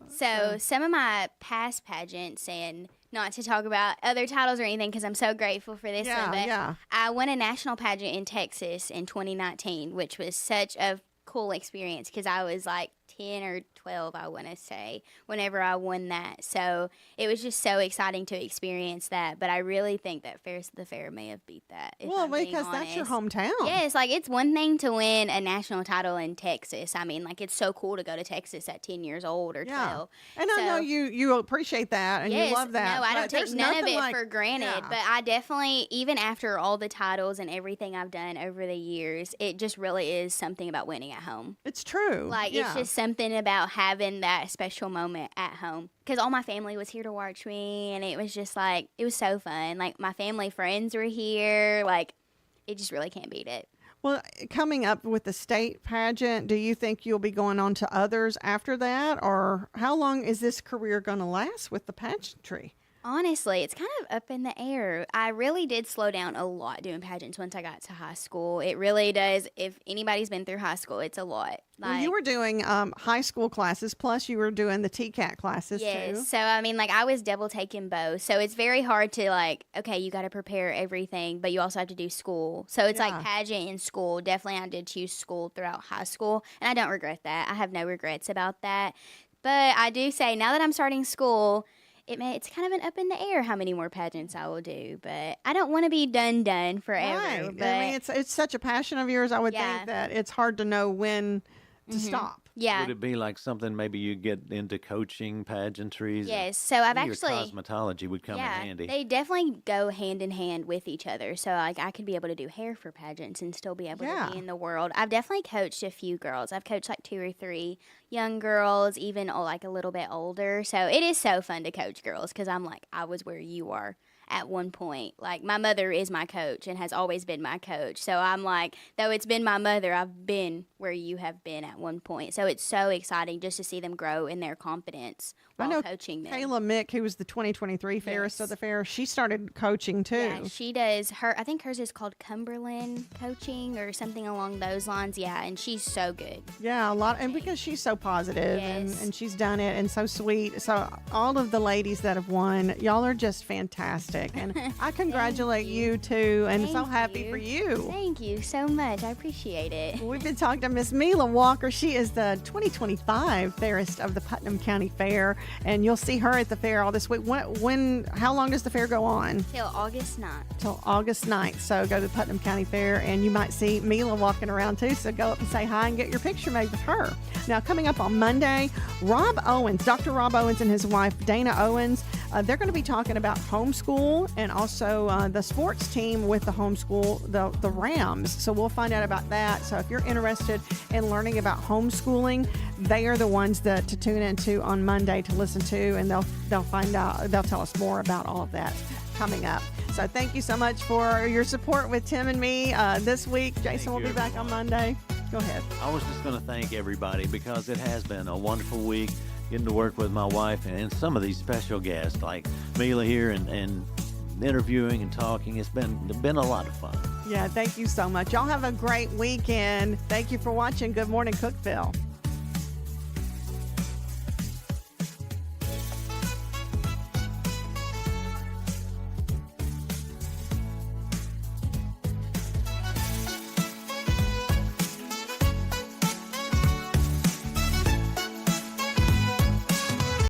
So some of my past pageants, and not to talk about other titles or anything because I'm so grateful for this one, but I won a national pageant in Texas in 2019, which was such a cool experience because I was like 10 or 12, I want to say, whenever I won that. So it was just so exciting to experience that. But I really think that the fair may have beat that. Well, because that's your hometown. Yes, like it's one thing to win a national title in Texas. I mean, like it's so cool to go to Texas at 10 years old or 12. And I know you appreciate that and you love that. No, I don't take none of it for granted. Yeah. But I definitely, even after all the titles and everything I've done over the years, it just really is something about winning at home. It's true. Like it's just something about having that special moment at home because all my family was here to watch me, and it was just like it was so fun. Like my family friends were here. Like it just really can't beat it. Well, coming up with the state pageant, do you think you'll be going on to others after that, or how long is this career going to last with the pageantry? Honestly, it's kind of up in the air. I really did slow down a lot doing pageants once I got to high school. It really does. If anybody's been through high school, it's a lot. Well, you were doing high school classes, plus you were doing the TCAT classes too. So, I mean, like I was double taking both. So it's very hard to like, okay, you got to prepare everything, but you also have to do school. So it's like pageant and school. Definitely I did choose school throughout high school, and I don't regret that. I have no regrets about that. But I do say now that I'm starting school, it's kind of an up in the air how many more pageants I will do, but I don't want to be done forever. Right. But I mean, it's such a passion of yours. I would think that it's hard to know when to stop. Yeah. Would it be like something maybe you get into coaching pageantries? Yes. So I've Maybe actually your cosmetology would come in handy. They definitely go hand in hand with each other. So like I could be able to do hair for pageants and still be able to be in the world. I've definitely coached a few girls. I've coached like 2 or 3 young girls, even like a little bit older. So it is so fun to coach girls because I'm like, I was where you are at one point. Like, my mother is my coach and has always been my coach. So I'm like, though it's been my mother, I've been where you have been at one point. So it's so exciting just to see them grow in their confidence while coaching them. Kayla Mick, who was the 2023 fairest of the fair, she started coaching too. Yeah, she does. I think hers is called Cumberland Coaching or something along those lines. Yeah, and she's so good. Yeah, a lot, and because she's so positive and she's done it and so sweet. So all of the ladies that have won, y'all are just fantastic, and I congratulate you too, and so happy for you. Thank you so much. I appreciate it. We've been talking to Miss Mila Walker. She is the 2025 fairest of the Putnam County Fair, and you'll see her at the fair all this week. How long does the fair go on? Till August 9th. Till August 9th. So go to the Putnam County Fair, and you might see Mila walking around too. So go up and say hi and get your picture made with her. Now, coming up on Monday, Dr. Rob Owens and his wife, Dana Owens, they're going to be talking about homeschool and also the sports team with the homeschool, the Rams. So we'll find out about that. So if you're interested in learning about homeschooling, they are the ones to tune into on Monday to listen to, and they'll find out, they'll tell us more about all of that coming up. So thank you so much for your support with Tim and me this week. Jason will be back on Monday. Go ahead. I was just going to thank everybody because it has been a wonderful week getting to work with my wife and some of these special guests like Mila here and interviewing and talking. It's been a lot of fun. Yeah, thank you so much. Y'all have a great weekend. Thank you for watching Good Morning Cookeville.